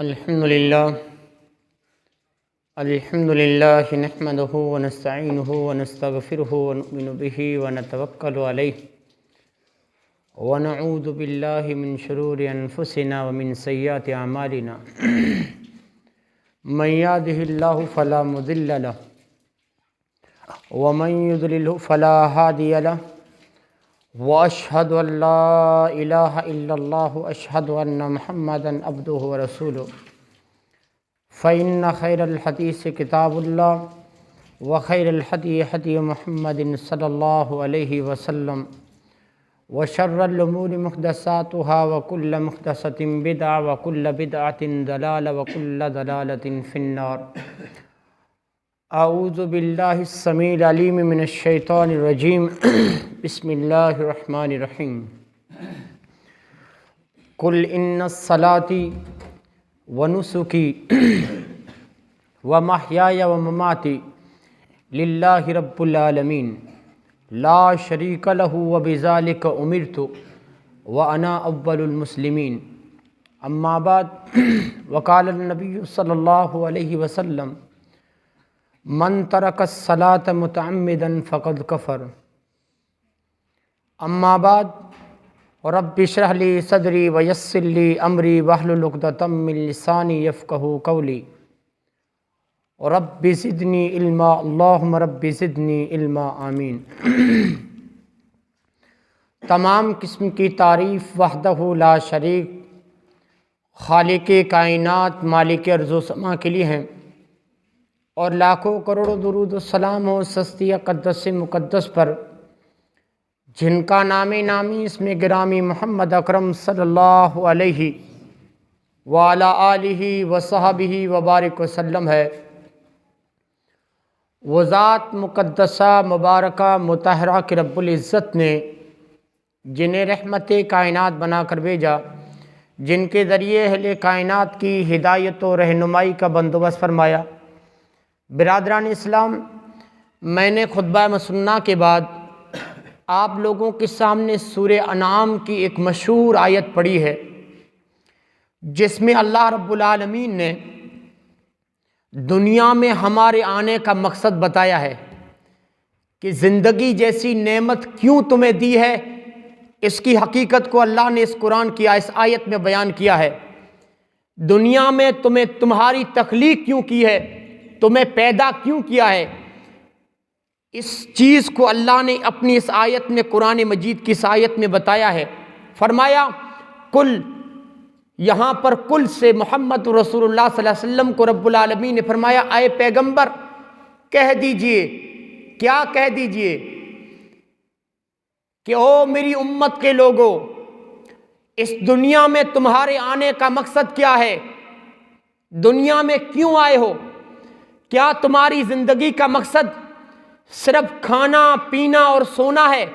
الحمد للہ نحمده ونستعینه ونستغفره ونؤمن به ونتوکل علیہ ونعوذ باللہ من شرور انفسنا ومن سیئات اعمالنا من یهده اللہ فلا مضل له ومن یضلل فلا ہادی له واشهد ان لا الہ الا اللہ واشهد ان محمدا عبدہ ورسولہ فإن خير الحديث كتاب الله وخير الهدي هدي محمد صلى الله عليه وسلم وشر الأمور محدثاتها وكل محدثة بدعة وكل بدعة ضلالة وكل ضلالة في النار. أعوذ بالله السميع العليم من الشيطان الرجيم. بسم الله الرحمن الرحيم. قل إن الصلاة ونسكي ومحياي ومماتي لله رب العالمين لا شريك له وبذلك أمرت وأنا أول المسلمين. أما بعد وقال النبي صلى الله عليه وسلم من ترك الصلاة متعمدا فقد كفر. أما بعد رب اشرح لي صدري ويسر لي امري واحلل عقدة من لساني يفقهوا قولي رب زدني علما اللهم رب زدني علما آمین. تمام قسم کی تعریف وحدہ لا شریک خالق کائنات مالک ارض و سما کے لیے ہیں، اور لاکھوں کروڑوں درود و سلام ہو سستی اقدس مقدس پر جن کا نام نامی اسم گرامی محمد اکرم صلی اللہ علیہ وعلی آلہ وصحبہ وبارک وسلم ہے. وہ ذات مقدسہ مبارکہ مطہرہ کہ رب العزت نے جنہیں رحمت کائنات بنا کر بھیجا، جن کے ذریعے اہل کائنات کی ہدایت و رہنمائی کا بندوبست فرمایا. برادران اسلام، میں نے خطبہ مسنہ کے بعد آپ لوگوں کے سامنے سورہ انعام کی ایک مشہور آیت پڑھی ہے، جس میں اللہ رب العالمین نے دنیا میں ہمارے آنے کا مقصد بتایا ہے کہ زندگی جیسی نعمت کیوں تمہیں دی ہے. اس کی حقیقت کو اللہ نے اس قرآن کی اس آیت میں بیان کیا ہے. دنیا میں تمہیں تمہاری تخلیق کیوں کی ہے، تمہیں پیدا کیوں کیا ہے، اس چیز کو اللہ نے اپنی اس آیت میں قرآن مجید کی اس آیت میں بتایا ہے. فرمایا کل، یہاں پر کل سے محمد رسول اللہ صلی اللہ علیہ وسلم کو رب العالمین نے فرمایا اے پیغمبر کہہ دیجئے. کیا کہہ دیجئے؟ کہ او میری امت کے لوگوں، اس دنیا میں تمہارے آنے کا مقصد کیا ہے؟ دنیا میں کیوں آئے ہو؟ کیا تمہاری زندگی کا مقصد صرف کھانا پینا اور سونا ہے،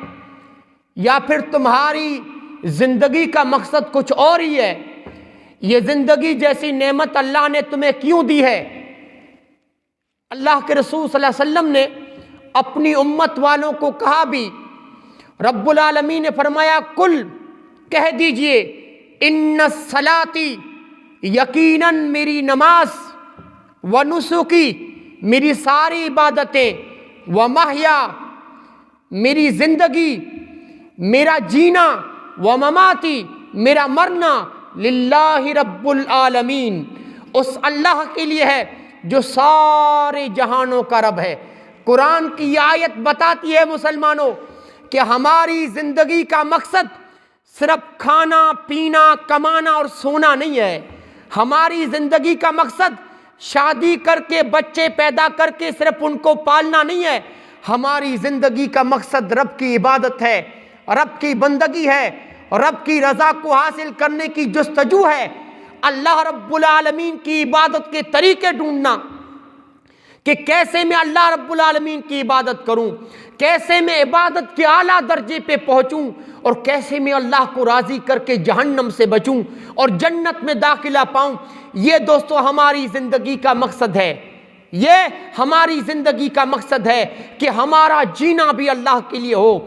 یا پھر تمہاری زندگی کا مقصد کچھ اور ہی ہے؟ یہ زندگی جیسی نعمت اللہ نے تمہیں کیوں دی ہے؟ اللہ کے رسول صلی اللہ علیہ وسلم نے اپنی امت والوں کو کہا بھی. رب العالمین نے فرمایا کل، کہہ دیجئے ان الصلاتی، یقیناً میری نماز، ونسکی، میری ساری عبادتیں، ومحیا، میری زندگی، میرا جینا، ومماتی، میرا مرنا، للہ رب العالمین، اس اللہ کے لیے ہے جو سارے جہانوں کا رب ہے. قرآن کی یہ آیت بتاتی ہے مسلمانوں کہ ہماری زندگی کا مقصد صرف کھانا پینا کمانا اور سونا نہیں ہے. ہماری زندگی کا مقصد شادی کر کے بچے پیدا کر کے صرف ان کو پالنا نہیں ہے. ہماری زندگی کا مقصد رب کی عبادت ہے، رب کی بندگی ہے، رب کی رضا کو حاصل کرنے کی جستجو ہے. اللہ رب العالمین کی عبادت کے طریقے ڈھونڈنا کہ کیسے میں اللہ رب العالمین کی عبادت کروں، کیسے میں عبادت کے اعلیٰ درجے پہ پہنچوں، اور کیسے میں اللہ کو راضی کر کے جہنم سے بچوں اور جنت میں داخلہ پاؤں. یہ دوستو ہماری زندگی کا مقصد ہے. یہ ہماری زندگی کا مقصد ہے کہ ہمارا جینا بھی اللہ کے لیے ہو.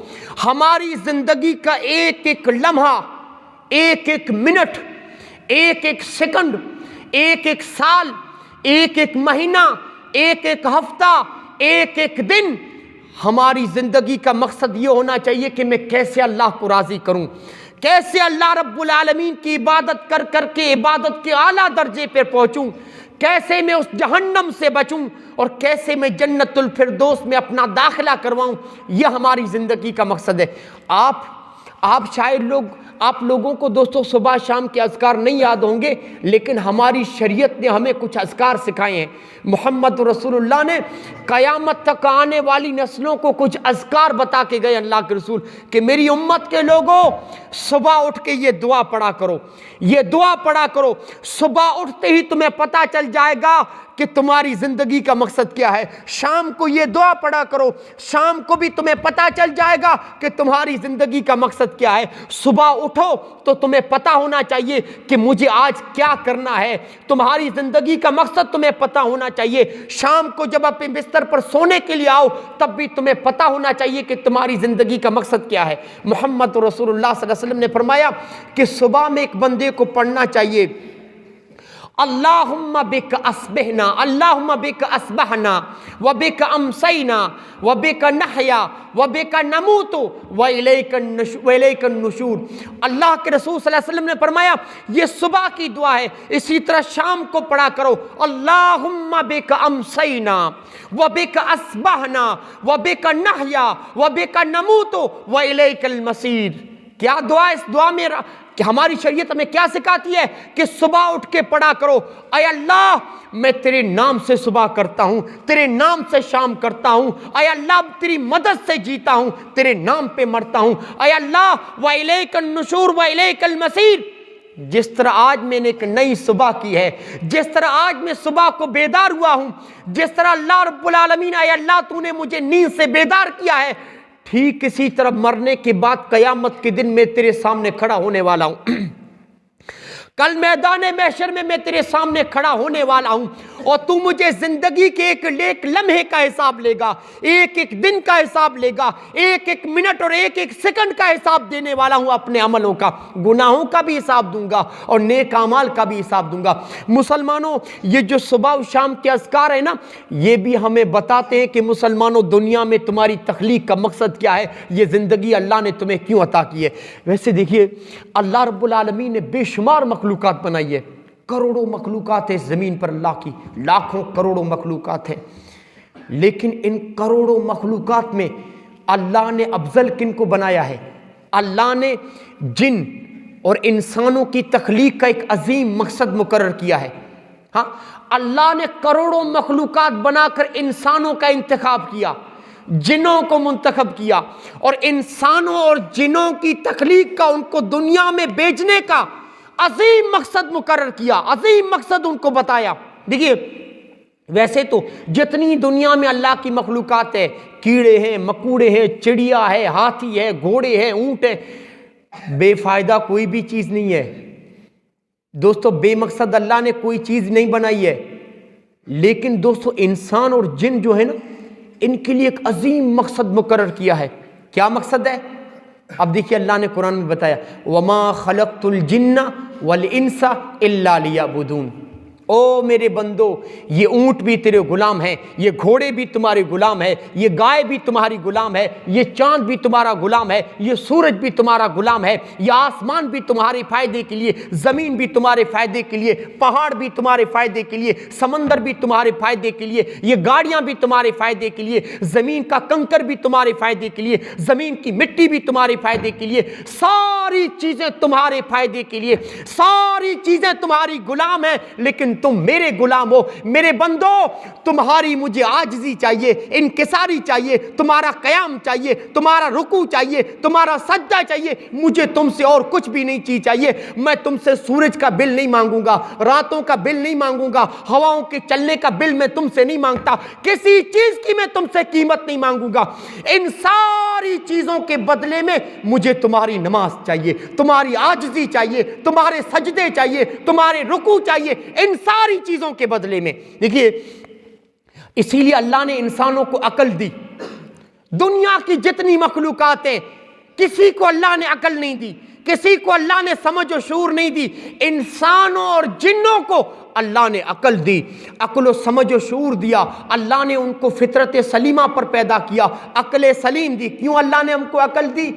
ہماری زندگی کا ایک ایک لمحہ، ایک ایک منٹ، ایک ایک سیکنڈ ایک ایک سال، ایک ایک مہینہ، ایک ایک ہفتہ، ایک ایک دن ہماری زندگی کا مقصد یہ ہونا چاہیے کہ میں کیسے اللہ کو راضی کروں، کیسے اللہ رب العالمین کی عبادت کر کر کے عبادت کے اعلیٰ درجے پہ پہنچوں، کیسے میں اس جہنم سے بچوں، اور کیسے میں جنت الفردوس میں اپنا داخلہ کرواؤں۔ یہ ہماری زندگی کا مقصد ہے۔ آپ شاید آپ لوگوں کو دوستو صبح شام کے اذکار نہیں یاد ہوں گے، لیکن ہماری شریعت نے ہمیں کچھ اذکار سکھائے ہیں۔ محمد رسول اللہ نے قیامت تک آنے والی نسلوں کو کچھ اذکار بتا کے گئے اللہ کے رسول کہ میری امت کے لوگوں صبح اٹھ کے یہ دعا پڑھا کرو، یہ دعا پڑھا کرو۔ صبح اٹھتے ہی تمہیں پتہ چل جائے گا کہ تمہاری زندگی کا مقصد کیا ہے۔ شام کو یہ دعا پڑھا کرو، شام کو بھی تمہیں پتہ چل جائے گا کہ تمہاری زندگی کا مقصد کیا ہے۔ صبح اٹھو تو تمہیں پتہ ہونا چاہیے کہ مجھے آج کیا کرنا ہے، تمہاری زندگی کا مقصد تمہیں پتہ ہونا چاہیے۔ شام کو جب اپنے بستر پر سونے کے لیے آؤ تب بھی تمہیں پتہ ہونا چاہیے کہ تمہاری زندگی کا مقصد کیا ہے۔ محمد رسول اللہ صلی اللہ علیہ وسلم نے فرمایا کہ صبح میں ایک بندے کو پڑھنا چاہیے اللہم بک اصبحنا، اللہم بک اصبحنا وبک امسینا وبک نحیا وبک نموت والیک النشور۔ اللہ کے رسول صلی اللہ علیہ وسلم نے فرمایا یہ صبح کی دعا ہے، اسی طرح شام کو پڑھا کرو اللہم بک امسینا وبک اصبحنا وبک نحیا وبک نموت والیک المصیر۔ کیا دعا ہے؟ اس دعا میں کہ ہماری شریعت ہمیں کیا سکھاتی ہے کہ صبح اٹھ کے پڑھا کرو اے اللہ میں تیرے نام سے صبح کرتا ہوں، تیرے نام سے شام کرتا ہوں، اے اللہ تیری مدد سے جیتا ہوں، تیرے نام پہ مرتا ہوں، اے اللہ وَإِلَيْكَ النُّشُورُ وَإِلَيْكَ الْمَصِيرُ۔ جس طرح آج میں نے ایک نئی صبح کی ہے، جس طرح آج میں صبح کو بیدار ہوا ہوں، جس طرح اللہ رب العالمین اے اللہ تو نے مجھے نیند سے بیدار کیا ہے، ٹھیک اسی طرح مرنے کے بعد قیامت کے دن میں تیرے سامنے کھڑا ہونے والا ہوں۔ کل میدان محشر میں تیرے سامنے کھڑا ہونے والا ہوں، اور تو مجھے زندگی کے ایک لمحے کا حساب لے گا، ایک ایک دن کا حساب لے گا، ایک ایک منٹ اور ایک ایک سیکنڈ کا حساب دینے والا ہوں۔ اپنے عملوں کا، گناہوں کا بھی حساب دوں گا اور نیک اعمال کا بھی حساب دوں گا۔ مسلمانوں یہ جو صبح و شام کے اذکار ہیں نا، یہ بھی ہمیں بتاتے ہیں کہ مسلمانوں دنیا میں تمہاری تخلیق کا مقصد کیا ہے، یہ زندگی اللہ نے تمہیں کیوں عطا کی ہے۔ ویسے دیکھیے اللہ رب العالمین نے بے شمار مخلوقات بنائی ہے، کروڑوں مخلوقات ہیں اس زمین پر، اللہ کی لاکھوں کروڑوں مخلوقات ہیں، لیکن ان کروڑوں مخلوقات میں اللہ نے افضل کن کو بنایا ہے؟ اللہ نے جن اور انسانوں کی تخلیق کا ایک عظیم مقصد مقرر کیا ہے۔ ہاں اللہ نے کروڑوں مخلوقات بنا کر انسانوں کا انتخاب کیا، جنوں کو منتخب کیا، اور انسانوں اور جنوں کی تخلیق کا ان کو دنیا میں بھیجنے کا عظیم مقصد مقرر کیا، عظیم مقصد ان کو بتایا۔ دیکھیے ویسے تو جتنی دنیا میں اللہ کی مخلوقات ہے، کیڑے ہیں، مکوڑے ہیں، چڑیا ہے، ہاتھی ہے، گھوڑے ہیں، اونٹ ہے، بے فائدہ کوئی بھی چیز نہیں ہے دوستو، بے مقصد اللہ نے کوئی چیز نہیں بنائی ہے۔ لیکن دوستو انسان اور جن جو ہے نا، ان کے لیے ایک عظیم مقصد مقرر کیا ہے۔ کیا مقصد ہے؟ اب دیکھیے اللہ نے قرآن میں بتایا وَمَا خَلَقْتُ الْجِنَّ وَالْإِنسَ إِلَّا لِيَعْبُدُونَ۔ او میرے بندو، یہ اونٹ بھی تیرے غلام ہیں، یہ گھوڑے بھی تمہارے غلام ہے، یہ گائے بھی تمہاری غلام ہے، یہ چاند بھی تمہارا غلام ہے، یہ سورج بھی تمہارا غلام ہے، یہ آسمان بھی تمہارے فائدے کے لیے، زمین بھی تمہارے فائدے کے لیے، پہاڑ بھی تمہارے فائدے کے لیے، سمندر بھی تمہارے فائدے کے لیے، یہ گاڑیاں بھی تمہارے فائدے کے لیے، زمین کا کنکر بھی تمہارے فائدے کے لیے، زمین کی مٹی بھی تمہارے فائدے کے لیے، ساری چیزیں تمہارے فائدے کے لیے، ساری چیزیں تمہاری غلام ہیں، لیکن تم میرے غلام ہو۔ میرے بندو تمہاری مجھے عاجزی چاہیے، انکساری چاہیے، تمہارا قیام چاہیے، تمہارا رکوع چاہیے، تمہارا سجدہ چاہیے، مجھے تم سے اور کچھ بھی نہیں چیز چاہیے۔ میں تم سے سورج کا بل نہیں مانگوں گا، راتوں کا بل نہیں مانگوں گا، ہواؤں کے چلنے کا بل میں تم سے نہیں مانگتا، کسی چیز کی میں تم سے قیمت نہیں مانگوں گا۔ ان ساری چیزوں کے بدلے میں مجھے تمہاری نماز چاہیے، تمہاری عاجزی چاہیے، تمہارے سجدے چاہیے، تمہارے رکوع چاہیے، ان ساری چیزوں کے بدلے میں۔ دیکھیے اسی لیے اللہ نے انسانوں کو عقل دی۔ دنیا کی جتنی مخلوقات ہیں کسی کو اللہ نے عقل نہیں دی، کسی کو اللہ نے سمجھ و شعور نہیں دی. انسانوں اور جنوں کو اللہ نے عقل دی, عقل و سمجھ و شعور دیا. اللہ نے ان کو فطرت سلیمہ پر پیدا کیا, عقل سلیم دی. کیوں اللہ نے ہم کو عقل دی؟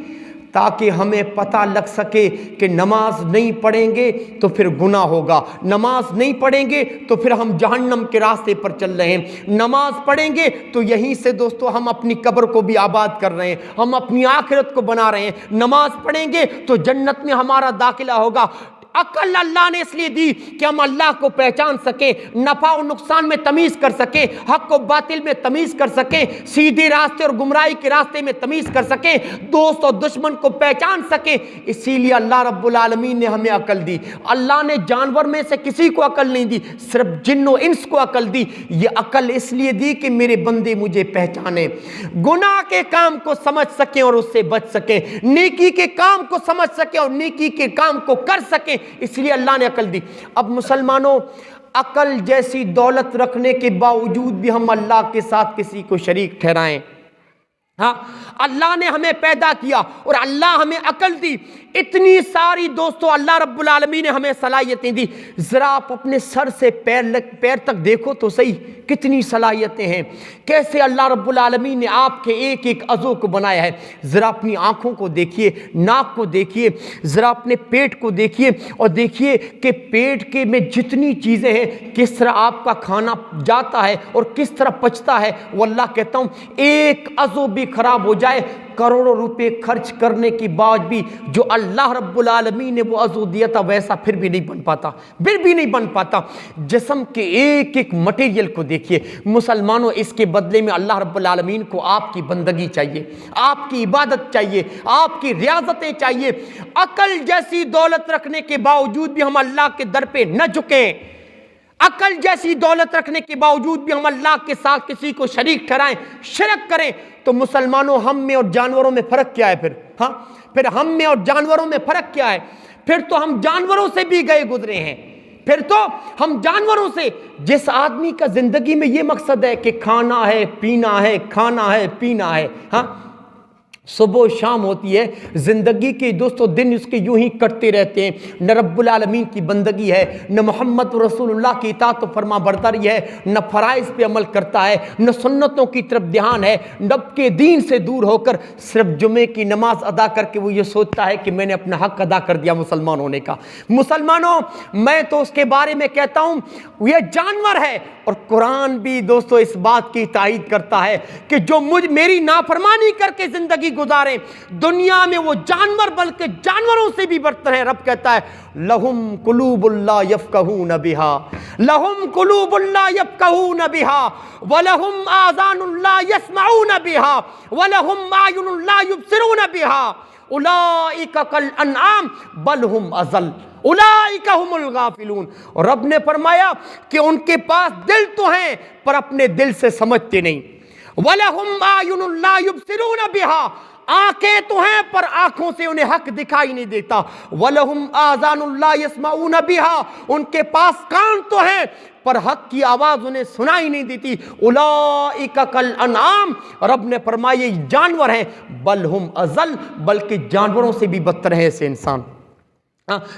تاکہ ہمیں پتہ لگ سکے کہ نماز نہیں پڑھیں گے تو پھر گناہ ہوگا, نماز نہیں پڑھیں گے تو پھر ہم جہنم کے راستے پر چل رہے ہیں, نماز پڑھیں گے تو یہیں سے دوستو ہم اپنی قبر کو بھی آباد کر رہے ہیں, ہم اپنی آخرت کو بنا رہے ہیں. نماز پڑھیں گے تو جنت میں ہمارا داخلہ ہوگا. عقل اللہ نے اس لیے دی کہ ہم اللہ کو پہچان سکیں, نفع و نقصان میں تمیز کر سکیں, حق و باطل میں تمیز کر سکیں, سیدھے راستے اور گمراہی کے راستے میں تمیز کر سکیں, دوست اور دشمن کو پہچان سکیں. اسی لیے اللہ رب العالمین نے ہمیں عقل دی. اللہ نے جانور میں سے کسی کو عقل نہیں دی, صرف جن و انس کو عقل دی. یہ عقل اس لیے دی کہ میرے بندے مجھے پہچانیں, گناہ کے کام کو سمجھ سکیں اور اس سے بچ سکیں, نیکی کے کام کو سمجھ سکیں اور نیکی کے کام کو کر سکیں. اس لیے اللہ نے عقل دی. اب مسلمانوں, عقل جیسی دولت رکھنے کے باوجود بھی ہم اللہ کے ساتھ کسی کو شریک ٹھہرائیں. ہاں, اللہ نے ہمیں پیدا کیا اور اللہ ہمیں عقل دی. اتنی ساری دوستو اللہ رب العالمین نے ہمیں صلاحیتیں دی. ذرا آپ اپنے سر سے پیر تک دیکھو تو صحیح, کتنی صلاحیتیں ہیں, کیسے اللہ رب العالمین نے آپ کے ایک ایک عضو کو بنایا ہے. ذرا اپنی آنکھوں کو دیکھیے, ناک کو دیکھیے, ذرا اپنے پیٹ کو دیکھیے اور دیکھیے کہ پیٹ کے میں جتنی چیزیں ہیں, کس طرح آپ کا کھانا جاتا ہے اور کس طرح پچتا ہے. واللہ کہتا ہوں ایک عضو بھی خراب ہو جائے, کروڑوں روپے خرچ کرنے کے بعد بھی جو اللہ رب العالمین نے وہ عضو دیا تھا ویسا پھر بھی نہیں بن پاتا, پھر بھی نہیں بن پاتا. جسم کے ایک ایک مٹیریل کو دیکھیے مسلمانوں, اس کے بدلے میں اللہ رب العالمین کو آپ کی بندگی چاہیے, آپ کی عبادت چاہیے, آپ کی ریاضتیں چاہیے. عقل جیسی دولت رکھنے کے باوجود بھی ہم اللہ کے در پہ نہ جھکیں, عقل جیسی دولت رکھنے کے باوجود بھی ہم اللہ کے ساتھ کسی کو شریک ٹھہرائیں, شرک کریں. تو مسلمانوں ہم میں اور جانوروں میں فرق کیا ہے پھر؟ ہاں, پھر ہم میں اور جانوروں میں فرق کیا ہے؟ پھر تو ہم جانوروں سے بھی گئے گزرے ہیں, پھر تو ہم جانوروں سے. جس آدمی کا زندگی میں یہ مقصد ہے کہ کھانا ہے پینا ہے, کھانا ہے پینا ہے, ہاں صبح و شام ہوتی ہے, زندگی کے دوستو دن اس کے یوں ہی کٹتے رہتے ہیں, نہ رب العالمین کی بندگی ہے, نہ محمد رسول اللہ کی اطاعت و فرما برداری ہے, نہ فرائض پہ عمل کرتا ہے, نہ سنتوں کی طرف دھیان ہے, رب کے دین سے دور ہو کر صرف جمعے کی نماز ادا کر کے وہ یہ سوچتا ہے کہ میں نے اپنا حق ادا کر دیا مسلمان ہونے کا. مسلمانوں میں تو اس کے بارے میں کہتا ہوں یہ جانور ہے, اور قرآن بھی دوستو اس بات کی تائید کرتا ہے کہ جو میری نافرمانی کر کے زندگی گزاریں دنیا میں وہ جانور بلکہ جانوروں سے بھی برتر ہیں. رب کہتا ہے لہم قلوب لا یفقہون بہا, لہم قلوب لا یفقہون بہا ولہم آذان لا یسمعون بہا ولہم اعین لا یبصرون بہا اولئک کالانعام بل ہم اضل اولئک ہم الغافلون. رب نے فرمایا کہ ان کے پاس دل تو ہیں پر اپنے دل سے سمجھتے نہیں. وَلَهُمْ أَعْيُنٌ لَا يُبْصِرُونَ بِهَا, آنکھیں تو ہیں پر آنکھوں سے انہیں حق دکھائی نہیں دیتا. وَلَهُمْ آذَانٌ لَا يَسْمَعُونَ بِهَا, ان کے پاس کان تو ہیں پر حق کی آواز انہیں سنائی نہیں دیتی. اولئک کالانعام, رب نے فرمایا یہ جانور ہیں, بل ہم اضل, بلکہ جانوروں سے بھی بدتر ہیں ایسے انسان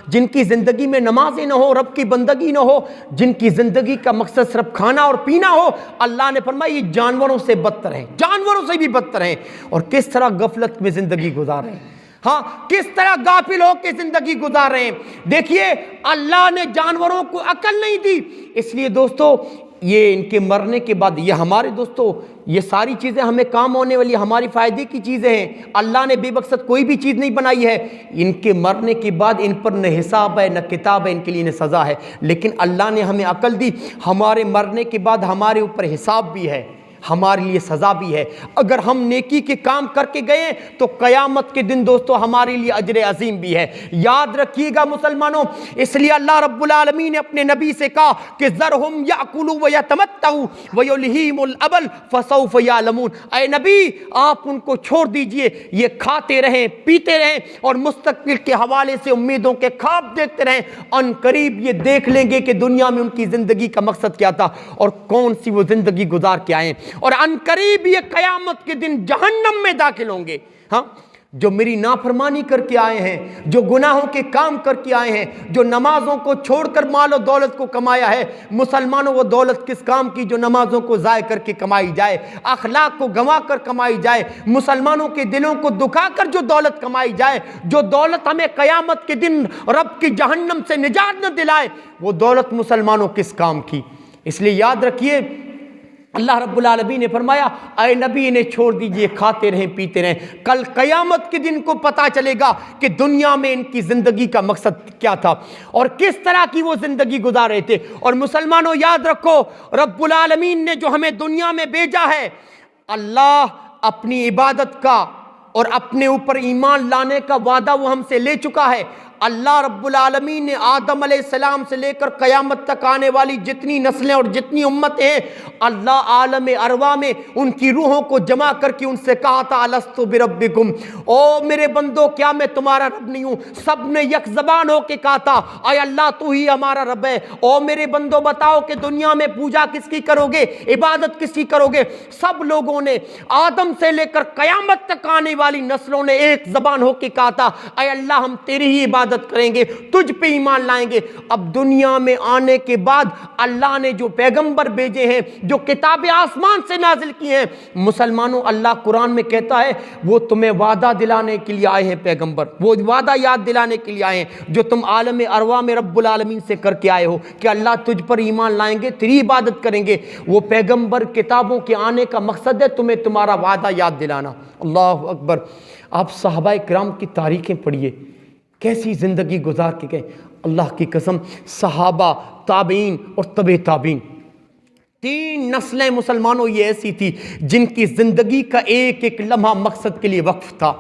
جن کی زندگی میں نمازیں نہ ہو, رب کی بندگی نہ ہو, جن کی زندگی کا مقصد صرف کھانا اور پینا ہو. اللہ نے فرمایا یہ جانوروں سے بدتر ہیں, جانوروں سے بھی بدتر ہیں. اور کس طرح غفلت میں زندگی گزار رہے ہیں, ہاں کس طرح غافل ہو کے زندگی گزار رہے ہیں. دیکھیے اللہ نے جانوروں کو عقل نہیں دی, اس لیے دوستو یہ ان کے مرنے کے بعد یہ ہمارے دوستو یہ ساری چیزیں ہمیں کام ہونے والی ہماری فائدے کی چیزیں ہیں. اللہ نے بے مقصد کوئی بھی چیز نہیں بنائی ہے. ان کے مرنے کے بعد ان پر نہ حساب ہے نہ کتاب ہے, ان کے لیے نہ سزا ہے. لیکن اللہ نے ہمیں عقل دی, ہمارے مرنے کے بعد ہمارے اوپر حساب بھی ہے, ہمارے لیے سزا بھی ہے. اگر ہم نیکی کے کام کر کے گئے تو قیامت کے دن دوستو ہمارے لیے اجر عظیم بھی ہے. یاد رکھیے گا مسلمانوں, اس لیے اللہ رب العالمین نے اپنے نبی سے کہا کہ ذرہم یاکلوا ویتمتعوا ویلہیہم الامل فسوف یعلمون. اے نبی آپ ان کو چھوڑ دیجئے, یہ کھاتے رہیں پیتے رہیں اور مستقبل کے حوالے سے امیدوں کے خواب دیکھتے رہیں. ان قریب یہ دیکھ لیں گے کہ دنیا میں ان کی زندگی کا مقصد کیا تھا اور کون سی وہ زندگی گزار کے آئے, اور ان قریب یہ قیامت کے دن جہنم میں داخل ہوں گے. ہاں جو میری نافرمانی کر کے آئے ہیں، جو گناہوں کے کام کر کے آئے ہیں، جو نمازوں کو چھوڑ کر مال و دولت کو کمایا ہے، مسلمانوں وہ دولت کس کام کی جو نمازوں کو ضائع کر کے کمائی جائے، اخلاق کو گنوا کر کمائی جائے، مسلمانوں کے دلوں کو دکھا کر جو دولت کمائی جائے، جو دولت ہمیں قیامت کے دن رب کی جہنم سے نجات نہ دلائے، وہ دولت مسلمانوں کس کام کی؟ اس لیے یاد رکھیے، اللہ رب العالمین نے فرمایا اے نبی انہیں چھوڑ دیجئے، کھاتے رہیں پیتے رہیں، کل قیامت کے دن کو پتا چلے گا کہ دنیا میں ان کی زندگی کا مقصد کیا تھا اور کس طرح کی وہ زندگی گزار رہے تھے۔ اور مسلمانوں یاد رکھو، رب العالمین نے جو ہمیں دنیا میں بھیجا ہے، اللہ اپنی عبادت کا اور اپنے اوپر ایمان لانے کا وعدہ وہ ہم سے لے چکا ہے۔ اللہ رب العالمین نے آدم علیہ السلام سے لے کر قیامت تک آنے والی جتنی نسلیں اور جتنی امتیں ہیں، اللہ عالم ارواح میں ان کی روحوں کو جمع کر کے ان سے کہا تھا الست بربکم، او میرے بندو کیا میں تمہارا رب نہیں ہوں؟ سب نے یک زبان ہو کے کہا تھا اے اللہ تو ہی ہمارا رب ہے۔ او میرے بندو بتاؤ کہ دنیا میں پوجا کس کی کرو گے، عبادت کس کی کرو گے؟ سب لوگوں نے آدم سے لے کر قیامت تک آنے والی نسلوں نے ایک زبان ہو کے کہا تھا اے اللہ ہم تیری ہی عبادت کریں گے، تجھ پہ ایمان لائیں گے۔ اب دنیا میں آنے کے بعد اللہ نے جو پیغمبر بھیجے ہیں، جو کتابیں آسمان سے نازل کی ہیں، مسلمانوں اللہ قرآن میں کہتا ہے وہ تمہیں وعدہ دلانے کے لیے آئے ہیں، پیغمبر وہ وعدہ یاد دلانے کے لیے آئے ہیں جو تم عالم ارواح میں رب العالمین سے کر کے آئے ہو کہ اللہ تجھ پر ایمان لائیں گے، تیری عبادت کریں گے۔ وہ پیغمبر کتابوں کے آنے کا مقصد ہے تمہیں تمہارا وعدہ یاد دلانا۔ اللہ اکبر۔ آپ صحابہ کرام کی تاریخیں پڑھیے، کیسی زندگی گزار کے گئے۔ اللہ کی قسم، صحابہ، تابعین اور تبع تابعین، تین نسلیں مسلمانوں یہ ایسی تھی جن کی زندگی کا ایک ایک لمحہ مقصد کے لیے وقف تھا۔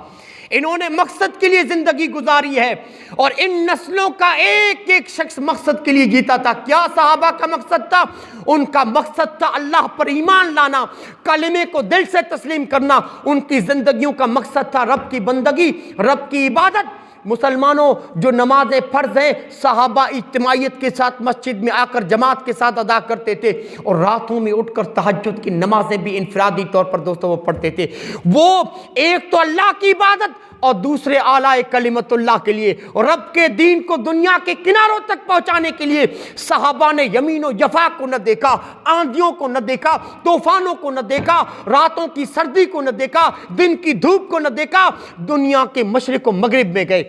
انہوں نے مقصد کے لیے زندگی گزاری ہے اور ان نسلوں کا ایک ایک شخص مقصد کے لیے جیتا تھا۔ کیا صحابہ کا مقصد تھا؟ ان کا مقصد تھا اللہ پر ایمان لانا، کلمے کو دل سے تسلیم کرنا۔ ان کی زندگیوں کا مقصد تھا رب کی بندگی، رب کی عبادت۔ مسلمانوں جو نمازیں فرض ہیں، صحابہ اجتماعیت کے ساتھ مسجد میں آ کر جماعت کے ساتھ ادا کرتے تھے، اور راتوں میں اٹھ کر تہجد کی نمازیں بھی انفرادی طور پر دوستوں وہ پڑھتے تھے۔ وہ ایک تو اللہ کی عبادت اور دوسرے اعلیٰ کلمت اللہ کے لیے اور رب کے دین کو دنیا کے کناروں تک پہنچانے کے لیے صحابہ نے یمین و جفا کو نہ دیکھا، آندھیوں کو نہ دیکھا، طوفانوں کو نہ دیکھا، راتوں کی سردی کو نہ دیکھا، دن کی دھوپ کو نہ دیکھا، دنیا کے مشرق و مغرب میں گئے،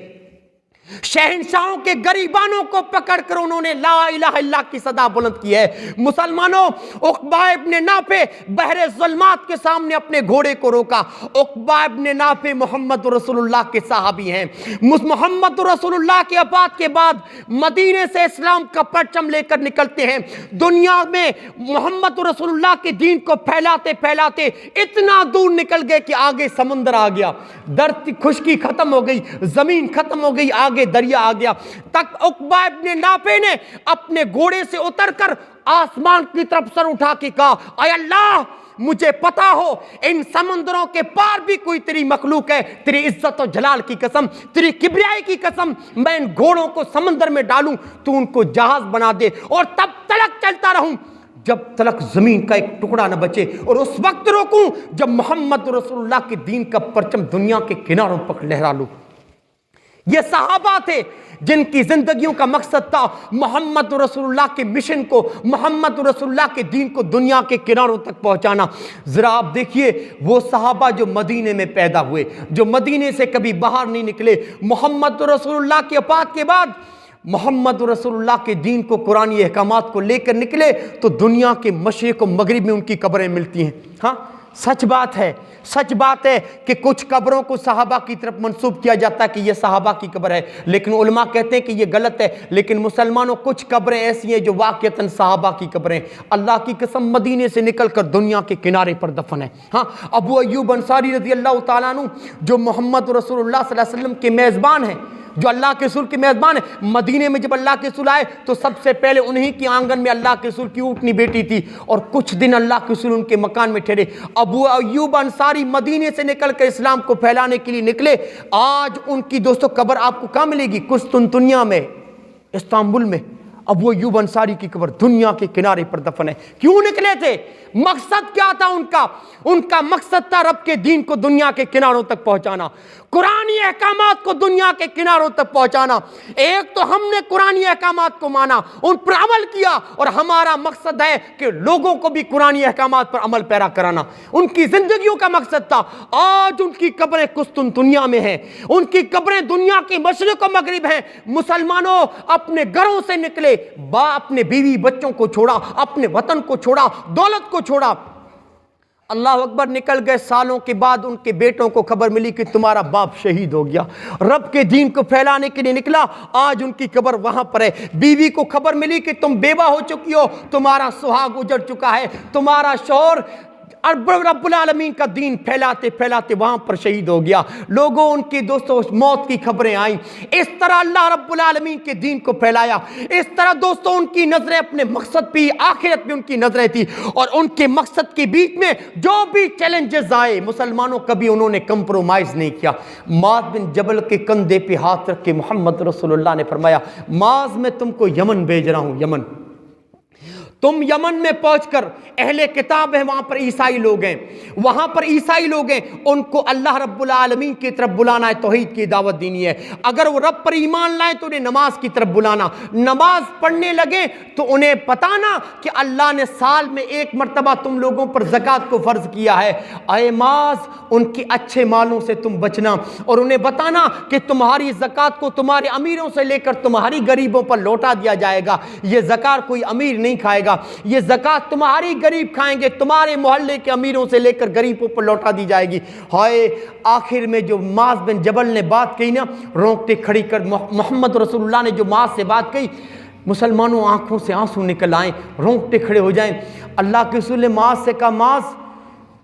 شہنشاہوں کے گریبانوں کو پکڑ کر انہوں نے لا الہ الا اللہ کی صدا بلند کی ہے۔ مسلمانوں، عقبہ ابن نافع بحر ظلمات کے سامنے اپنے گھوڑے کو روکا۔ عقبہ ابن نافع محمد رسول اللہ کے صحابی ہیں۔ محمد رسول اللہ کے وفات کے بعد مدینے سے اسلام کا پرچم لے کر نکلتے ہیں، دنیا میں محمد رسول اللہ کے دین کو پھیلاتے پھیلاتے اتنا دور نکل گئے کہ آگے سمندر آ گیا، دھرتی خشکی ختم ہو گئی، زمین ختم ہو گئی، آگے دریا آ گیا، تک عقبہ ابن نافع نے اپنے گھوڑے سے اتر کر آسمان کی طرف سر اٹھا کے کہا اے اللہ مجھے پتا ہو ان سمندروں کے پار بھی کوئی تیری مخلوق ہے، تیری عزت و جلال کی قسم، تیری کبریائی کی قسم، میں ان گھوڑوں کو سمندر میں ڈالوں، تو ان کو جہاز بنا دے اور تب تلک چلتا رہوں جب تلک زمین کا ایک ٹکڑا نہ بچے، اور اس وقت روکوں جب محمد رسول اللہ کے دین کا پرچم دنیا کے کناروں پر لہرا لوں۔ یہ صحابہ تھے جن کی زندگیوں کا مقصد تھا محمد رسول اللہ کے مشن کو، محمد رسول اللہ کے دین کو دنیا کے کناروں تک پہنچانا۔ ذرا آپ دیکھیے وہ صحابہ جو مدینے میں پیدا ہوئے، جو مدینے سے کبھی باہر نہیں نکلے، محمد رسول اللہ کے وفات کے بعد محمد رسول اللہ کے دین کو، قرآنی احکامات کو لے کر نکلے تو دنیا کے مشرق و مغرب میں ان کی قبریں ملتی ہیں۔ ہاں سچ بات ہے، سچ بات ہے کہ کچھ قبروں کو صحابہ کی طرف منسوب کیا جاتا ہے کہ یہ صحابہ کی قبر ہے، لیکن علماء کہتے ہیں کہ یہ غلط ہے۔ لیکن مسلمانوں کچھ قبریں ایسی ہیں جو واقعتاً صحابہ کی قبریں، اللہ کی قسم مدینے سے نکل کر دنیا کے کنارے پر دفن ہے۔ ہاں ابو ایوب انصاری رضی اللہ تعالیٰ عنہ جو محمد رسول اللہ صلی اللہ علیہ وسلم کے میزبان ہیں، جو اللہ کے رسول کے میزبان ہیں، مدینے میں جب اللہ کے رسول آئے تو سب سے پہلے انہی کی آنگن میں اللہ کے رسول کی اونٹنی بیٹی تھی، اور کچھ دن اللہ کے رسول ان کے مکان میں ٹھہرے۔ ابو ایوب انصاری مدینے سے نکل کر اسلام کو پھیلانے کے لیے نکلے۔ آج ان کی دوستوں قبر آپ کو کہاں ملے گی؟ قسطنطنیہ میں، استنبول میں ابو ایوب انصاری کی قبر دنیا کے کنارے پر دفن ہے۔ کیوں نکلے تھے؟ مقصد کیا تھا ان کا؟ ان کا مقصد تھا رب کے دین کو دنیا کے کناروں تک پہنچانا۔ قرآنی احکامات کو دنیا کے کناروں تک پہنچانا۔ ایک تو ہم نے قرآنی احکامات کو مانا، ان پر عمل کیا، اور ہمارا مقصد ہے کہ لوگوں کو بھی قرآنی احکامات پر عمل پیرا کرانا۔ ان کی زندگیوں کا مقصد تھا۔ آج ان کی قبریں قسطنطنیہ میں ہیں، ان کی قبریں دنیا کے مشرق و مغرب ہیں۔ مسلمانوں اپنے گھروں سے نکلے، اپنے بیوی بچوں کو چھوڑا، اپنے وطن کو چھوڑا، دولت کو چھوڑا، اللہ اکبر، نکل گئے۔ سالوں کے بعد ان کے بیٹوں کو خبر ملی کہ تمہارا باپ شہید ہو گیا، رب کے دین کو پھیلانے کے لیے نکلا، آج ان کی قبر وہاں پر ہے۔ بیوی کو خبر ملی کہ تم بیوہ ہو چکی ہو، تمہارا سہاگ اجڑ چکا ہے، تمہارا شوہر رب العالمین کا دین پھیلاتے پھیلاتے وہاں پر شہید ہو گیا۔ لوگوں ان کی دوستوں موت کی خبریں آئیں۔ اس طرح اللہ رب العالمین کے دین کو پھیلایا۔ اس طرح دوستوں ان کی نظریں اپنے مقصد پہ، آخرت پہ ان کی نظریں تھی، اور ان کے مقصد کے بیچ میں جو بھی چیلنجز آئے، مسلمانوں کبھی انہوں نے کمپرومائز نہیں کیا۔ معاذ بن جبل کے کندھے پہ ہاتھ رکھ کے محمد رسول اللہ نے فرمایا، معاذ میں تم کو یمن بھیج رہا ہوں، یمن۔ تم یمن میں پہنچ کر، اہل کتاب ہیں وہاں پر، عیسائی لوگ ہیں وہاں پر، عیسائی لوگ ہیں، ان کو اللہ رب العالمین کی طرف بلانا ہے، توحید کی دعوت دینی ہے۔ اگر وہ رب پر ایمان لائیں تو انہیں نماز کی طرف بلانا، نماز پڑھنے لگے تو انہیں بتانا کہ اللہ نے سال میں ایک مرتبہ تم لوگوں پر زکوٰۃ کو فرض کیا ہے، اے معاذ ان کے اچھے مالوں سے تم بچنا، اور انہیں بتانا کہ تمہاری زکوٰۃ کو تمہارے امیروں سے لے کر تمہاری غریبوں پر لوٹا دیا جائے گا۔ یہ زکوٰۃ کوئی امیر نہیں کھائے گا، یہ زکوٰۃ تمہاری غریب کھائیں گے، تمہارے محلے کے امیروں سے لے کر غریبوں پر لوٹا دی جائے گی۔ ہائے، آخر میں جو معاذ بن جبل نے بات کہی نا، رونگٹے کھڑی کر محمد رسول اللہ نے جو معاذ سے بات کہی، مسلمانوں آنکھوں سے آنسو نکل آئیں، رونگٹے کھڑے ہو جائیں۔ اللہ کے رسول نے معاذ سے کہا، معاذ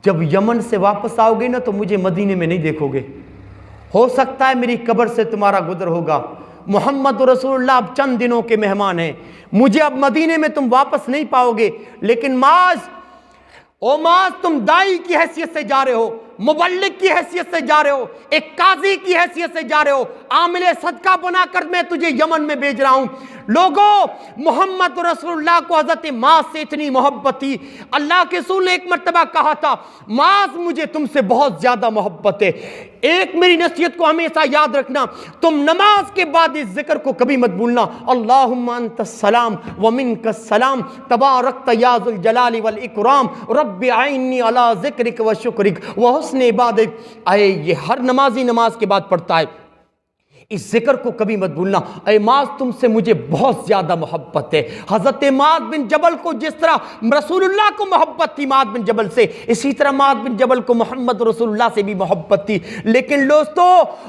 جب یمن سے واپس آؤ گے نا تو مجھے مدینے میں نہیں دیکھو گے، ہو سکتا ہے میری قبر سے تمہارا گزر ہوگا۔ محمد رسول اللہ اب چند دنوں کے مہمان ہیں، مجھے اب مدینے میں تم واپس نہیں پاؤ گے، لیکن معاذ، او معاذ تم دائی کی حیثیت سے جا رہے ہو، مبلغ کی حیثیت سے جا رہے ہو، ایک قاضی کی حیثیت سے جا رہے ہو، عامل صدقہ بنا کر میں تجھے یمن میں بھیج رہا ہوں۔ لوگوں، محمد رسول اللہ کو حضرت معاذ سے اتنی محبت تھی، اللہ کے رسول نے ایک مرتبہ کہا تھا، معاذ مجھے تم سے بہت زیادہ محبت ہے، ایک میری نصیحت کو ہمیشہ یاد رکھنا، تم نماز کے بعد اس ذکر کو کبھی مت بھولنا، اللہم انت السلام ومنک السلام تبارکت یا ذو الجلال والاکرام رب اعنی علی ذکرک و شکرک و حسن عبادت۔ اے یہ ہر نمازی نماز کے بعد پڑھتا ہے، اس ذکر کو کبھی مت بھولنا، اے معاذ تم سے مجھے بہت زیادہ محبت ہے۔ حضرت معاذ بن جبل کو جس طرح رسول اللہ کو محبت تھی معاذ بن جبل سے، اسی طرح معاذ بن جبل کو محمد رسول اللہ سے بھی محبت تھی، لیکن دوستو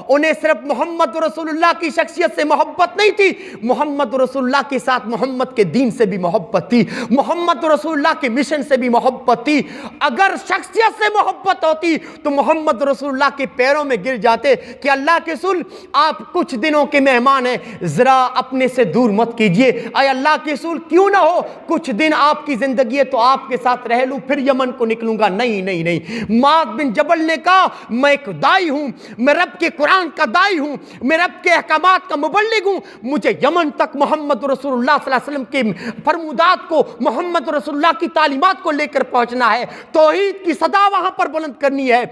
انہیں صرف محمد رسول اللہ کی شخصیت سے محبت نہیں تھی، محمد رسول اللہ کے ساتھ محمد کے دین سے بھی محبت تھی، محمد رسول اللہ کے مشن سے بھی محبت تھی۔ اگر شخصیت سے محبت ہوتی تو محمد رسول اللہ کے پیروں میں گر جاتے کہ اللہ کے رسول آپ کچھ دنوں کے مہمان ہیں، ذرا اپنے سے دور مت کیجئے، اے اللہ کے رسول کیوں نہ ہو کچھ دن آپ کی زندگی ہے تو آپ کے ساتھ رہ لوں پھر یمن کو نکلوں گا۔ نہیں نہیں نہیں، معاذ بن جبل نے کہا میں ایک دائی ہوں، میں رب کے قرآن کا دائی ہوں، میں رب کے احکامات کا مبلغ ہوں، مجھے یمن تک محمد رسول اللہ صلی اللہ علیہ وسلم کے فرمودات کو، محمد رسول اللہ کی تعلیمات کو لے کر پہنچنا ہے، توحید کی صدا وہاں پر بلند کرنی ہے۔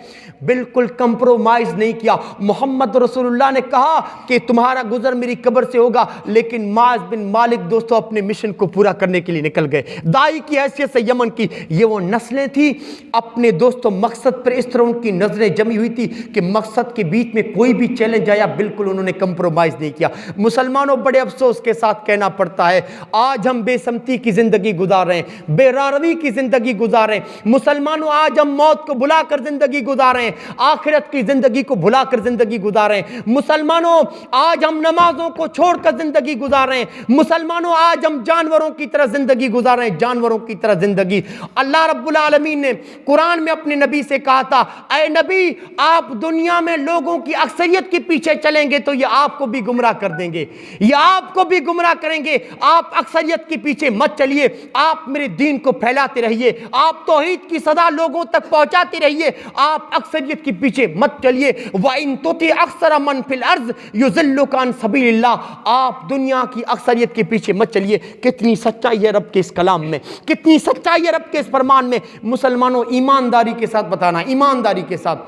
بالکل کمپرومائز نہیں کیا۔ محمد رسول اللہ نے کہا کہ تمہارا گزر میری قبر سے ہوگا، لیکن معاذ بن مالک دوستو اپنے مشن کو پورا کرنے کے لیے نکل گئے، دائی کی حیثیت سے یمن کی۔ یہ وہ نسلیں تھی اپنے دوستو مقصد پر اس طرح ان کی نظریں جمی ہوئی تھی کہ مقصد کے بیچ میں کوئی بھی چیلنج آیا بالکل انہوں نے کمپرومائز نہیں کیا۔ مسلمانوں بڑے افسوس کے ساتھ کہنا پڑتا ہے آج ہم بے سمتی کی زندگی گزار رہے ہیں، بے راروی کی زندگی گزار رہے ہیں۔ مسلمانوں آج ہم موت کو بھلا کر زندگی گزار رہے ہیں، آخرت کی زندگی کو بھلا کر زندگی گزار رہے ہیں۔ مسلمانوں آج ہم نمازوں کو چھوڑ کر زندگی گزار رہے ہیں۔ مسلمانوں آج ہم جانوروں کی طرح زندگی گزار رہے ہیں، جانوروں کی طرح زندگی۔ اللہ رب العالمین نے قرآن میں اپنے نبی سے کہا تھا اے نبی آپ دنیا میں لوگوں کی اکثریت کے پیچھے چلیں گے تو یہ آپ کو بھی گمراہ کر دیں گے، یہ آپ کو بھی گمراہ کریں گے، آپ اکثریت کے پیچھے مت چلیے، آپ میرے دین کو پھیلاتے رہیے، آپ توحید کی صدا لوگوں تک پہنچاتے رہیے، آپ اکثریت کے پیچھے مت چلیے۔ وَإِن تُطِعْ أَكْثَرَ مَنْ فِي الْأَرْضِ يُضِلُّكَ عَنْ سَبِيلِ اللَّهِ، آپ دنیا کی اکثریت کے پیچھے مت چلیے۔ کتنی سچائی ہے رب کے اس کلام میں، کتنی سچائی ہے رب کے اس فرمان میں۔ مسلمانوں ایمانداری کے ساتھ بتانا، ایمانداری کے ساتھ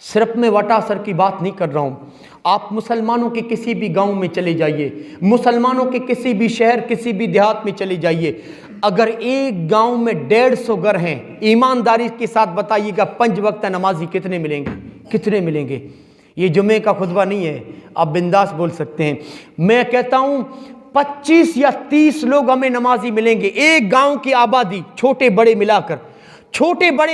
صرف میں وٹا سر کی بات نہیں کر رہا ہوں، آپ مسلمانوں کے کسی بھی گاؤں میں چلے جائیے، مسلمانوں کے کسی بھی شہر کسی بھی دیہات میں چلے جائیے، اگر ایک گاؤں میں 150 گھر ہیں، ایمانداری کے ساتھ بتائیے گا 5 وقت نمازی کتنے ملیں گے؟ کتنے ملیں گے؟ یہ جمعے کا خطبہ نہیں ہے، آپ بنداس بول سکتے ہیں۔ میں کہتا ہوں 25 یا 30 لوگ ہمیں نمازی ملیں گے، ایک گاؤں کی آبادی چھوٹے بڑے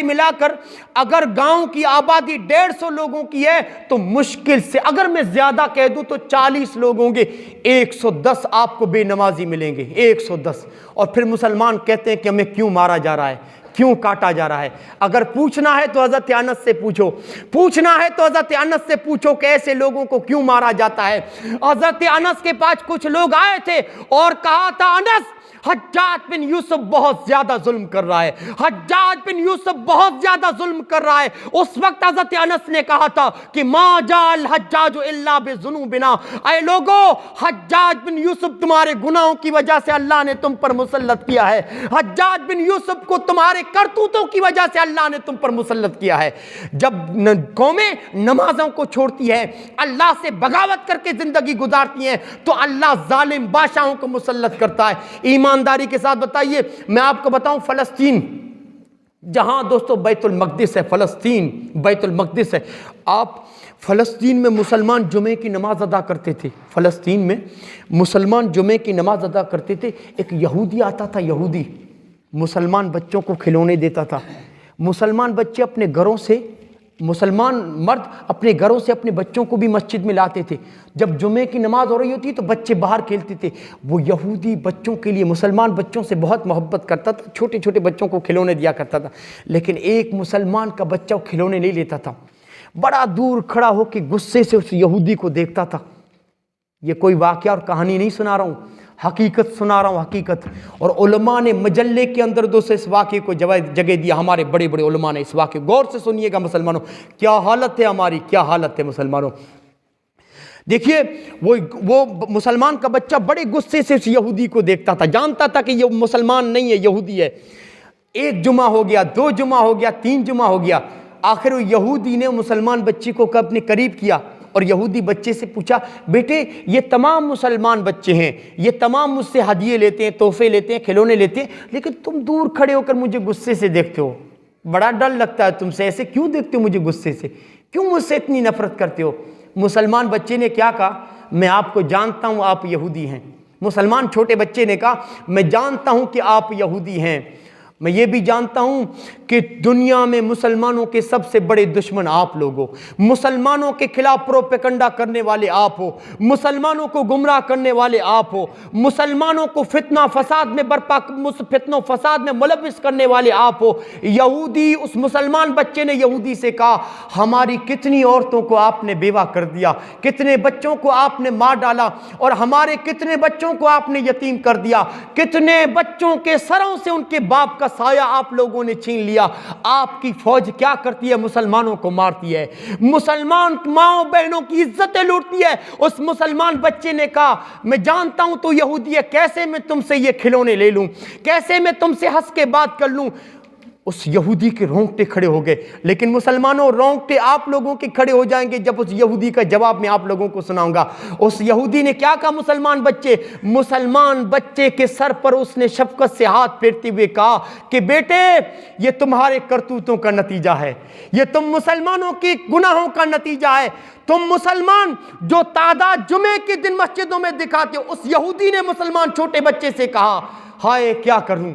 ملا کر اگر گاؤں کی آبادی 150 لوگوں کی ہے تو مشکل سے، اگر میں زیادہ کہہ دوں تو 40 لوگ ہوں گے، 110 آپ کو بے نمازی ملیں گے، 110۔ اور پھر مسلمان کہتے ہیں کہ ہمیں کیوں مارا جا رہا ہے، کیوں کاٹا جا رہا ہے؟ اگر پوچھنا ہے تو حضرت انس سے پوچھو کہ ایسے لوگوں کو کیوں مارا جاتا ہے۔ حضرت انس کے پاس کچھ لوگ آئے تھے اور کہا تھا انس حجاج بن یوسف بہت زیادہ ظلم کر رہا ہے، اس وقت حضرت انس نے کہا تھا کہ ما جاء الحجاج الا بذنوبنا، اے لوگو حجاج بن یوسف تمہارے گناہوں کی وجہ سے اللہ نے تم پر مسلط کیا ہے، حجاج بن یوسف کو تمہارے کرتوتوں کی وجہ سے اللہ نے تم پر مسلط کیا ہے۔ جب قومیں نمازوں کو چھوڑتی ہے، اللہ سے بغاوت کر کے زندگی گزارتی ہیں، تو اللہ ظالم بادشاہوں کو مسلط کرتا ہے۔ ایمانداری کے ساتھ بتائیے، میں آپ کو بتاؤں فلسطین، جہاں دوستو بیت المقدس ہے، فلسطین بیت المقدس ہے، آپ فلسطین میں مسلمان جمعے کی نماز ادا کرتے تھے، فلسطین میں مسلمان جمعے کی نماز ادا کرتے تھے۔ ایک یہودی آتا تھا، یہودی مسلمان بچوں کو کھلونے دیتا تھا، مسلمان بچے اپنے گھروں سے، مسلمان مرد اپنے گھروں سے اپنے بچوں کو بھی مسجد میں لاتے تھے۔ جب جمعے کی نماز ہو رہی ہوتی تو بچے باہر کھیلتے تھے، وہ یہودی بچوں کے لیے، مسلمان بچوں سے بہت محبت کرتا تھا، چھوٹے چھوٹے بچوں کو کھلونے دیا کرتا تھا، لیکن ایک مسلمان کا بچہ کھلونے نہیں لیتا تھا، بڑا دور کھڑا ہو کے غصے سے اس یہودی کو دیکھتا تھا۔ یہ کوئی واقعہ اور کہانی نہیں سنا رہا ہوں، حقیقت سنا رہا ہوں، حقیقت۔ اور علماء نے مجلے کے اندر دوستو اس واقعے کو جگہ دیا، ہمارے بڑے بڑے علماء نے اس واقعے، غور سے سنیے گا مسلمانوں، کیا حالت ہے ہماری، کیا حالت ہے مسلمانوں۔ دیکھیے وہ مسلمان کا بچہ بڑے غصے سے اس یہودی کو دیکھتا تھا، جانتا تھا کہ یہ مسلمان نہیں ہے، یہودی ہے۔ ایک جمعہ ہو گیا، 2 جمعہ ہو گیا، 3 جمعہ ہو گیا، آخر وہ یہودی نے مسلمان بچے کو اپنے قریب کیا اور یہودی بچے سے پوچھا، بیٹے یہ تمام مسلمان بچے ہیں، یہ تمام مجھ سے ہدیے لیتے ہیں، تحفے لیتے ہیں، کھلونے لیتے ہیں، لیکن تم دور کھڑے ہو کر مجھے غصے سے دیکھتے ہو، بڑا ڈر لگتا ہے تم سے، ایسے کیوں دیکھتے ہو مجھے غصے سے، کیوں مجھ سے اتنی نفرت کرتے ہو؟ مسلمان بچے نے کیا کہا؟ میں آپ کو جانتا ہوں آپ یہودی ہیں۔ مسلمان چھوٹے بچے نے کہا میں جانتا ہوں کہ آپ یہودی ہیں، میں یہ بھی جانتا ہوں کہ دنیا میں مسلمانوں کے سب سے بڑے دشمن آپ لوگ ہو، مسلمانوں کے خلاف پروپیگنڈا کرنے والے آپ ہو، مسلمانوں کو گمراہ کرنے والے آپ ہو، مسلمانوں کو فتنہ فساد میں ملوث کرنے والے آپ ہو۔ یہودی، اس مسلمان بچے نے یہودی سے کہا ہماری کتنی عورتوں کو آپ نے بیوہ کر دیا، کتنے بچوں کو آپ نے مار ڈالا، اور ہمارے کتنے بچوں کو آپ نے یتیم کر دیا، کتنے بچوں کے سروں سے ان کے باپ کا سایہ آپ لوگوں نے چھین لیا۔ آپ کی فوج کیا کرتی ہے؟ مسلمانوں کو مارتی ہے، مسلمان ماؤں بہنوں کی عزتیں لوٹتی ہے۔ اس مسلمان بچے نے کہا میں جانتا ہوں تو یہودی ہے، کیسے میں تم سے یہ کھلونے لے لوں، کیسے میں تم سے ہنس کے بات کر لوں؟ اس یہودی کے رونگٹے کھڑے ہو گئے۔ لیکن مسلمانوں رونگٹے آپ لوگوں کے کھڑے ہو جائیں گے جب اس یہودی کا جواب میں آپ لوگوں کو سناؤں گا۔ اس یہودی نے کیا کہا؟ مسلمان بچے کے سر پر اس نے شفقت سے ہاتھ پھیرتے ہوئے کہا کہ بیٹے یہ تمہارے کرتوتوں کا نتیجہ ہے، یہ تم مسلمانوں کی گناہوں کا نتیجہ ہے، تم مسلمان جو تعداد جمعے کے دن مسجدوں میں دکھاتے ہو۔ اس یہودی نے مسلمان چھوٹے بچے سے کہا ہائے کیا کروں،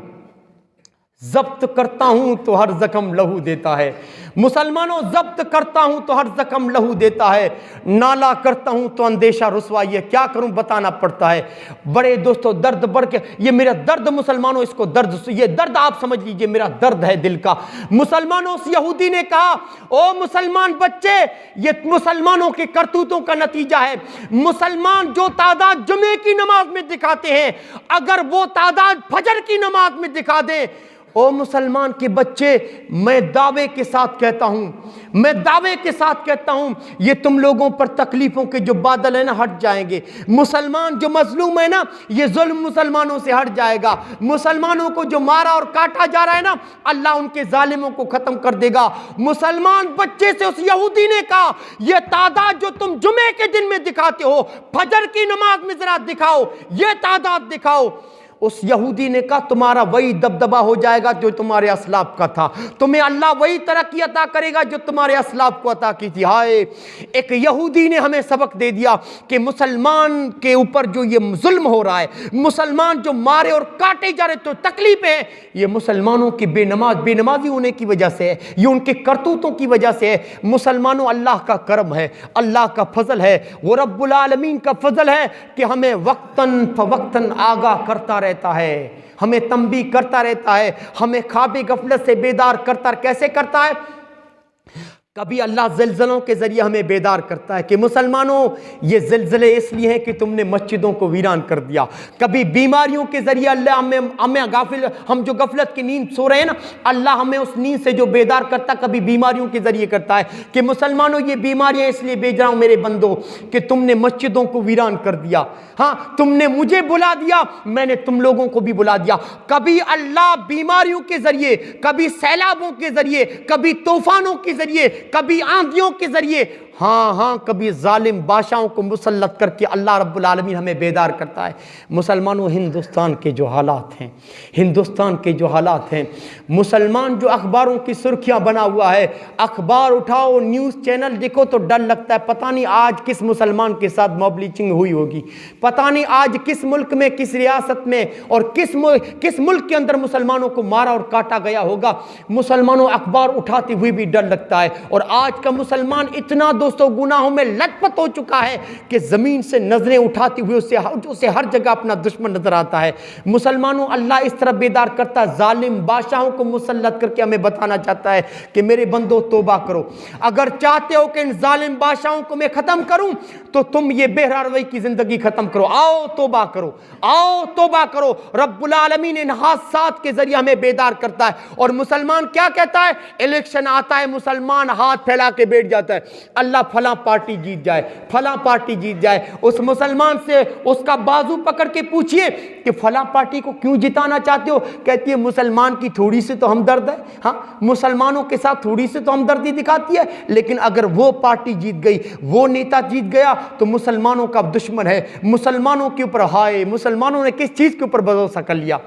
ضبط کرتا ہوں تو ہر زخم لہو دیتا ہے، مسلمانوں ضبط کرتا ہوں تو ہر زخم لہو دیتا ہے، نالا کرتا ہوں تو اندیشہ رسوائی ہے، کیا کروں بتانا پڑتا ہے۔ بڑے دوستو درد بڑھ کے، یہ میرا درد مسلمانوں، اس کو درد، یہ درد آپ سمجھ لیجئے، میرا درد ہے دل کا۔ مسلمانوں اس یہودی نے کہا او مسلمان بچے یہ مسلمانوں کے کرتوتوں کا نتیجہ ہے، مسلمان جو تعداد جمعے کی نماز میں دکھاتے ہیں اگر وہ تعداد فجر کی نماز میں دکھا دیں او مسلمان کے بچے، میں دعوے کے ساتھ کہتا ہوں، یہ تم لوگوں پر تکلیفوں کے جو بادل ہیں نا ہٹ جائیں گے۔ مسلمان جو مظلوم ہے نا، یہ ظلم مسلمانوں سے ہٹ جائے گا۔ مسلمانوں کو جو مارا اور کاٹا جا رہا ہے نا، اللہ ان کے ظالموں کو ختم کر دے گا۔ مسلمان بچے سے اس یہودی نے کہا، یہ تعداد جو تم جمعے کے دن میں دکھاتے ہو، فجر کی نماز میں ذرا دکھاؤ، یہ تعداد دکھاؤ۔ اس یہودی نے کہا تمہارا وہی دبدبہ ہو جائے گا جو تمہارے اسلاف کا تھا، تمہیں اللہ وہی ترقی عطا کرے گا جو تمہارے اسلاف کو عطا کی تھی۔ ہائے، ایک یہودی نے ہمیں سبق دے دیا کہ مسلمان کے اوپر جو یہ ظلم ہو رہا ہے، مسلمان جو مارے اور کاٹے جا رہے تو تکلیف ہے، یہ مسلمانوں کی بے نمازی ہونے کی وجہ سے ہے، یہ ان کے کرتوتوں کی وجہ سے ہے۔ مسلمانوں، اللہ کا کرم ہے، اللہ کا فضل ہے، وہ رب العالمین کا فضل ہے کہ ہمیں وقتاً فوقتاً آگاہ کرتا رہتا ہے، ہمیں تنبیہ کرتا رہتا ہے، ہمیں خواب غفلت سے بیدار کرتا۔ کیسے کرتا ہے؟ کبھی اللہ زلزلوں کے ذریعے ہمیں بیدار کرتا ہے کہ مسلمانوں یہ زلزلے اس لیے ہیں کہ تم نے مسجدوں کو ویران کر دیا۔ کبھی بیماریوں کے ذریعے اللہ ہم جو غفلت کی نیند سو رہے ہیں نا، اللہ ہمیں اس نیند سے جو بیدار کرتا، کبھی بیماریوں کے ذریعے کرتا ہے کہ مسلمانوں یہ بیماریاں اس لیے بھیج رہا ہوں میرے بندو کہ تم نے مسجدوں کو ویران کر دیا، ہاں تم نے مجھے بلا دیا، میں نے تم لوگوں کو بھی بلا دیا۔ کبھی اللہ بیماریوں کے ذریعے، کبھی سیلابوں کے ذریعے، کبھی طوفانوں کے ذریعے، کبھی آندھیوں کے ذریعے، ہاں کبھی ظالم بادشاہوں کو مسلط کر کے اللہ رب العالمین ہمیں بیدار کرتا ہے۔ مسلمانوں، ہندوستان کے جو حالات ہیں، مسلمان جو اخباروں کی سرخیاں بنا ہوا ہے، اخبار اٹھاؤ، نیوز چینل دیکھو تو ڈر لگتا ہے، پتہ نہیں آج کس مسلمان کے ساتھ موب لنچنگ ہوئی ہوگی، پتہ نہیں آج کس ملک میں، کس ریاست میں اور کس ملک کے اندر مسلمانوں کو مارا اور کاٹا گیا ہوگا۔ مسلمانوں، اخبار اٹھاتے ہوئے بھی ڈر لگتا ہے۔ اور آج کا مسلمان اتنا دوستو گناہوں میں لت پت ہو چکا ہے کہ زمین سے نظریں اٹھاتے ہوئے اسے ہر جگہ اپنا دشمن نظر آتا ہے۔ مسلمانوں، اللہ اس طرح بیدار کرتا ہے، ظالم بادشاہوں کو مسلط کر کے ہمیں بتانا چاہتا ہے کہ میرے بندو توبہ کرو۔ اگر چاہتے ہو کہ ان ظالم بادشاہوں کو میں ختم کروں تو تم یہ بہرہ روی کی زندگی ختم کرو، آؤ توبہ کرو۔ رب العالمین ان حادثات کے ذریعے ہمیں بیدار کرتا ہے۔ اور مسلمان کیا کہتا ہے؟ الیکشن آتا ہے، مسلمان ہاتھ پھیلا کے بیٹھ جاتا ہے، اللہ فلاں پارٹی جیت جائے۔ اس مسلمان سے اس کا بازو پکڑ کے پوچھئے کہ فلاں پارٹی کو کیوں جتانا چاہتے ہو؟ کہتی ہے مسلمان کی تھوڑی سی تو ہمدرد ہے، ہاں مسلمانوں کے ساتھ تھوڑی سی تو ہمدردی دکھاتی ہے، لیکن اگر وہ پارٹی جیت گئی، وہ نیتا جیت گیا تو مسلمانوں کا دشمن ہے۔ مسلمانوں کے اوپر، ہائے مسلمانوں نے کس چیز کے اوپر بھروسہ کر لیا؟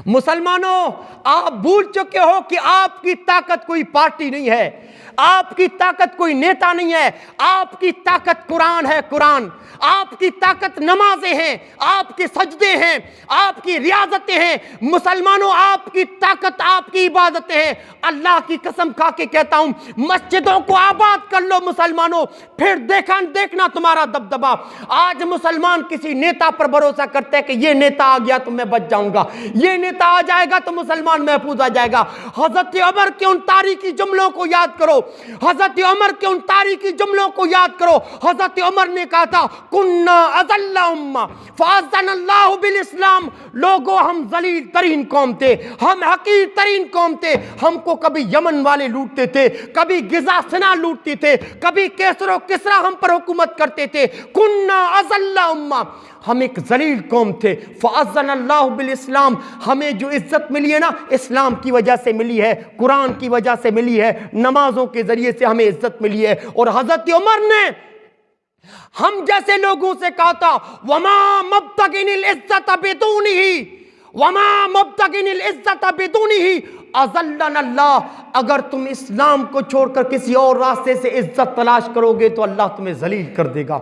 مسلمانوں، آپ بھول چکے ہو کہ آپ کی طاقت کوئی پارٹی نہیں ہے، آپ کی طاقت کوئی نیتا نہیں ہے، آپ کی طاقت قرآن ہے، قرآن۔ آپ کی طاقت نمازیں ہیں، آپ کے سجدے ہیں، آپ کی ریاضتیں ہیں۔ مسلمانوں، آپ کی طاقت آپ کی عبادتیں ہیں۔ اللہ کی قسم کھا کے کہتا ہوں، مسجدوں کو آباد کر لو مسلمانوں، پھر دیکھنا تمہارا دبدبا۔ آج مسلمان کسی نیتا پر بھروسہ کرتے ہیں کہ یہ نیتا آ گیا تو میں بچ جاؤں گا، یہ نیتا آ جائے گا تو مسلمان محفوظ آ جائے گا۔ حضرت عمر کے ان تاریخی جملوں کو یاد کرو، حضرت عمر کے ان تاریخی جملوں کو یاد کرو۔ حضرت عمر نے کہا تھا، کننا اذل امہ فاذن اللہ بالاسلام، لوگوں ہم ذلیل ترین قوم تھے، ہم حقیر ترین قوم تھے، ہم کو کبھی یمن والے لوٹتے تھے، کبھی غزہ سنا لوٹتے تھے، کبھی کیسر و کسرا ہم پر حکومت کرتے تھے۔ کننا اذل امہ، ہم ایک ذلیل قوم تھے۔ فاذن اللہ بالاسلام، ہمیں جو عزت ملی ہے نا، اسلام کی وجہ سے ملی ہے، قرآن کی وجہ سے ملی ہے، نمازوں کے ذریعے سے ہمیں عزت ملی ہے۔ اور حضرت عمر نے ہم جیسے لوگوں سے کہا تھا، وما مبتغین العزت بدونہ، وما مبتغین العزت بدونہ اذلنا اللہ، اگر تم اسلام کو چھوڑ کر کسی اور راستے سے عزت تلاش کرو گے تو اللہ تمہیں ذلیل کر دے گا،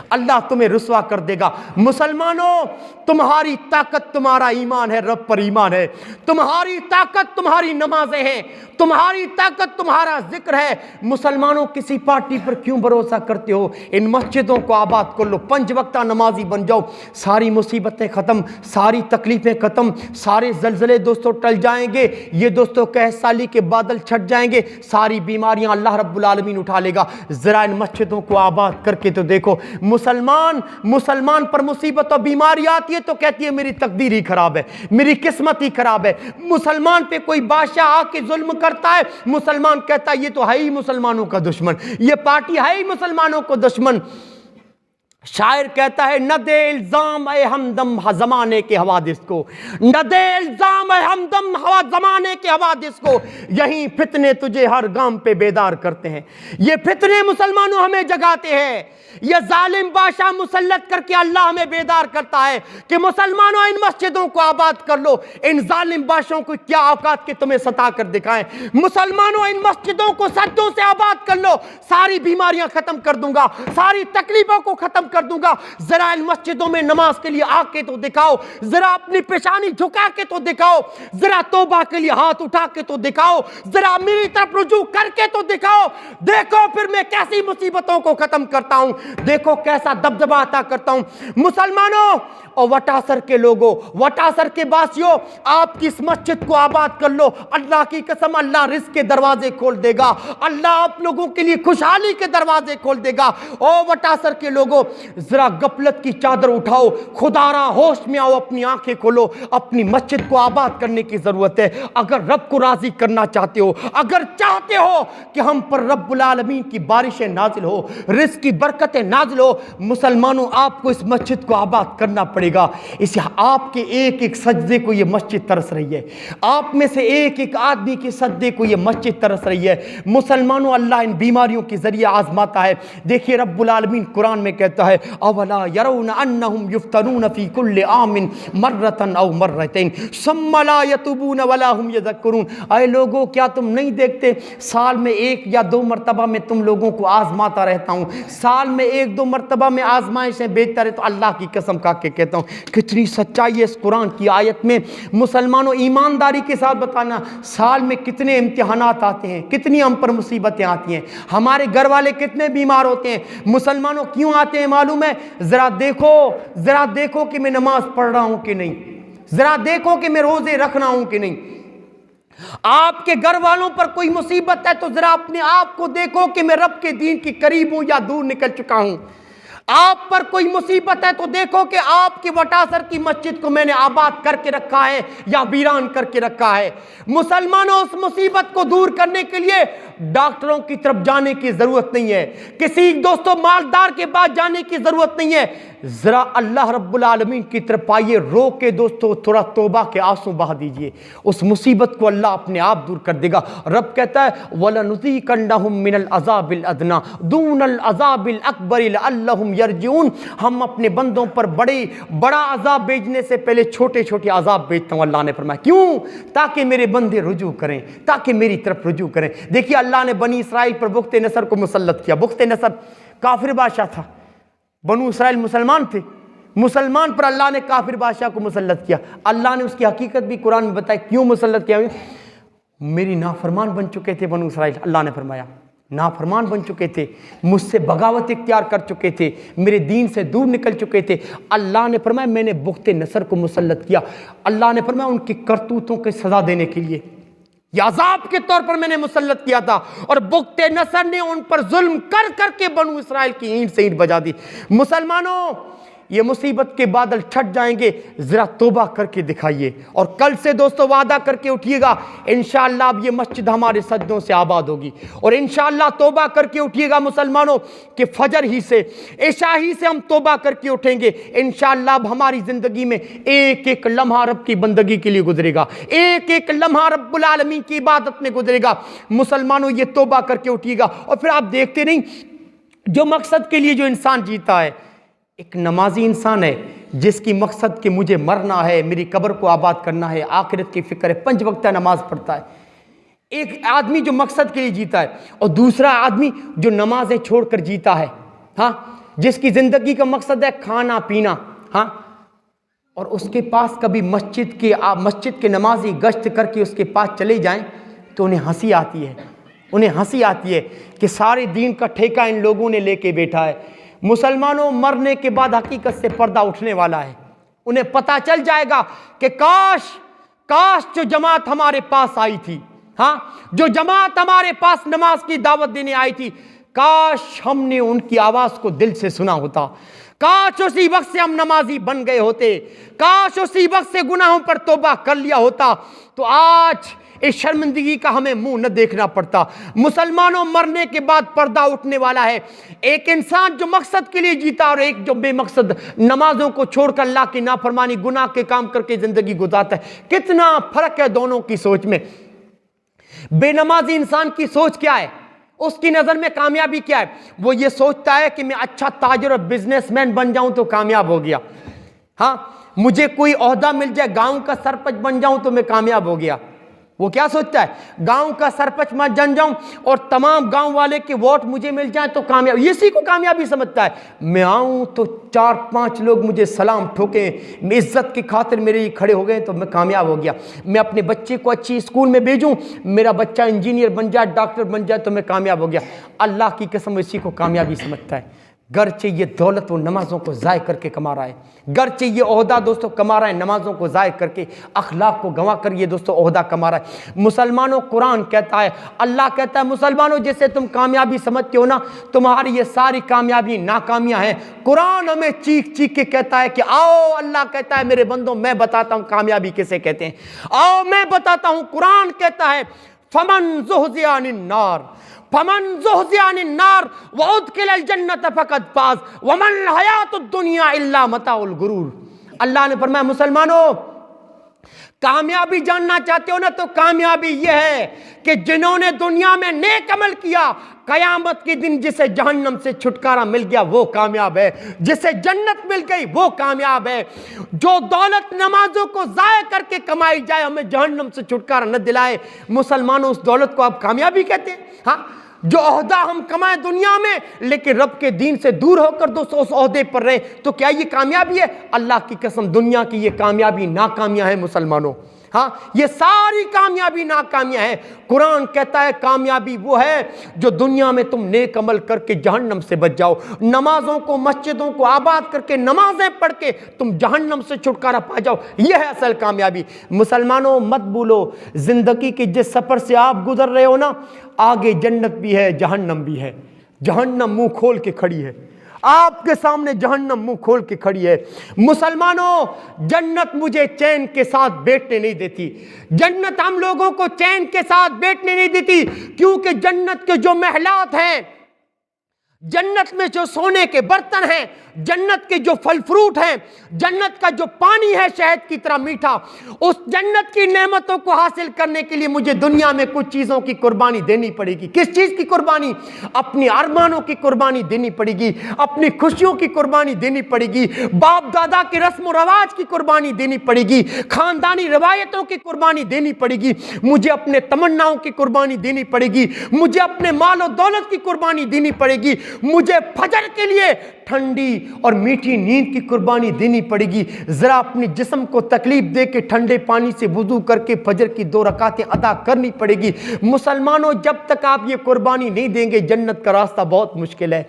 اللہ تمہیں رسوا کر دے گا۔ مسلمانوں، تمہاری طاقت تمہارا ایمان ہے، رب پر ایمان ہے، تمہاری طاقت تمہاری نمازیں ہیں، تمہاری طاقت تمہارا ذکر ہے۔ مسلمانوں، کسی پارٹی پر کیوں بھروسہ کرتے ہو؟ ان مسجدوں کو آباد کر لو، 5 وقتہ نمازی بن جاؤ، ساری مصیبتیں ختم، ساری تکلیفیں ختم، سارے زلزلے دوستو ٹل جائیں گے۔ یہ دوستوں 21 سالی کے بادل چھٹ جائیں گے, ساری بیماریاں اللہ رب العالمین اٹھا لے گا. ذرا ان مسجدوں کو آباد کر کے تو دیکھو. مسلمان پر مصیبت اور بیماری آتی ہے تو کہتی ہے میری تقدیر ہی خراب ہے, میری قسمت ہی خراب ہے. مسلمان پہ کوئی بادشاہ آ کے ظلم کرتا ہے, مسلمان کہتا ہے یہ تو ہے ہی مسلمانوں کا دشمن, یہ پارٹی ہے ہی مسلمانوں کو دشمن. شاعر کہتا ہے نہ دے الزام اے ہمدم زمانے کے حوادث کو, نہ دے الزام اے ہمدم زمانے کے حوادث کو, یہی فتنے تجھے ہر گام پہ بیدار کرتے ہیں. یہ فتنے مسلمانوں ہمیں جگاتے ہیں, یہ ظالم بادشاہ مسلط کر کے اللہ ہمیں بیدار کرتا ہے کہ مسلمانوں ان مسجدوں کو آباد کر لو. ان ظالم بادشاہوں کو کیا اوقات کے تمہیں ستا کر دکھائیں. مسلمانوں ان مسجدوں کو سجدوں سے آباد کر لو, ساری بیماریاں ختم کر دوں گا, ساری تکلیفوں کو ختم کر دوں گا. ذرا ان مسجدوں میں نماز کے لیے آ کے تو دکھاؤ, ذرا اپنی پیشانی جھکا کے تو دکھاؤ, ذرا توبہ کے لیے ہاتھ اٹھا کے تو دکھاؤ, ذرا میری طرف رجوع کر کے تو دکھاؤ. دیکھو پھر میں کیسی مصیبتوں کو ختم کرتا ہوں, دیکھو کیسا دبدبا عطا کرتا ہوں. مسلمانوں اور وٹاسر کے لوگوں, وٹاسر کے باسیوں, آپ کی اس مسجد کو آباد کر لو. اللہ کی قسم اللہ رزق کے دروازے کھول دے گا, اللہ آپ لوگوں کے لیے خوشحالی کے دروازے کھول دے گا. او وٹاسر کے لوگوں, ذرا غفلت کی چادر اٹھاؤ, خدا را ہوش میں آؤ, اپنی آنکھیں کھولو. اپنی مسجد کو آباد کرنے کی ضرورت ہے. اگر رب کو راضی کرنا چاہتے ہو, اگر چاہتے ہو کہ ہم پر رب العالمین کی بارشیں نازل ہو, رزق کی برکتیں نازل ہو, مسلمانوں آپ کو اس مسجد کو آباد کرنا پڑے گا. اسے آپ کے ایک ایک سجدے کو یہ مسجد ترس رہی ہے, آپ میں سے ایک ایک آدمی کے سجدے کو یہ مسجد ترس رہی ہے. مسلمانوں اللہ ان بیماریوں کے ذریعے آزماتا ہے. دیکھیے رب العالمین قرآن میں کہتا ہے اولا يرون انہم یفتنون فی کل عام مرۃ او مرتین ثم لا یتوبون ولا هم یذکرون. اے لوگوں کیا تم نہیں دیکھتے سال میں ایک یا دو مرتبہ میں تم لوگوں کو آزماتا رہتا ہوں, سال میں ایک دو مرتبہ میں آزمائشیں بھیجتا رہتا ہوں. اللہ کی قسم کھا کے کہتا ہوں کتنی سچائی ہے اس قرآن کی آیت میں. مسلمانوں ایمانداری کے ساتھ بتانا, سال میں کتنے امتحانات آتے ہیں, کتنی ہم پر مصیبتیں آتی ہیں, ہمارے گھر والے کتنے بیمار ہوتے ہیں. مسلمانوں کیوں آتے ہیں معلوم ہے؟ ذرا دیکھو کہ میں نماز پڑھ رہا ہوں کہ نہیں, ذرا دیکھو کہ میں روزے رکھ رہا ہوں کہ نہیں. آپ کے گھر والوں پر کوئی مصیبت ہے تو ذرا اپنے آپ کو دیکھو کہ میں رب کے دین کی قریب ہوں یا دور نکل چکا ہوں. آپ پر کوئی مصیبت ہے تو دیکھو کہ آپ کی وٹاسر کی مسجد کو میں نے آباد کر کے رکھا ہے یا ویران کر کے رکھا ہے. مسلمانوں اس مصیبت کو دور کرنے کے لیے ڈاکٹروں کی طرف جانے کی ضرورت نہیں ہے, کسی دوستوں مالدار کے پاس جانے کی ضرورت نہیں ہے. ذرا اللہ رب العالمین کی طرف آئیے, رو کے دوستوں تھوڑا توبہ کے آنسو بہا دیجئے, اس مصیبت کو اللہ اپنے آپ دور کر دے گا. رب کہتا ہے وَلَنُذِيقَنَّهُم مِّنَ الْعَذَابِ الْأَدْنَىٰ دُونَ الْعَذَابِ الْأَكْبَرِ لَعَلَّهُمْ يَرْجِعُونَ. ہم اپنے بندوں پر بڑا عذاب بھیجنے سے پہلے چھوٹے چھوٹے عذاب بھیجتا ہوں. اللہ نے فرمایا کیوں؟ تاکہ میرے بندے رجوع کریں, تاکہ میری طرف رجوع کریں. دیکھیے اللہ نے بنی اسرائیل پر بخت نصر کو مسلط کیا. بخت نصر کافر بادشاہ تھا, بنو اسرائیل مسلمان تھے, مسلمان پر اللہ نے کافر بادشاہ کو مسلط کیا. اللہ نے اس کی حقیقت بھی قرآن میں بتائی کیوں مسلط کیا. میری نافرمان بن چکے تھے بنو اسرائیل, اللہ نے فرمایا نافرمان بن چکے تھے, مجھ سے بغاوت اختیار کر چکے تھے, میرے دین سے دور نکل چکے تھے. اللہ نے فرمایا میں نے بخت نصر کو مسلط کیا. اللہ نے فرمایا ان کی کرتوتوں کی سزا دینے کے لیے یہ عذاب کے طور پر میں نے مسلط کیا تھا, اور بخت نصر نے ان پر ظلم کر کر کے بنو اسرائیل کی اینٹ سے اینٹ بجا دی. مسلمانوں یہ مصیبت کے بادل چھٹ جائیں گے, ذرا توبہ کر کے دکھائیے. اور کل سے دوستو وعدہ کر کے اٹھیے گا انشاءاللہ اب یہ مسجد ہمارے سجدوں سے آباد ہوگی. اور انشاءاللہ توبہ کر کے اٹھیے گا مسلمانوں کہ فجر ہی سے عشاء ہی سے ہم توبہ کر کے اٹھیں گے. انشاءاللہ اب ہماری زندگی میں ایک ایک لمحہ رب کی بندگی کے لیے گزرے گا, ایک ایک لمحہ رب العالمین کی عبادت میں گزرے گا. مسلمانوں یہ توبہ کر کے اٹھیے گا. اور پھر آپ دیکھتے نہیں جو مقصد کے لیے جو انسان جیتا ہے, ایک نمازی انسان ہے جس کی مقصد کہ مجھے مرنا ہے, میری قبر کو آباد کرنا ہے, آخرت کی فکر ہے, 5 وقتہ نماز پڑھتا ہے. ایک آدمی جو مقصد کے لیے جیتا ہے, اور دوسرا آدمی جو نمازیں چھوڑ کر جیتا ہے, ہاں, جس کی زندگی کا مقصد ہے کھانا پینا, ہاں, اور اس کے پاس کبھی مسجد کے نمازی گشت کر کے اس کے پاس چلے جائیں تو انہیں ہنسی آتی ہے کہ سارے دین کا ٹھیکہ ان لوگوں نے لے کے بیٹھا ہے. مسلمانوں مرنے کے بعد حقیقت سے پردہ اٹھنے والا ہے. انہیں پتہ چل جائے گا کہ کاش جو جماعت ہمارے پاس آئی تھی، ہاں جو جماعت ہمارے پاس نماز کی دعوت دینے آئی تھی، کاش ہم نے ان کی آواز کو دل سے سنا ہوتا، کاش اسی وقت سے ہم نمازی بن گئے ہوتے، کاش اسی وقت سے گناہوں پر توبہ کر لیا ہوتا، تو آج اس شرمندگی کا ہمیں منہ نہ دیکھنا پڑتا۔ مسلمانوں، مرنے کے بعد پردہ اٹھنے والا ہے۔ ایک انسان جو مقصد کے لیے جیتا اور ایک جو بے مقصد نمازوں کو چھوڑ کر اللہ کی نافرمانی گناہ کے کام کر کے زندگی گزارتا ہے، کتنا فرق ہے دونوں کی سوچ میں۔ بے نمازی انسان کی سوچ کیا ہے؟ اس کی نظر میں کامیابی کیا ہے؟ وہ یہ سوچتا ہے کہ میں اچھا تاجر اور بزنس مین بن جاؤں تو کامیاب ہو گیا، ہاں مجھے کوئی عہدہ مل جائے، گاؤں کا سرپنچ بن جاؤں تو میں کامیاب ہو گیا۔ وہ کیا سوچتا ہے؟ گاؤں کا سرپنچ میں جن جاؤں اور تمام گاؤں والے کے ووٹ مجھے مل جائیں تو کامیاب، اسی کو کامیابی سمجھتا ہے۔ میں آؤں تو 4-5 لوگ مجھے سلام ٹھوکیں، میں عزت کی خاطر میرے لیے کھڑے ہو گئے تو میں کامیاب ہو گیا۔ میں اپنے بچے کو اچھی اسکول میں بھیجوں، میرا بچہ انجینئر بن جائے، ڈاکٹر بن جائے تو میں کامیاب ہو گیا۔ اللہ کی قسم اسی کو کامیابی سمجھتا ہے۔ گرچہ یہ دولت وہ نمازوں کو ضائع کر کے کما رہا ہے، گرچہ یہ عہدہ دوستوں کما رہا ہے نمازوں کو ضائع کر کے، اخلاق کو گنوا کر یہ دوستوں عہدہ کما رہا ہے۔ مسلمانوں، قرآن کہتا ہے، اللہ کہتا ہے مسلمانوں جسے تم کامیابی سمجھتے ہو نا، تمہاری یہ ساری کامیابی ناکامیاں ہیں۔ قرآن ہمیں چیخ چیخ کے کہتا ہے کہ آؤ، اللہ کہتا ہے میرے بندوں میں بتاتا ہوں کامیابی کسے کہتے ہیں، آؤ میں بتاتا ہوں۔ قرآن کہتا ہے فمن زحزح عن النار فمن زحزح عن النار وادخل الجنۃ فقد فاز وما الحیاۃ الدنیا الا متاع الغرور۔ اللہ نے فرمایا مسلمانوں، کامیابی جاننا چاہتے ہو نا تو کامیابی یہ ہے کہ جنہوں نے دنیا میں نیک عمل کیا، قیامت کے دن جسے جہنم سے چھٹکارا مل گیا وہ کامیاب ہے، جسے جنت مل گئی وہ کامیاب ہے۔ جو دولت نمازوں کو ضائع کر کے کمائی جائے، ہمیں جہنم سے چھٹکارا نہ دلائے، مسلمانوں اس دولت کو آپ کامیابی کہتے ہیں؟ ہاں، جو عہدہ ہم کمائیں دنیا میں لیکن رب کے دین سے دور ہو کر دوستوں اس عہدے پر رہیں تو کیا یہ کامیابی ہے؟ اللہ کی قسم دنیا کی یہ کامیابی ناکامیاں ہیں مسلمانوں، ہاں یہ ساری کامیابی ناکامیاں ہیں۔ قرآن کہتا ہے کامیابی وہ ہے جو دنیا میں تم نیک عمل کر کے جہنم سے بچ جاؤ، نمازوں کو مسجدوں کو آباد کر کے نمازیں پڑھ کے تم جہنم سے چھٹکارا پا جاؤ، یہ ہے اصل کامیابی۔ مسلمانوں مت بھولو، زندگی کے جس سفر سے آپ گزر رہے ہو نا، آگے جنت بھی ہے جہنم بھی ہے۔ جہنم منہ کھول کے کھڑی ہے، آپ کے سامنے جہنم منہ کھول کے کھڑی ہے۔ مسلمانوں، جنت مجھے چین کے ساتھ بیٹھنے نہیں دیتی، جنت ہم لوگوں کو چین کے ساتھ بیٹھنے نہیں دیتی، کیونکہ جنت کے جو محلات ہیں، جنت میں جو سونے کے برتن ہیں، جنت کے جو پھل فروٹ ہیں، جنت کا جو پانی ہے شہد کی طرح میٹھا، اس جنت کی نعمتوں کو حاصل کرنے کے لیے مجھے دنیا میں کچھ چیزوں کی قربانی دینی پڑے گی۔ کس چیز کی قربانی؟ اپنی ارمانوں کی قربانی دینی پڑے گی، اپنی خوشیوں کی قربانی دینی پڑے گی، باپ دادا کے رسم و رواج کی قربانی دینی پڑے گی، خاندانی روایتوں کی قربانی دینی پڑے گی، مجھے اپنے تمناؤں کی قربانی دینی پڑے گی، مجھے اپنے مال و دولت کی قربانی دینی پڑے گی، مجھے فجر کے لیے ٹھنڈی اور میٹھی نیند کی قربانی دینی پڑے گی، ذرا اپنے جسم کو تکلیف دے کے ٹھنڈے پانی سے وضو کر کے فجر کی 2 رکعتیں ادا کرنی پڑے گی۔ مسلمانوں جب تک آپ یہ قربانی نہیں دیں گے جنت کا راستہ بہت مشکل ہے۔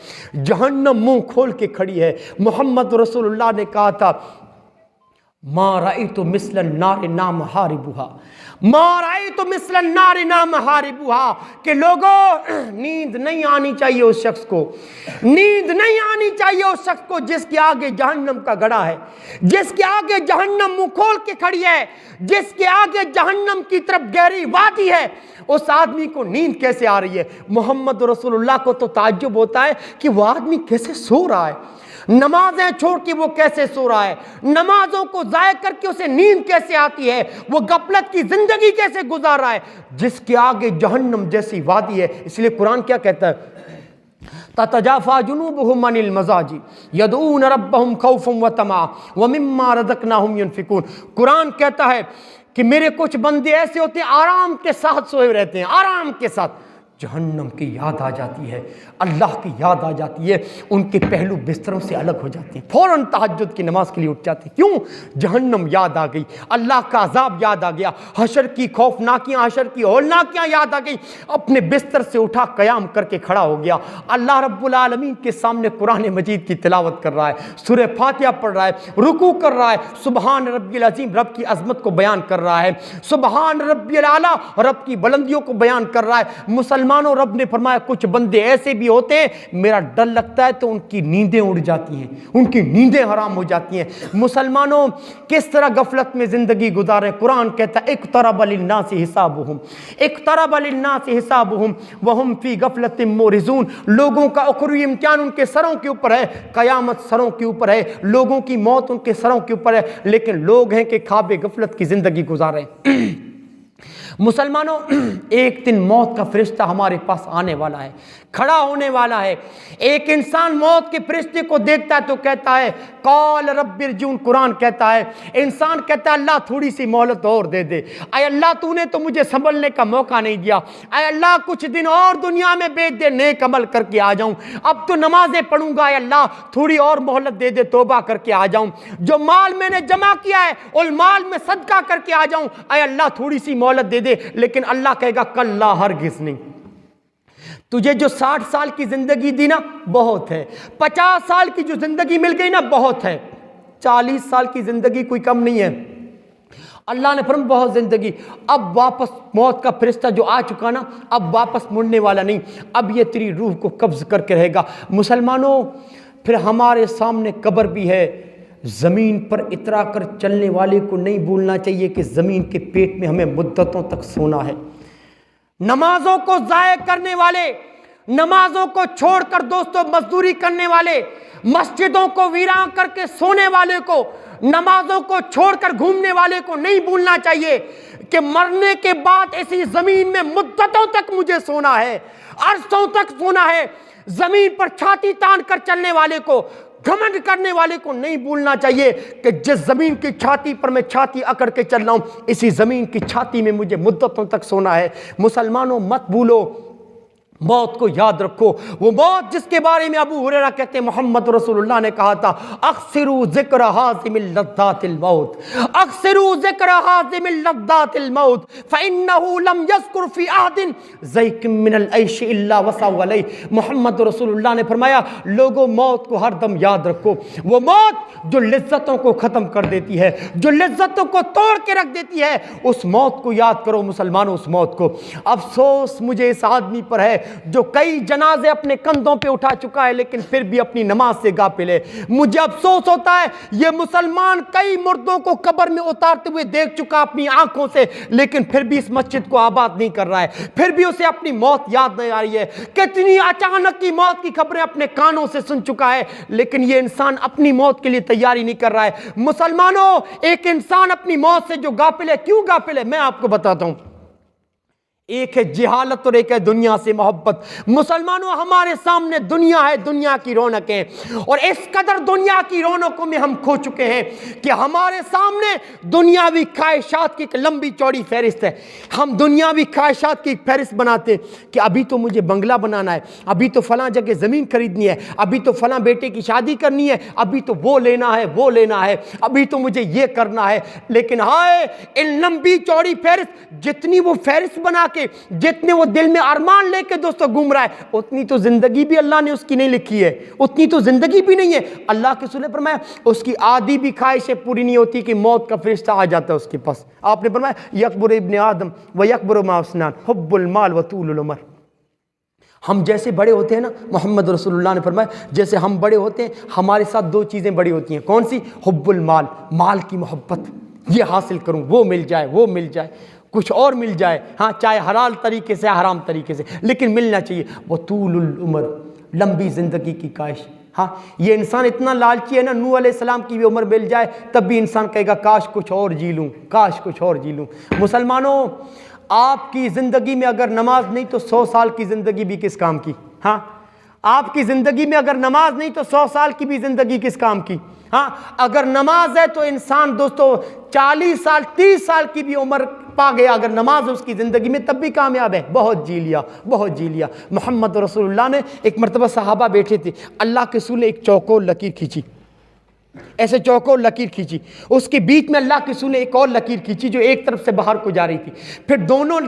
جہنم منہ کھول کے کھڑی ہے۔ محمد رسول اللہ نے کہا تھا ما رأیت مثل النار نا محاربها، ما رأیت مثل النار نا محاربها، کہ لوگوں نیند نہیں آنی چاہیے اس شخص کو، نیند نہیں آنی چاہیے اس شخص کو جس کے آگے جہنم کا گڑھا ہے، جس کے آگے جہنم منہ کھول کے کھڑی ہے، جس کے آگے جہنم کی طرف گہری وادی ہے، اس آدمی کو نیند کیسے آ رہی ہے؟ محمد رسول اللہ کو تو تعجب ہوتا ہے کہ وہ آدمی کیسے سو رہا ہے، نمازیں چھوڑ کے وہ کیسے سو رہا ہے، نمازوں کو ضائع کر کے اسے نیند کیسے آتی ہے، وہ غفلت کی زندگی کیسے گزار رہا ہے جس کے آگے جہنم جیسی وادی ہے۔ اس لیے قرآن کیا کہتا ہے تتجافى جنوبهم عن المضاجع يدعون ربهم خوفا وطمعا ومما رزقناهم ينفقون۔ قرآن کہتا ہے کہ میرے کچھ بندے ایسے ہوتے ہیں آرام کے ساتھ سوئے رہتے ہیں، آرام کے ساتھ، جہنم کی یاد آ جاتی ہے، اللہ کی یاد آ جاتی ہے، ان کے پہلو بستروں سے الگ ہو جاتے ہیں، فوراً تہجد کی نماز کے لیے اٹھ جاتے ہیں۔ کیوں؟ جہنم یاد آ گئی، اللہ کا عذاب یاد آ گیا، حشر کی خوفناکیاں، حشر کی ہولناکیاں یاد آ گئی، اپنے بستر سے اٹھا قیام کر کے کھڑا ہو گیا، اللہ رب العالمین کے سامنے قرآن مجید کی تلاوت کر رہا ہے، سورہ فاتحہ پڑھ رہا ہے، رکوع کر رہا ہے، سبحان ربی العظیم، رب کی عظمت کو بیان کر رہا ہے، سبحان ربی الاعلیٰ، رب کی بلندیوں کو بیان کر رہا ہے۔ مسلمانوں، رب نے فرمایا کچھ بندے ایسے بھی ہوتے ہیں میرا ڈر لگتا ہے تو ان کی نیندیں اڑ جاتی ہیں، ان کی نیندیں حرام ہو جاتی ہیں۔ مسلمانوں کس طرح غفلت میں زندگی گزارے، قرآن کہتا ہے اقترب للناس حسابہم، اقترب للناس حسابہم وہم فی غفلت معرضون، لوگوں کا اخروی امتحان ان کے سروں کے اوپر ہے، قیامت سروں کے اوپر ہے، لوگوں کی موت ان کے سروں کے اوپر ہے، لیکن لوگ ہیں کہ خواب غفلت کی زندگی گزارے۔ مسلمانوں، ایک دن موت کا فرشتہ ہمارے پاس آنے والا ہے، کھڑا ہونے والا ہے۔ ایک انسان موت کے فرشتے کو دیکھتا ہے تو کہتا ہے قال رب ارجعون، قرآن کہتا ہے، انسان کہتا ہے اللہ تھوڑی سی مہلت اور دے دے، اے اللہ تو نے تو مجھے سنبھلنے کا موقع نہیں دیا، اے اللہ کچھ دن اور دنیا میں بیچ دے، نیک عمل کر کے آ جاؤں، اب تو نمازیں پڑھوں گا، اے اللہ تھوڑی اور مہلت دے دے، توبہ کر کے آ جاؤں، جو مال میں نے جمع کیا ہے اور مال میں صدقہ کر کے آ جاؤں، اے اللہ تھوڑی سی مہلت دے دے۔ لیکن اللہ کہے گا کلا، ہرگز نہیں، تجھے جو 60 سال کی زندگی دی نا بہت ہے، 50 سال کی جو زندگی مل گئی نا بہت ہے، 40 سال کی زندگی کوئی کم نہیں ہے۔ اللہ نے فرمایا بہت زندگی، اب واپس موت کا فرشتہ جو آ چکا نا اب واپس مڑنے والا نہیں، اب یہ تیری روح کو قبض کر کے رہے گا۔ مسلمانوں، پھر ہمارے سامنے قبر بھی ہے۔ زمین پر اترا کر چلنے والے کو نہیں بھولنا چاہیے کہ زمین کے پیٹ میں ہمیں مدتوں تک سونا ہے۔ نمازوں کو ضائع کرنے والے، نمازوں کو چھوڑ کر دوستوں مزدوری کرنے والے، مسجدوں کو ویران کر کے سونے والے کو، نمازوں کو چھوڑ کر گھومنے والے کو نہیں بھولنا چاہیے کہ مرنے کے بعد اسی زمین میں مدتوں تک مجھے سونا ہے، عرصوں تک سونا ہے۔ زمین پر چھاتی تان کر چلنے والے کو، گھمنڈ کرنے والے کو نہیں بھولنا چاہیے کہ جس زمین کی چھاتی پر میں چھاتی اکڑ کے چل رہا ہوں اسی زمین کی چھاتی میں مجھے مدتوں تک سونا ہے۔ مسلمانوں مت بھولو، موت کو یاد رکھو، وہ موت جس کے بارے میں ابو ہریرہ کہتے ہیں محمد رسول اللہ نے کہا تھا اکثروا ذکر حازم اللذات الموت، اکثروا ذکر حازم اللذات الموت فإنه لم يذكر في عهد ضيق من العيش الا وسعه عليه۔ محمد رسول اللہ نے فرمایا لوگوں موت کو ہر دم یاد رکھو، وہ موت جو لذتوں کو ختم کر دیتی ہے، جو لذتوں کو توڑ کے رکھ دیتی ہے، اس موت کو یاد کرو مسلمانوں، اس موت کو۔ افسوس مجھے اس آدمی پر ہے جو کئی جنازے اپنے کندھوں پہ اٹھا چکا ہے لیکن پھر بھی اپنی نماز سے غافل ہے۔ مجھے افسوس ہوتا ہے یہ مسلمان کئی مردوں کو قبر میں اتارتے ہوئے دیکھ چکا اپنی آنکھوں سے، لیکن پھر بھی اس مسجد کو آباد نہیں کر رہا ہے، پھر بھی اسے اپنی موت یاد نہیں آ رہی ہے۔ کتنی اچانک کی موت کی خبریں اپنے کانوں سے سن چکا ہے لیکن یہ انسان اپنی موت کے لیے تیاری نہیں کر رہا ہے۔ مسلمانوں، ایک انسان اپنی موت سے جو غافل ہے، کیوں غافل ہے میں آپ کو بتاتا ہوں۔ ایک ہے جہالت اور ایک ہے دنیا سے محبت۔ مسلمانوں، ہمارے سامنے دنیا ہے، دنیا کی رونقیں، اور اس قدر دنیا کی رونقوں میں ہم کھو چکے ہیں کہ ہمارے سامنے دنیاوی خواہشات کی ایک لمبی چوڑی فہرست ہے۔ ہم دنیاوی خواہشات کی ایک فہرست بناتے ہیں کہ ابھی تو مجھے بنگلہ بنانا ہے، ابھی تو فلاں جگہ زمین خریدنی ہے، ابھی تو فلاں بیٹے کی شادی کرنی ہے، ابھی تو وہ لینا ہے، وہ لینا ہے، ابھی تو مجھے یہ کرنا ہے۔ لیکن ہائے ان لمبی چوڑی فہرست، جتنی وہ فہرست بنا کے، جتنے وہ دل میں ارمان لے کے دوستو گھوم رہا ہے، اتنی تو زندگی بھی اللہ نے اس کی نہیں لکھی ہے، اتنی تو زندگی بھی نہیں ہے۔ اللہ کے رسول نے فرمایا اس کی آدھی بھی خواہشیں پوری نہیں ہوتی کہ موت کا فرشتہ آ جاتا ہے اس کے پاس۔ آپ نے فرمایا یکبر ابن آدم و یکبر ما اسنان حب المال و طول العمر۔ ہم جیسے بڑے ہوتے ہیں نا، محمد رسول اللہ نے فرمایا جیسے ہم بڑے ہوتے ہیں ہمارے ساتھ دو چیزیں بڑی ہوتی ہیں۔ کون سی؟ حب المال، مال کی محبت، یہ حاصل کروں، وہ مل جائے، وہ مل جائے، کچھ اور مل جائے، ہاں چاہے حلال طریقے سے حرام طریقے سے، لیکن ملنا چاہیے۔ وہ طول العمر، لمبی زندگی کی خواہش۔ ہاں یہ انسان اتنا لالچی ہے نا، نوح علیہ السلام کی بھی عمر مل جائے تب بھی انسان کہے گا کاش کچھ اور جی لوں، کاش کچھ اور جی لوں۔ مسلمانوں، آپ کی زندگی میں اگر نماز نہیں تو 100 سال کی زندگی بھی کس کام کی؟ ہاں آپ کی زندگی میں اگر نماز نہیں تو 100 سال کی بھی زندگی کس کام کی؟ ہاں اگر نماز ہے تو انسان دوستو 40 سال 30 سال کی بھی عمر پا گیا, اگر نماز ہے اس کی زندگی میں تب بھی کامیاب ہے. بہت جی لیا, بہت جی لیا. محمد رسول اللہ نے ایک مرتبہ صحابہ بیٹھے تھے, اللہ کے رسول نے ایک چوکور لکیر کھینچی, ایسے چوکور لکیر کھینچی, اس کے بیچ میں اللہ کے رسول نے ایک اور لکیر کھینچی جو ایک طرف سے باہر کو جا رہی تھی. پھر دونوں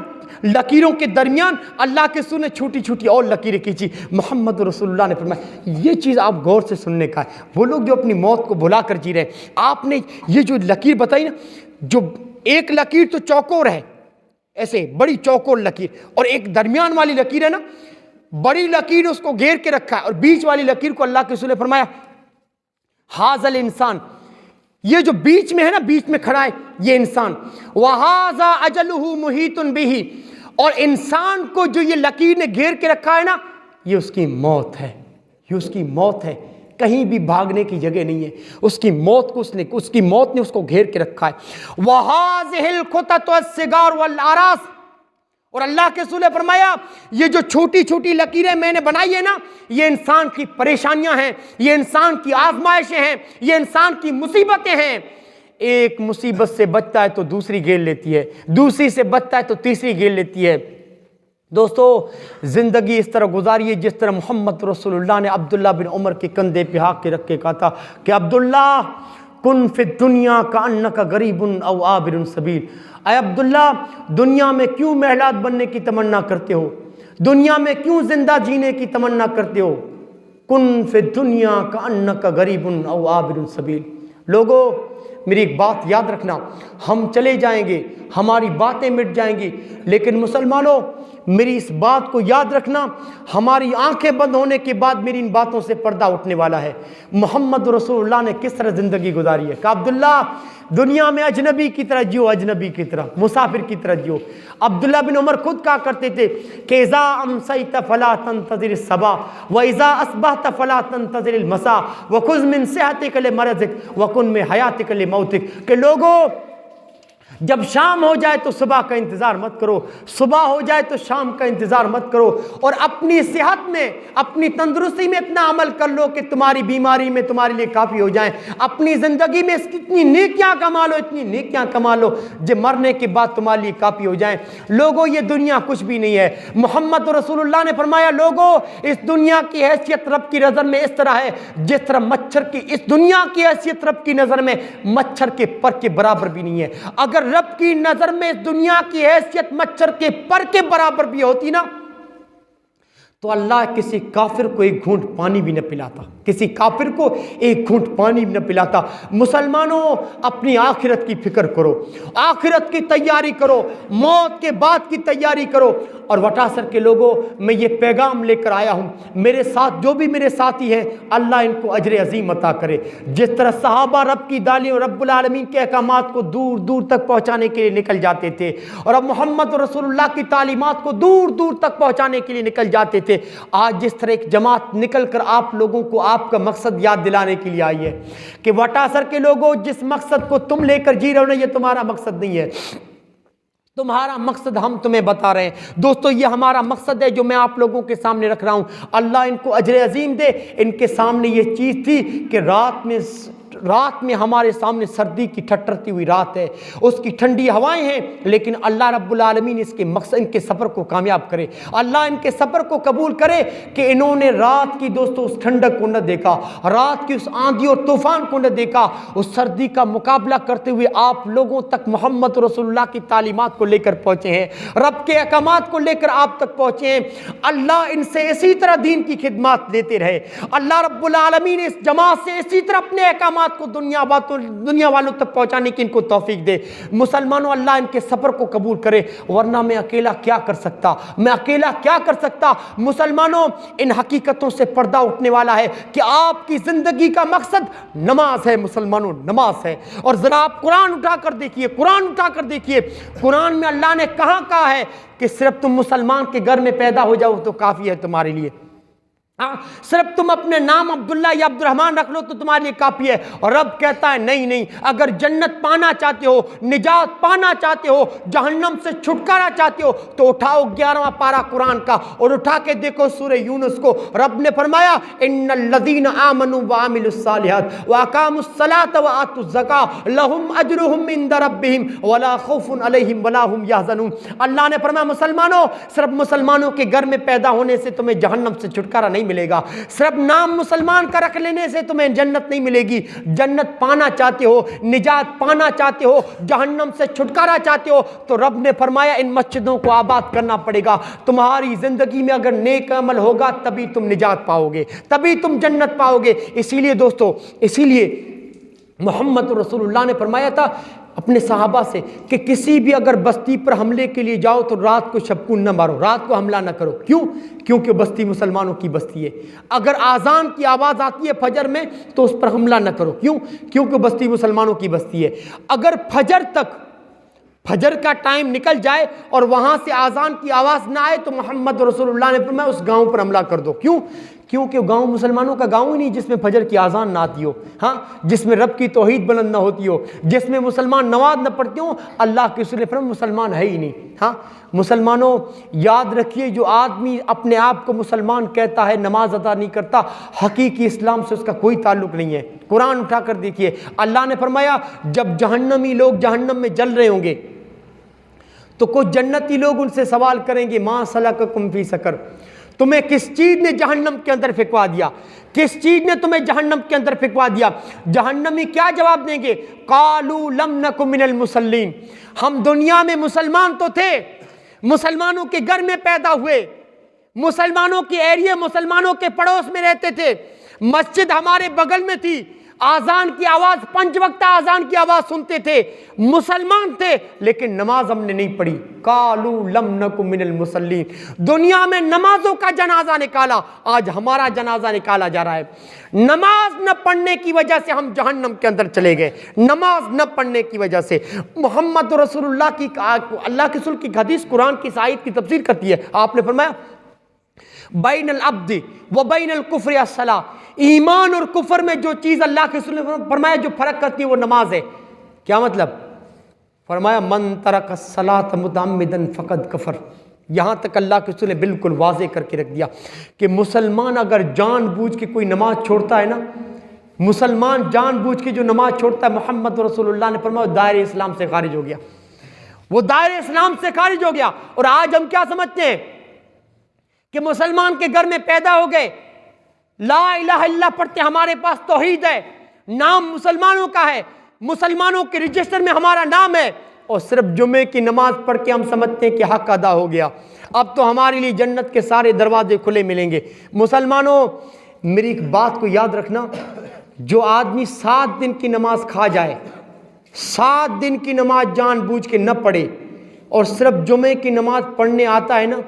لکیروں کے درمیان اللہ کے رسول نے چھوٹی چھوٹی اور لکیریں کھینچی. محمد رسول اللہ نے فرمایا یہ چیز آپ غور سے سننے کا ہے. وہ لوگ جو اپنی موت کو بھلا کر جی رہے ہیں, آپ نے یہ جو لکیر بتائی نا, جو ایک لکیر تو چوکور ہے, ایسے بڑی چوکور لکیر, اور ایک درمیان والی لکیر ہے نا, بڑی لکیر اس کو گھیر کے رکھا ہے, اور بیچ والی لکیر کو اللہ کے رسول نے فرمایا حاذل انسان, یہ جو بیچ میں ہے نا, بیچ میں کھڑا ہے یہ انسان, وَهَذَا أَجَلُهُ مُحِيطٌ بِهِ, اور انسان کو جو یہ لکیر نے گھیر کے رکھا ہے نا, یہ اس کی موت ہے, یہ اس کی موت ہے, کہیں بھی بھاگنے کی جگہ نہیں ہے, اس کی موت کو اس کی موت نے اس کو گھیر کے رکھا ہے. وَهَذِهِ الْخُطَطُ وَالسِّگَارُ وَالْآرَاسُ, اور اللہ کے رسول نے فرمایا یہ جو چھوٹی چھوٹی لکیریں میں نے بنائی ہیں نا, یہ انسان کی پریشانیاں ہیں, یہ انسان کی آزمائشیں ہیں, یہ انسان کی مصیبتیں ہیں. ایک مصیبت سے بچتا ہے تو دوسری گھیر لیتی ہے, دوسری سے بچتا ہے تو تیسری گھیر لیتی ہے. دوستو زندگی اس طرح گزاریے جس طرح محمد رسول اللہ نے عبداللہ بن عمر کے کندھے پہ ہاتھ کے رکھ کے کہا تھا کہ عبداللہ کن فی الدنیا کانک غریب او عابر السبیل. اے عبداللہ دنیا میں کیوں محلات بننے کی تمنا کرتے ہو, دنیا میں کیوں زندہ جینے کی تمنا کرتے ہو. کن فی الدنیا کانک غریب او عابر السبیل. لوگو میری ایک بات یاد رکھنا, ہم چلے جائیں گے, ہماری باتیں مٹ جائیں گی, لیکن مسلمانوں میری اس بات کو یاد رکھنا, ہماری آنکھیں بند ہونے کے بعد میری ان باتوں سے پردہ اٹھنے والا ہے. محمد رسول اللہ نے کس طرح زندگی گزاری ہے. کہ عبداللہ دنیا میں اجنبی کی طرح جیو, اجنبی کی طرح, مسافر کی طرح جیو. عبداللہ بن عمر خود کہا کرتے تھے کہ اذا امسیت فلا تنتظر الصباح واذا اصبحت فلا تنتظر المساء وخذ من صحتک لمرضک وکن من حیاتک لموتک. کہ لوگوں جب شام ہو جائے تو صبح کا انتظار مت کرو, صبح ہو جائے تو شام کا انتظار مت کرو, اور اپنی صحت میں, اپنی تندرستی میں اتنا عمل کر لو کہ تمہاری بیماری میں تمہارے لیے کافی ہو جائیں. اپنی زندگی میں اتنی نیکیاں کما لو, اتنی نیکیاں کما لو جو مرنے کے بعد تمہارے لیے کافی ہو جائیں. لوگوں یہ دنیا کچھ بھی نہیں ہے. محمد رسول اللہ نے فرمایا لوگوں اس دنیا کی حیثیت رب کی نظر میں اس طرح ہے جس طرح مچھر کی, اس دنیا کی حیثیت رب کی نظر میں مچھر کے پر کے برابر بھی نہیں ہے. اگر رب کی نظر میں اس دنیا کی حیثیت مچھر کے پر کے برابر بھی ہوتی نا, تو اللہ کسی کافر کو ایک گھونٹ پانی بھی نہ پلاتا, کسی کافر کو ایک گھونٹ پانی بھی نہ پلاتا. مسلمانوں اپنی آخرت کی فکر کرو, آخرت کی تیاری کرو, موت کے بعد کی تیاری کرو. اور وٹاسر کے لوگوں میں یہ پیغام لے کر آیا ہوں, میرے ساتھ جو بھی میرے ساتھی ہیں اللہ ان کو اجر عظیم عطا کرے. جس طرح صحابہ رب کی دالیوں رب العالمین کے احکامات کو دور دور تک پہنچانے کے لیے نکل جاتے تھے, اور اب محمد رسول اللہ کی تعلیمات کو دور دور تک پہنچانے کے لیے نکل جاتے تھے, آج جس طرح ایک جماعت نکل کر آپ لوگوں کو آپ کا مقصد یاد دلانے کے لیے آئی ہے کہ وٹاسر کے لوگوں جس مقصد کو تم لے کر جی رہے ہو نا, یہ تمہارا مقصد نہیں ہے, تمہارا مقصد ہم تمہیں بتا رہے ہیں. دوستو یہ ہمارا مقصد ہے جو میں آپ لوگوں کے سامنے رکھ رہا ہوں. اللہ ان کو اجر عظیم دے. ان کے سامنے یہ چیز تھی کہ رات میں ہمارے سامنے سردی کی ٹھٹرتی ہوئی رات ہے, اس کی ٹھنڈی ہوائیں ہیں, لیکن اللہ رب العالمین اس کے مقصد ان کے سفر کو کامیاب کرے. اللہ ان کے سفر کو قبول کرے کہ انہوں نے رات کی دوستو اس ٹھنڈک کو نہ دیکھا, رات کی اس آندھی اور طوفان کو نہ دیکھا, اس سردی کا مقابلہ کرتے ہوئے آپ لوگوں تک محمد رسول اللہ کی تعلیمات کو لے کر پہنچے ہیں, رب کے احکامات کو لے کر آپ تک پہنچے ہیں. اللہ ان سے اسی طرح دین کی خدمات دیتے رہے. اللہ رب العالمین اس جماعت سے اسی طرح اپنے احکامات کو دنیا والوں تک پہنچانے کی ان کو توفیق دے. مسلمانوں اللہ ان کے سفر کو قبول کرے, ورنہ میں اکیلا کیا کر سکتا, میں اکیلا کیا کر سکتا. مسلمانوں ان حقیقتوں سے پردہ اٹھنے والا ہے کہ آپ کی زندگی کا مقصد نماز ہے. مسلمانوں نماز ہے. اور ذرا آپ قرآن اٹھا کر دیکھیے, قرآن اٹھا کر دیکھیے, قرآن میں اللہ نے کہاں کہا ہے کہ صرف تم مسلمان کے گھر میں پیدا ہو جاؤ تو کافی ہے تمہارے لیے. ہاں صرف تم اپنے نام عبداللہ یا عبد الرحمن رکھ لو تو تمہارے لیے کافی ہے. اور رب کہتا ہے نہیں نہیں, اگر جنت پانا چاہتے ہو, نجات پانا چاہتے ہو, جہنم سے چھٹکارا چاہتے ہو, تو اٹھاؤ 11واں پارہ قرآن کا اور اٹھا کے دیکھو سورہ یونس کو. رب نے فرمایا ان الذین آمنوا وعملوا الصالحات واقاموا الصلاة وآتوا الزکاة لهم اجرهم عند ربهم ولا خوف علیہم ولا هم یحزنون. اللہ نے فرمایا مسلمانوں, صرف مسلمانوں کے گھر میں پیدا ہونے سے تمہیں جہنم سے چھٹکارا نہیں ملے گا, صرف نام مسلمان کا رکھ لینے سے تمہیں جنت نہیں ملے گی. جنت پانا چاہتے ہو, نجات پانا چاہتے ہو, جہنم سے چھٹکارا چاہتے ہو, تو رب نے فرمایا ان مسجدوں کو آباد کرنا پڑے گا. تمہاری زندگی میں اگر نیک عمل ہوگا تبھی تم نجات پاؤ گے, تبھی تم جنت پاؤ گے. اسی لیے دوستو, اسی لیے محمد رسول اللہ نے فرمایا تھا اپنے صحابہ سے کہ کسی بھی اگر بستی پر حملے کے لیے جاؤ تو رات کو شبکون نہ مارو, رات کو حملہ نہ کرو. کیوں؟ کیونکہ بستی مسلمانوں کی بستی ہے. اگر آذان کی آواز آتی ہے فجر میں تو اس پر حملہ نہ کرو. کیوں؟ کیونکہ بستی مسلمانوں کی بستی ہے. اگر فجر کا ٹائم نکل جائے اور وہاں سے آذان کی آواز نہ آئے تو محمد رسول اللہ نے فرمایا اس گاؤں پر حملہ کر دو. کیوں؟ کیونکہ گاؤں مسلمانوں کا گاؤں ہی نہیں جس میں فجر کی آذان نہ آتی ہو, ہاں, جس میں رب کی توحید بلند نہ ہوتی ہو, جس میں مسلمان نماز نہ پڑھتے ہوں. اللہ کے رسول نے فرمایا مسلمان ہے ہی نہیں. ہاں مسلمانوں یاد رکھیے, جو آدمی اپنے آپ کو مسلمان کہتا ہے نماز ادا نہیں کرتا, حقیقی اسلام سے اس کا کوئی تعلق نہیں ہے. قرآن اٹھا کر دیکھیے, اللہ نے فرمایا جب جہنمی لوگ جہنم میں جل رہے ہوں گے تو کچھ جنتی لوگ ان سے سوال کریں گے ما سلککم فی سقر, تمہیں کس چیز نے جہنم کے اندر پھینکوا دیا, کس چیز نے تمہیں جہنم کے اندر پھینکوا دیا؟ جہنمی کیا جواب دیں گے؟ قالوا لم نک من المصلین, ہم دنیا میں مسلمان تو تھے, مسلمانوں کے گھر میں پیدا ہوئے, مسلمانوں کے ایریے, مسلمانوں کے پڑوس میں رہتے تھے, مسجد ہمارے بغل میں تھی, آذان کی آواز 5 وقت آذان کی آواز سنتے تھے, مسلمان تھے, لیکن نماز ہم نے نہیں پڑھی. قالوا لم نک من المصلین, دنیا میں نمازوں کا جنازہ نکالا, آج ہمارا جنازہ نکالا جا رہا ہے. نماز نہ پڑھنے کی وجہ سے ہم جہنم کے اندر چلے گئے, نماز نہ پڑھنے کی وجہ سے. محمد رسول اللہ کی, اللہ کے رسول کی حدیث قرآن کی آیت کی تفسیر کرتی ہے. آپ نے فرمایا بین العبد و بین الکفر الصلاۃ, ایمان اور کفر میں جو چیز اللہ کے رسول نے فرمایا جو فرق کرتی ہے وہ نماز ہے. کیا مطلب؟ فرمایا من ترک الصلاۃ متعمدا فقد کفر. یہاں تک اللہ کے رسول نے بالکل واضح کر کے رکھ دیا کہ مسلمان اگر جان بوجھ کے کوئی نماز چھوڑتا ہے نا, مسلمان جان بوجھ کے جو نماز چھوڑتا ہے, محمد رسول اللہ نے فرمایا دائرہ اسلام سے خارج ہو گیا, وہ دائرہ اسلام سے خارج ہو گیا. اور آج ہم کیا سمجھتے ہیں کہ مسلمان کے گھر میں پیدا ہو گئے, لا الہ الا اللہ پڑھتے, ہمارے پاس توحید ہے, نام مسلمانوں کا ہے, مسلمانوں کے رجسٹر میں ہمارا نام ہے, اور صرف جمعے کی نماز پڑھ کے ہم سمجھتے ہیں کہ حق ادا ہو گیا, اب تو ہمارے لیے جنت کے سارے دروازے کھلے ملیں گے. مسلمانوں میری ایک بات کو یاد رکھنا, جو آدمی 7 دن کی نماز کھا جائے, 7 دن کی نماز جان بوجھ کے نہ پڑھے اور صرف جمعے کی نماز پڑھنے آتا ہے نا,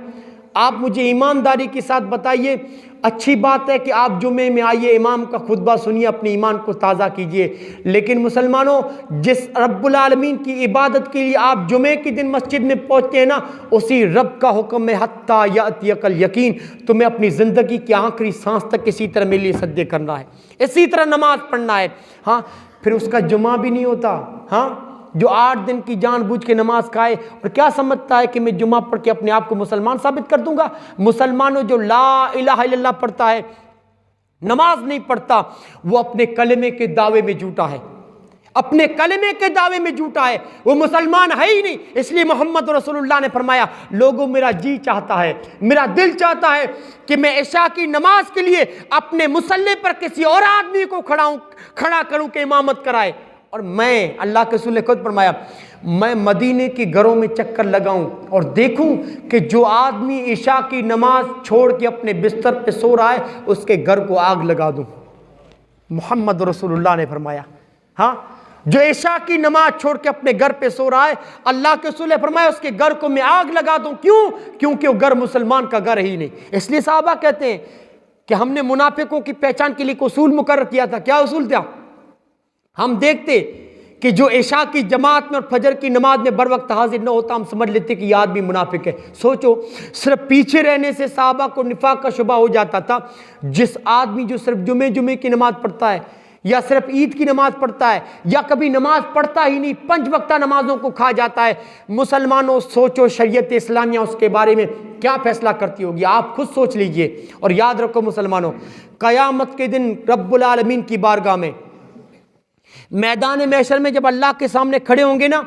آپ مجھے ایمانداری کے ساتھ بتائیے, اچھی بات ہے کہ آپ جمعے میں آئیے, امام کا خطبہ سنیے, اپنے ایمان کو تازہ کیجئے, لیکن مسلمانوں جس رب العالمین کی عبادت کے لیے آپ جمعے کے دن مسجد میں پہنچتے ہیں نا, اسی رب کا حکم ہے حتیٰ یأتیک الیقین, تمہیں اپنی زندگی کی آخری سانس تک اسی طرح میرے لیے سجدے کرنا ہے, اسی طرح نماز پڑھنا ہے. ہاں پھر اس کا جمعہ بھی نہیں ہوتا. ہاں جو 8 دن کی جان بوجھ کے نماز کھائے اور کیا سمجھتا ہے کہ میں جمعہ پڑھ کے اپنے آپ کو مسلمان ثابت کر دوں گا. مسلمانوں جو لا الہ الا اللہ پڑھتا ہے, نماز نہیں پڑھتا, وہ اپنے کلمے کے دعوے میں جھوٹا ہے, اپنے کلمے کے دعوے میں جھوٹا ہے, وہ مسلمان ہے ہی نہیں. اس لیے محمد رسول اللہ نے فرمایا لوگوں میرا جی چاہتا ہے, میرا دل چاہتا ہے کہ میں عشاء کی نماز کے لیے اپنے مصلی پر کسی اور آدمی کو کھڑا کروں کہ امامت کرائے, اور میں, اللہ کے رسول نے خود فرمایا, میں مدینے کے گھروں میں چکر لگاؤں اور دیکھوں کہ جو آدمی عشاء کی نماز چھوڑ کے اپنے بستر پہ سو رہا ہے اس کے گھر کو آگ لگا دوں. محمد رسول اللہ نے فرمایا. ہاں جو عشاء کی نماز چھوڑ کے اپنے گھر پہ سو رہا ہے, اللہ کے رسول نے فرمایا اس کے گھر کو میں آگ لگا دوں. کیوں؟ کیونکہ وہ گھر مسلمان کا گھر ہی نہیں. اس لیے صحابہ کہتے ہیں کہ ہم نے منافقوں کی پہچان کے لیے ایک اصول مقرر کیا تھا. کیا اصول تھا؟ ہم دیکھتے کہ جو عشاء کی جماعت میں اور فجر کی نماز میں بر وقت حاضر نہ ہوتا، ہم سمجھ لیتے کہ یہ آدمی منافق ہے۔ سوچو، صرف پیچھے رہنے سے صحابہ کو نفاق کا شبہ ہو جاتا تھا۔ جس آدمی جو صرف جمعے کی نماز پڑھتا ہے، یا صرف عید کی نماز پڑھتا ہے، یا کبھی نماز پڑھتا ہی نہیں، 5 وقتہ نمازوں کو کھا جاتا ہے، مسلمانوں سوچو شریعت اسلامیہ اس کے بارے میں کیا فیصلہ کرتی ہوگی؟ آپ خود سوچ لیجئے۔ اور یاد رکھو مسلمانوں، قیامت کے دن رب العالمین کی بارگاہ میں، میدان محشر میں جب اللہ کے سامنے کھڑے ہوں گے نا،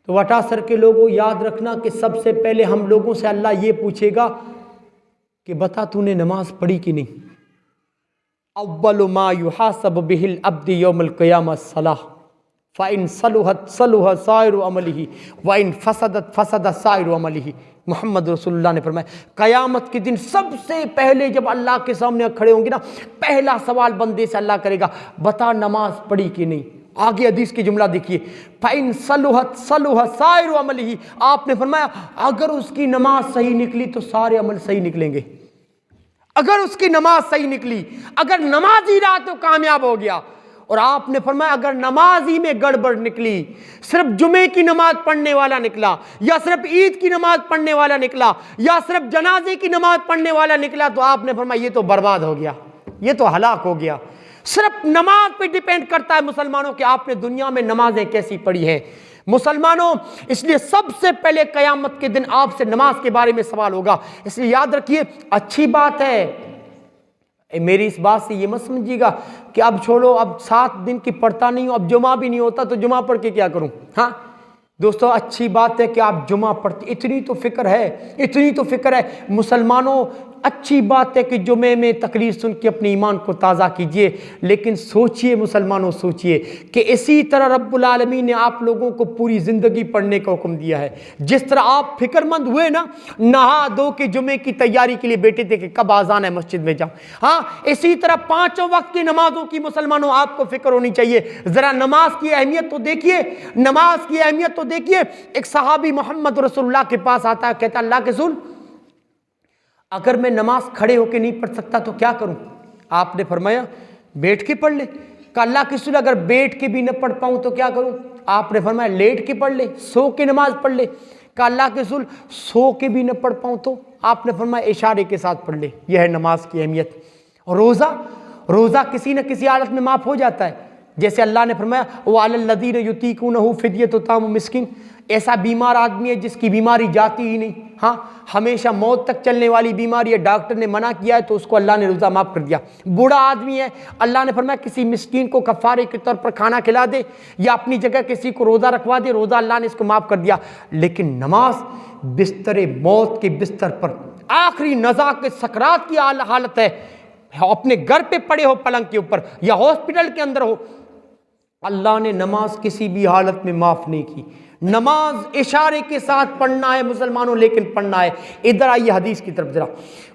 تو وٹا سر کے لوگوں یاد رکھنا کہ سب سے پہلے ہم لوگوں سے اللہ یہ پوچھے گا کہ بتا تو نے نماز پڑھی کہ نہیں؟ اول ما یحاسب به العبد یوم القیامہ الصلاۃ فإن صلحت صلح سائر عملہ وإن فسدت فسد سائر عملہ۔ محمد رسول اللہ نے فرمایا قیامت کے دن سب سے پہلے جب اللہ کے سامنے کھڑے ہوں گے نا، پہلا سوال بندے سے اللہ کرے گا، بتا نماز پڑھی کہ نہیں؟ آگے حدیث کی جملہ دیکھیے، فإن صلحت صلح سائر عملہ۔ آپ نے فرمایا اگر اس کی نماز صحیح نکلی تو سارے عمل صحیح نکلیں گے۔ اگر اس کی نماز صحیح نکلی، اگر نماز ہی رہا تو کامیاب ہو گیا۔ اور آپ نے فرمایا اگر نماز ہی میں گڑبڑ نکلی، صرف جمعے کی نماز پڑھنے والا نکلا، یا صرف عید کی نماز پڑھنے والا نکلا، یا صرف جنازے کی نماز پڑھنے والا نکلا، تو آپ نے فرمایا یہ تو برباد ہو گیا، یہ تو ہلاک ہو گیا۔ صرف نماز پہ ڈیپینڈ کرتا ہے مسلمانوں کہ آپ نے دنیا میں نمازیں کیسی پڑھی ہیں۔ مسلمانوں اس لیے سب سے پہلے قیامت کے دن آپ سے نماز کے بارے میں سوال ہوگا۔ اس لیے یاد رکھیے، اچھی بات ہے، میری اس بات سے یہ مت سمجھیے گا کہ اب چھوڑو، اب 7 دن کی پڑھتا نہیں ہوں، اب جمعہ بھی نہیں ہوتا تو جمعہ پڑھ کے کیا کروں۔ ہاں دوستو، اچھی بات ہے کہ آپ جمعہ پڑھتے، اتنی تو فکر ہے، اتنی تو فکر ہے مسلمانوں۔ اچھی بات ہے کہ جمعے میں تقریر سن کے اپنے ایمان کو تازہ کیجئے، لیکن سوچئے مسلمانوں، سوچئے کہ اسی طرح رب العالمین نے آپ لوگوں کو پوری زندگی پڑھنے کا حکم دیا ہے۔ جس طرح آپ فکر مند ہوئے نا، نہا دو کے جمعے کی تیاری کے لیے بیٹھے تھے کہ کب اذان ہے مسجد میں جاؤں، ہاں اسی طرح 5 وقت کی نمازوں کی مسلمانوں آپ کو فکر ہونی چاہیے۔ ذرا نماز کی اہمیت تو دیکھیے، نماز کی اہمیت تو دیکھیے۔ ایک صحابی محمد رسول اللہ کے پاس آتا ہے، کہتا اللہ کے رسول اگر میں نماز کھڑے ہو کے نہیں پڑھ سکتا تو کیا کروں؟ آپ نے فرمایا بیٹھ کے پڑھ لے۔ کہا اللہ کے رسول اگر بیٹھ کے بھی نہ پڑھ پاؤں تو کیا کروں؟ آپ نے فرمایا لیٹ کے پڑھ لے، سو کے نماز پڑھ لے۔ کہا اللہ کے رسول سو کے بھی نہ پڑھ پاؤں تو؟ آپ نے فرمایا اشارے کے ساتھ پڑھ لے۔ یہ ہے نماز کی اہمیت۔ روزہ کسی نہ کسی حالت میں معاف ہو جاتا ہے، جیسے اللہ نے فرمایا وَعَلَى الَّذِينَ يُطِيقُونَهُ فِدْيَةُ طَعَامُ مِسْكِينٍ۔ ایسا بیمار آدمی ہے جس کی بیماری جاتی ہی نہیں، ہاں ہمیشہ موت تک چلنے والی بیماری ہے، ڈاکٹر نے منع کیا ہے تو اس کو اللہ نے روزہ معاف کر دیا۔ بوڑھا آدمی ہے، اللہ نے فرمایا کسی مسکین کو کفارے کے طور پر کھانا کھلا دے، یا اپنی جگہ کسی کو روزہ رکھوا دے، روزہ اللہ نے اس کو معاف کر دیا۔ لیکن نماز بستر موت کے بستر پر آخری نزا کے سکرات کی حالت ہے، اپنے گھر پہ پڑے ہو پلنگ کے اوپر یا ہاسپٹل کے اندر ہو، اللہ نے نماز کسی بھی حالت میں معاف نہیں کی۔ نماز اشارے کے ساتھ پڑھنا ہے مسلمانوں، لیکن پڑھنا ہے۔ ادھر آئیے حدیث کی طرف، ذرا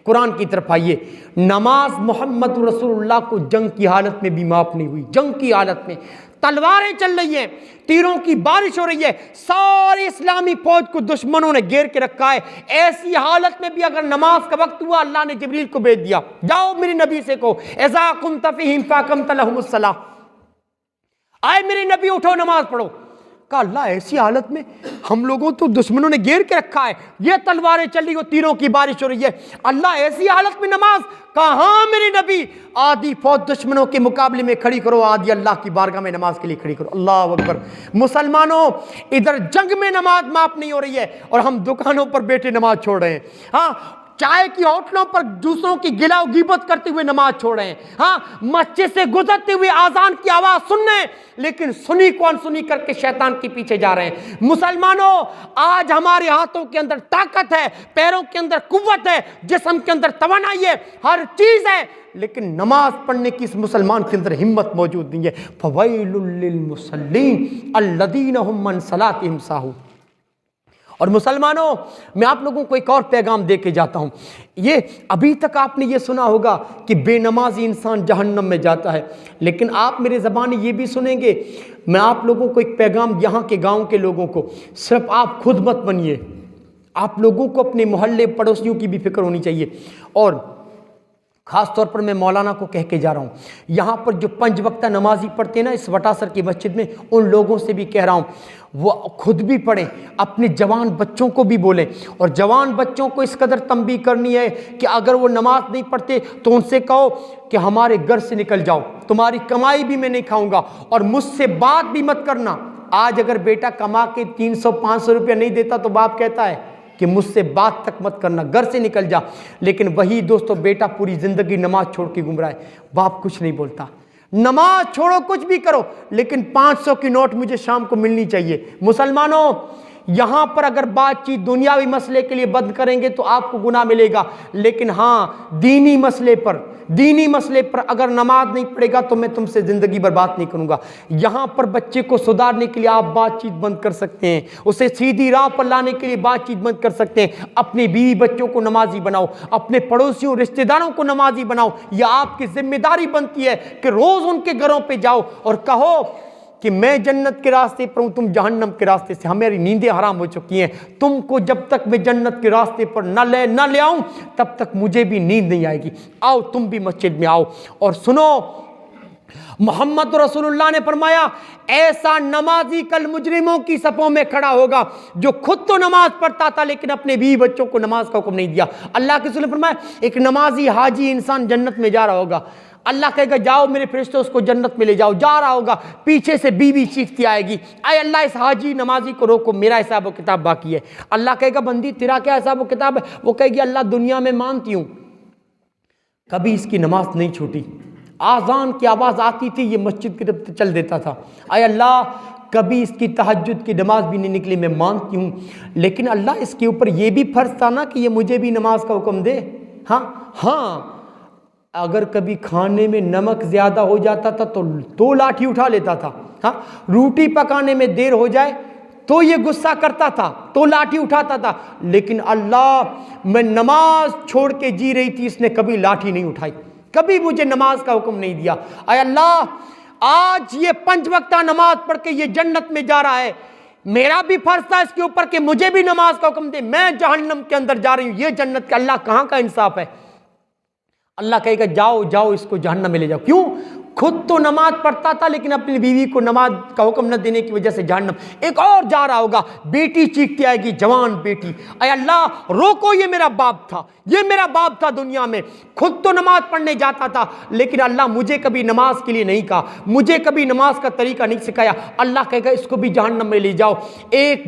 قرآن کی طرف آئیے۔ نماز محمد رسول اللہ کو جنگ کی حالت میں بھی معاف نہیں ہوئی۔ جنگ کی حالت میں تلواریں چل رہی ہیں، تیروں کی بارش ہو رہی ہے، ساری اسلامی فوج کو دشمنوں نے گھیر کے رکھا ہے، ایسی حالت میں بھی اگر نماز کا وقت ہوا اللہ نے جبریل کو بھیج دیا، جاؤ میرے نبی سے کہو اذا قمت فیہم فاقمت لہم الصلاۃ، آئے میرے نبی اٹھو نماز پڑھو۔ کہا اللہ ایسی حالت میں ہم لوگوں تو دشمنوں نے گھیر کے رکھا ہے، یہ تلواریں چل رہی ہو، تیروں کی بارش ہو رہی ہے، اللہ ایسی حالت میں نماز؟ کہا ہاں میرے نبی، آدھی فوج دشمنوں کے مقابلے میں کھڑی کرو، آدھی اللہ کی بارگاہ میں نماز کے لیے کھڑی کرو۔ اللہ اکبر۔ مسلمانوں ادھر جنگ میں نماز معاف نہیں ہو رہی ہے اور ہم دکانوں پر بیٹھے نماز چھوڑ رہے ہیں، ہاں چائے کی ہوٹلوں پر دوسروں کی گلا و غیبت کرتے ہوئے نماز چھوڑ رہے ہیں، ہاں مسجد سے گزرتے ہوئے آذان کی آواز سن رہے ہیں، لیکن سنی کو انسنی کر کے شیطان کے پیچھے جا رہے ہیں۔ مسلمانوں آج ہمارے ہاتھوں کے اندر طاقت ہے، پیروں کے اندر قوت ہے، جسم کے اندر توانائی ہے، ہر چیز ہے، لیکن نماز پڑھنے کی اس مسلمان کے اندر ہمت موجود نہیں ہے۔ فَوَيْلٌ لِّلْمُصَلِّينَ الَّذِينَ هُمْ عَنْ صَلَاتِهِمْ سَاهُونَ۔ اور مسلمانوں میں آپ لوگوں کو ایک اور پیغام دے کے جاتا ہوں۔ یہ ابھی تک آپ نے یہ سنا ہوگا کہ بے نمازی انسان جہنم میں جاتا ہے، لیکن آپ میرے زبانی یہ بھی سنیں گے، میں آپ لوگوں کو ایک پیغام یہاں کے گاؤں کے لوگوں کو، صرف آپ خود مت بنیے، آپ لوگوں کو اپنے محلے پڑوسیوں کی بھی فکر ہونی چاہیے۔ اور خاص طور پر میں مولانا کو کہہ کے جا رہا ہوں، یہاں پر جو 5 وقتہ نمازی پڑھتے ہیں نا اس وٹاسر کی مسجد میں، ان لوگوں سے بھی کہہ رہا ہوں وہ خود بھی پڑھیں، اپنے جوان بچوں کو بھی بولیں، اور جوان بچوں کو اس قدر تنبیہ کرنی ہے کہ اگر وہ نماز نہیں پڑھتے تو ان سے کہو کہ ہمارے گھر سے نکل جاؤ، تمہاری کمائی بھی میں نہیں کھاؤں گا، اور مجھ سے بات بھی مت کرنا۔ آج اگر بیٹا کما کے 300-500 روپیہ نہیں دیتا تو باپ کہتا ہے کہ مجھ سے بات تک مت کرنا، گھر سے نکل جا، لیکن وہی دوستو بیٹا پوری زندگی نماز چھوڑ کے گھوم رہا ہے، باپ کچھ نہیں بولتا۔ نماز چھوڑو، کچھ بھی کرو، لیکن 500 کی نوٹ مجھے شام کو ملنی چاہیے۔ مسلمانوں، یہاں پر اگر بات چیت دنیاوی مسئلے کے لیے بند کریں گے تو آپ کو گناہ ملے گا، لیکن ہاں دینی مسئلے پر اگر نماز نہیں پڑھے گا تو میں تم سے زندگی بر بات نہیں کروں گا۔ یہاں پر بچے کو سدھارنے کے لیے آپ بات چیت بند کر سکتے ہیں، اسے سیدھی راہ پر لانے کے لیے بات چیت بند کر سکتے ہیں۔ اپنی بیوی بچوں کو نمازی بناؤ، اپنے پڑوسیوں رشتہ داروں کو نمازی بناؤ، یہ آپ کی ذمہ داری بنتی ہے کہ روز ان کے گھروں پہ جاؤ اور کہو کہ میں جنت کے راستے پر ہوں، تم جہنم کے راستے سے، ہماری نیندیں حرام ہو چکی ہیں، تم کو جب تک میں جنت کے راستے پر نہ لے آؤں تب تک مجھے بھی نیند نہیں آئے گی۔ آؤ تم بھی مسجد میں آؤ اور سنو، محمد رسول اللہ نے فرمایا ایسا نمازی کل مجرموں کی صفوں میں کھڑا ہوگا جو خود تو نماز پڑھتا تھا لیکن اپنے بیوی بچوں کو نماز کا حکم نہیں دیا۔ اللہ کے رسول نے فرمایا ایک نمازی حاجی انسان جنت میں جا رہا ہوگا، اللہ کہے گا جاؤ میرے فرشتے اس کو جنت میں لے جاؤ، جا رہا ہوگا، پیچھے سے بیوی چیختی آئے گی، اے اللہ اس حاجی نمازی کو روکو، میرا حساب و کتاب باقی ہے۔ اللہ کہے گا بندی تیرا کیا حساب و کتاب ہے؟ وہ کہے گی اللہ دنیا میں مانتی ہوں کبھی اس کی نماز نہیں چھوٹی، آذان کی آواز آتی تھی یہ مسجد کی طرف چل دیتا تھا، اے اللہ کبھی اس کی تہجد کی نماز بھی نہیں نکلی، میں مانتی ہوں، لیکن اللہ اس کے اوپر یہ بھی فرض تھا نا کہ یہ مجھے بھی نماز کا حکم دے۔ ہاں اگر کبھی کھانے میں نمک زیادہ ہو جاتا تھا تو لاٹھی اٹھا لیتا تھا، ہاں روٹی پکانے میں دیر ہو جائے تو یہ غصہ کرتا تھا تو لاٹھی اٹھاتا تھا، لیکن اللہ میں نماز چھوڑ کے جی رہی تھی، اس نے کبھی لاٹھی نہیں اٹھائی، کبھی مجھے نماز کا حکم نہیں دیا۔ اے اللہ آج یہ 5 وقتہ نماز پڑھ کے یہ جنت میں جا رہا ہے، میرا بھی فرض تھا اس کے اوپر کہ مجھے بھی نماز کا حکم دے، میں جہنم کے اندر جا رہی ہوں، یہ جنت کا اللہ کہاں کا انصاف ہے؟ اللہ کہے گا جاؤ جاؤ اس کو جہنم میں لے جاؤ۔ کیوں؟ خود تو نماز پڑھتا تھا لیکن اپنی بیوی کو نماز کا حکم نہ دینے کی وجہ سے جہنم۔ ایک اور جا رہا ہوگا، بیٹی چیختی آئے گی، جوان بیٹی، اے اللہ روکو یہ میرا باپ تھا، یہ میرا باپ تھا دنیا میں، خود تو نماز پڑھنے جاتا تھا لیکن اللہ مجھے کبھی نماز کے لیے نہیں کہا، مجھے کبھی نماز کا طریقہ نہیں سکھایا۔ اللہ کہے گا اس کو بھی جہنم میں لے جاؤ۔ ایک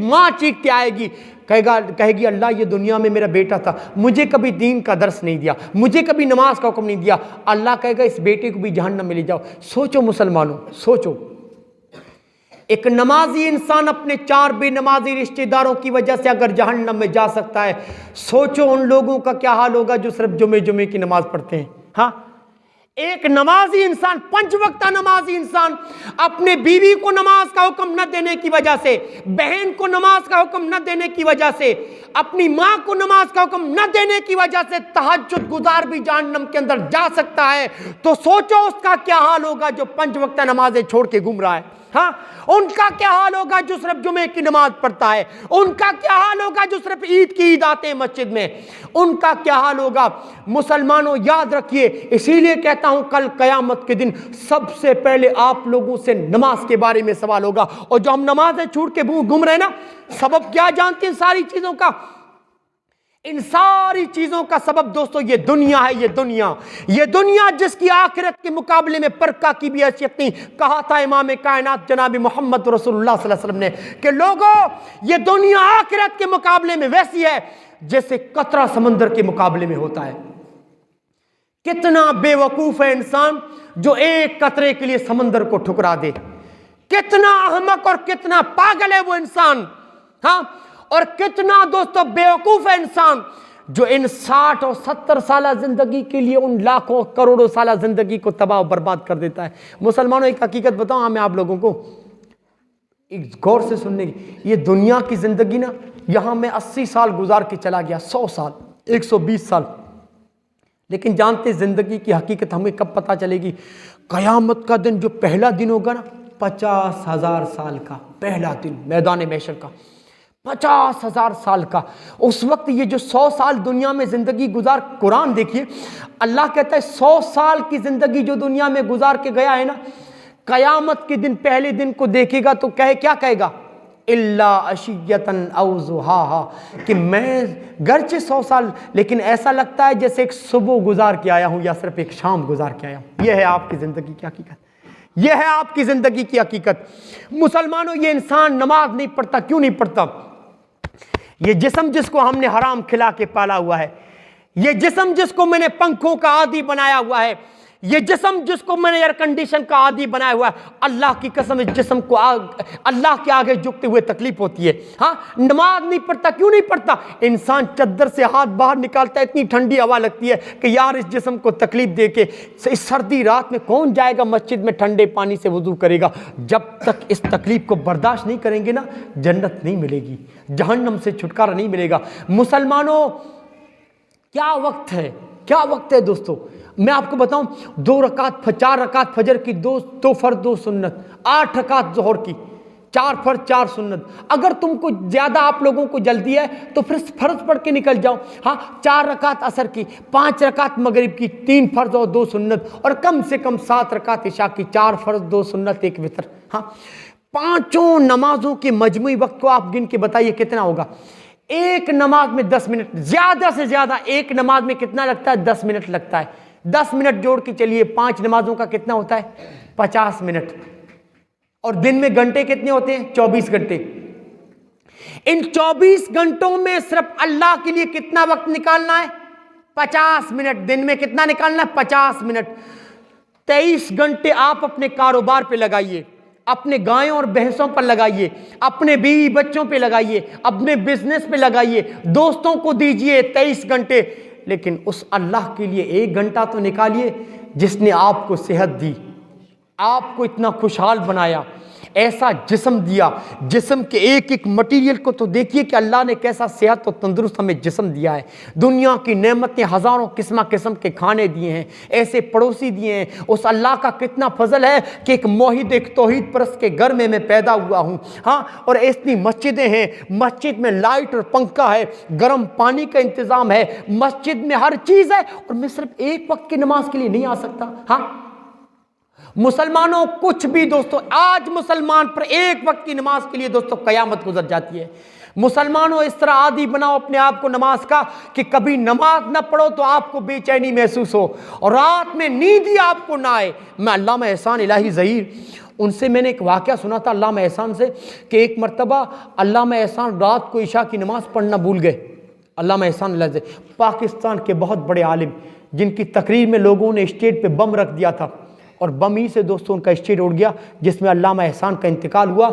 ماں چیختی آئے گی، کہے گی اللہ یہ دنیا میں میرا بیٹا تھا، مجھے کبھی دین کا درس نہیں دیا، مجھے کبھی نماز کا حکم نہیں دیا، اللہ کہے گا اس بیٹے کو بھی جہنم میں لے جاؤ۔ سوچو مسلمانوں، سوچو ایک نمازی انسان اپنے 4 بے نمازی رشتہ داروں کی وجہ سے اگر جہنم میں جا سکتا ہے، سوچو ان لوگوں کا کیا حال ہوگا جو صرف جمعے کی نماز پڑھتے ہیں۔ ہاں ایک نمازی انسان، 5 وقتہ نمازی انسان اپنے بیوی کو نماز کا حکم نہ دینے کی وجہ سے، بہن کو نماز کا حکم نہ دینے کی وجہ سے، اپنی ماں کو نماز کا حکم نہ دینے کی وجہ سے تہجد گزار بھی جہنم کے اندر جا سکتا ہے، تو سوچو اس کا کیا حال ہوگا جو 5 وقتہ نمازیں چھوڑ کے گھوم رہا ہے۔ ہاں ان کا کیا حال ہوگا جو صرف جمعے کی نماز پڑھتا ہے، ان کا کیا حال ہوگا جو صرف عید کی عید آتے ہیں مسجد میں، ان کا کیا حال ہوگا؟ مسلمانوں یاد رکھیے، اسی لیے کہتا ہوں کل قیامت کے دن سب سے پہلے آپ لوگوں سے نماز کے بارے میں سوال ہوگا، اور جو ہم نمازیں چھوڑ کے گھوم رہے ہیں نا، سبب کیا جانتے ہیں ساری چیزوں کا؟ ان ساری چیزوں کا سبب دوستو یہ دنیا ہے، یہ دنیا جس کی آخرت کے مقابلے میں پرکا کی بھی حیثیت نہیں۔ کہا تھا امام کائنات جناب محمد رسول اللہ صلی اللہ علیہ وسلم نے کہ لوگوں یہ دنیا آخرت کے مقابلے میں ویسی ہے جیسے قطرہ سمندر کے مقابلے میں ہوتا ہے۔ کتنا بے وقوف ہے انسان جو ایک قطرے کے لیے سمندر کو ٹھکرا دے، کتنا احمق اور کتنا پاگل ہے وہ انسان، ہاں، اور کتنا دوستو بیوقوف ہے انسان جو ان 60 اور 70 سالہ زندگی کے لیے ان لاکھوں کروڑوں سالہ زندگی کو تباہ و برباد کر دیتا ہے۔ مسلمانوں ایک حقیقت بتاؤں میں آپ لوگوں کو، ایک غور سے سننے کی، یہ دنیا کی زندگی نا، یہاں میں 80 سال گزار کے چلا گیا، 100 سال، 120 سال، لیکن جانتے زندگی کی حقیقت ہمیں کب پتہ چلے گی؟ قیامت کا دن جو پہلا دن ہوگا نا، 50,000 سال کا پہلا دن میدان محشر کا، 50,000 سال کا. اس وقت یہ جو 100 سال دنیا میں زندگی گزار, قرآن دیکھیے اللہ کہتا ہے 100 سال کی زندگی جو دنیا میں گزار کے گیا ہے نا, قیامت کے دن پہلے دن کو دیکھے گا تو کیا کہے گا, الا عشیۃً او ضحاہا, کہ میں گرچہ 100 سال لیکن ایسا لگتا ہے جیسے ایک صبح گزار کے آیا ہوں یا صرف ایک شام گزار کے آیا ہوں. یہ ہے آپ کی زندگی کی حقیقت, یہ ہے آپ کی زندگی کی حقیقت. مسلمانوں, یہ انسان نماز نہیں پڑھتا, کیوں نہیں پڑھتا؟ یہ جسم جس کو ہم نے حرام کھلا کے پالا ہوا ہے, یہ جسم جس کو میں نے پنکھوں کا عادی بنایا ہوا ہے, یہ جسم جس کو میں نے ایئر کنڈیشن کا عادی بنایا ہوا ہے, اللہ کی قسم اس جسم کو اللہ کے آگے جھکتے ہوئے تکلیف ہوتی ہے. ہاں, نماز نہیں پڑھتا, کیوں نہیں پڑھتا؟ انسان چادر سے ہاتھ باہر نکالتا ہے, اتنی ٹھنڈی ہوا لگتی ہے کہ یار اس جسم کو تکلیف دے کے اس سردی رات میں کون جائے گا مسجد میں ٹھنڈے پانی سے وضو کرے گا. جب تک اس تکلیف کو برداشت نہیں کریں گے نا, جنت نہیں ملے گی, جہنم سے چھٹکارا نہیں ملے گا. مسلمانوں, کیا وقت ہے, کیا وقت ہے دوستو. میں آپ کو بتاؤں, 4 رکعت فجر کی, 2 فرض 2 سنت, 8 رکعت ظہر کی, 4 فرض 4 سنت. اگر تم کو زیادہ آپ لوگوں کو جلدی ہے تو پھر فرض پڑھ کے نکل جاؤ. ہاں, 4 رکعت عصر کی, 5 رکعت مغرب کی, 3 فرض اور 2 سنت, اور کم سے کم 7 رکعت عشاء کی, 4 فرض 2 سنت 1 وتر. ہاں, 5 نمازوں کے مجموعی وقت کو آپ گن کے بتائیے کتنا ہوگا. ایک نماز میں 10 منٹ, زیادہ سے زیادہ ایک نماز میں کتنا لگتا ہے؟ 10 منٹ لگتا ہے. 10 منٹ جوڑ کے چلیے, 5 نمازوں کا کتنا ہوتا ہے؟ 50 منٹ. اور دن میں گھنٹے کتنے ہوتے ہیں؟ 24 گھنٹے. ان 24 گھنٹوں میں صرف اللہ کے لیے کتنا وقت نکالنا ہے؟ 50 منٹ. دن میں کتنا نکالنا ہے؟ 50 منٹ. 23 گھنٹے آپ اپنے کاروبار پہ لگائیے, اپنے گایوں اور بھینسوں پر لگائیے, اپنے بیوی بچوں پہ لگائیے, اپنے بزنس پہ لگائیے, دوستوں کو دیجئے 23 گھنٹے. لیکن اس اللہ کے لیے 1 گھنٹہ تو نکالیے جس نے آپ کو صحت دی, آپ کو اتنا خوشحال بنایا, ایسا جسم دیا. جسم کے ایک ایک مٹیریل کو تو دیکھیے کہ اللہ نے کیسا صحت اور تندرست ہمیں جسم دیا ہے. دنیا کی نعمتیں, ہزاروں قسم کے کھانے دیے ہیں, ایسے پڑوسی دیے ہیں. اس اللہ کا کتنا فضل ہے کہ ایک موحد, ایک توحید پرست کے گھر میں پیدا ہوا ہوں. ہاں, اور اتنی مسجدیں ہیں, مسجد میں لائٹ اور پنکھا ہے, گرم پانی کا انتظام ہے, مسجد میں ہر چیز ہے, اور میں صرف ایک وقت کی نماز کے لیے نہیں آ سکتا. ہاں مسلمانوں, کچھ بھی دوستو, آج مسلمان پر ایک وقت کی نماز کے لیے دوستو قیامت گزر جاتی ہے. مسلمانوں, اس طرح عادی بناؤ اپنے آپ کو نماز کا کہ کبھی نماز نہ پڑھو تو آپ کو بے چینی محسوس ہو, اور رات میں نیند ہی آپ کو نہ آئے. میں علامہ احسان الہی ظہیر, ان سے میں نے ایک واقعہ سنا تھا علامہ احسان سے, کہ ایک مرتبہ علامہ احسان رات کو عشاء کی نماز پڑھنا بھول گئے. علامہ احسان الہی ظہیر پاکستان کے بہت بڑے عالم, جن کی تقریر میں لوگوں نے اسٹیج پہ بم رکھ دیا تھا, اور بم ہی سے دوستوں ان کا اسٹیج اڑ گیا, جس میں علامہ احسان کا انتقال ہوا,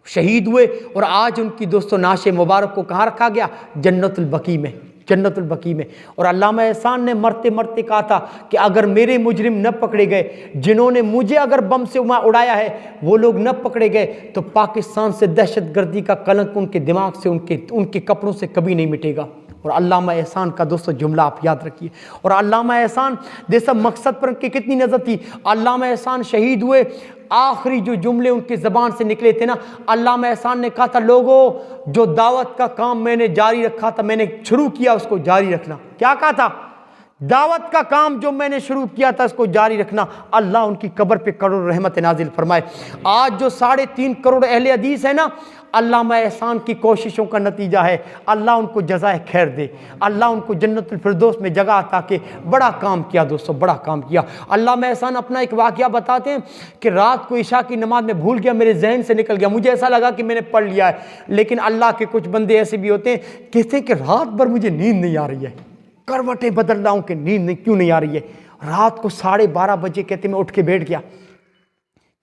شہید ہوئے. اور آج ان کی دوستوں نعش مبارک کو کہاں رکھا گیا؟ جنت البقیع میں, جنت البقیع میں. اور علامہ احسان نے مرتے مرتے کہا تھا کہ اگر میرے مجرم نہ پکڑے گئے, جنہوں نے مجھے اگر بم سے اڑایا ہے وہ لوگ نہ پکڑے گئے, تو پاکستان سے دہشت گردی کا کلنک ان کے دماغ سے, ان کے کپڑوں سے کبھی نہیں مٹے گا. اور علامہ احسان کا دوستو جملہ آپ یاد رکھیے. اور علامہ احسان جیسا مقصد پر ان کی کتنی نظر تھی. علامہ احسان شہید ہوئے, آخری جو جملے ان کی زبان سے نکلے تھے نا, علامہ احسان نے کہا تھا, لوگوں, جو دعوت کا کام میں نے جاری رکھا تھا, میں نے شروع کیا, اس کو جاری رکھنا. کیا کہا تھا؟ دعوت کا کام جو میں نے شروع کیا تھا اس کو جاری رکھنا. اللہ ان کی قبر پہ کروڑ رحمت نازل فرمائے. آج جو 3.5 کروڑ اہل حدیث ہے نا, علامہ احسان کی کوششوں کا نتیجہ ہے. اللہ ان کو جزائے خیر دے, اللہ ان کو جنت الفردوس میں جگہ عطا کہ بڑا کام کیا دوستو, بڑا کام کیا. علامہ احسان اپنا ایک واقعہ بتاتے ہیں کہ رات کو عشاء کی نماز میں بھول گیا, میرے ذہن سے نکل گیا, مجھے ایسا لگا کہ میں نے پڑھ لیا ہے. لیکن اللہ کے کچھ بندے ایسے بھی ہوتے ہیں, کہتے ہیں کہ رات بھر مجھے نیند نہیں آ رہی ہے, کروٹیں بدل رہا ہوں کہ نیند کیوں نہیں آ رہی ہے. رات کو 12:30 بجے کہتے میں اٹھ کے بیٹھ گیا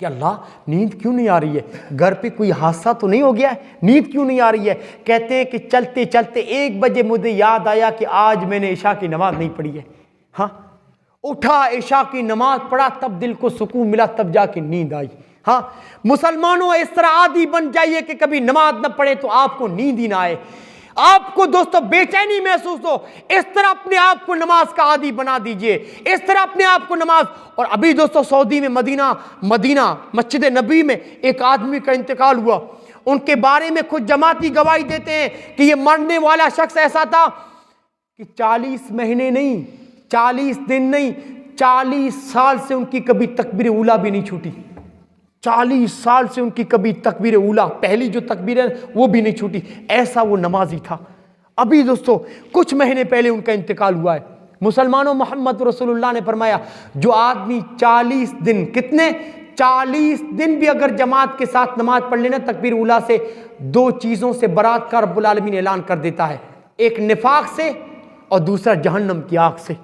کہ اللہ نیند کیوں نہیں آ رہی ہے, گھر پہ کوئی حادثہ تو نہیں ہو گیا ہے, نیند کیوں نہیں آ رہی ہے. کہتے ہیں کہ چلتے چلتے 1 بجے مجھے یاد آیا کہ آج میں نے عشاء کی نماز نہیں پڑھی ہے. ہاں, اٹھا, عشاء کی نماز پڑھا, تب دل کو سکون ملا, تب جا کے نیند آئی. ہاں مسلمانوں, اس طرح عادی بن جائیے کہ کبھی نماز نہ پڑھے تو آپ کو نیند ہی نہ آئے, آپ کو دوستو بے چینی محسوس ہو. اس طرح اپنے آپ کو نماز کا عادی بنا دیجئے, اس طرح اپنے آپ کو نماز. اور ابھی دوستو سعودی میں مدینہ مسجد نبی میں ایک آدمی کا انتقال ہوا, ان کے بارے میں خود جماعتی گواہی دیتے ہیں کہ یہ مرنے والا شخص ایسا تھا کہ 40 مہینے نہیں، 40 دن نہیں، 40 سال سے ان کی کبھی تکبیر اولیٰ بھی نہیں چھوٹی، 40 سال سے ان کی کبھی تکبیر اولیٰ پہلی جو تکبیر ہے وہ بھی نہیں چھوٹی، ایسا وہ نمازی تھا۔ ابھی دوستو کچھ مہینے پہلے ان کا انتقال ہوا ہے۔ مسلمانوں، محمد رسول اللہ نے فرمایا جو آدمی 40 دن، کتنے 40 دن بھی اگر جماعت کے ساتھ نماز پڑھ لینا تکبیر اولیٰ سے، 2 چیزوں سے برات کا رب العالمین اعلان کر دیتا ہے، ایک نفاق سے اور دوسرا جہنم کی آگ سے۔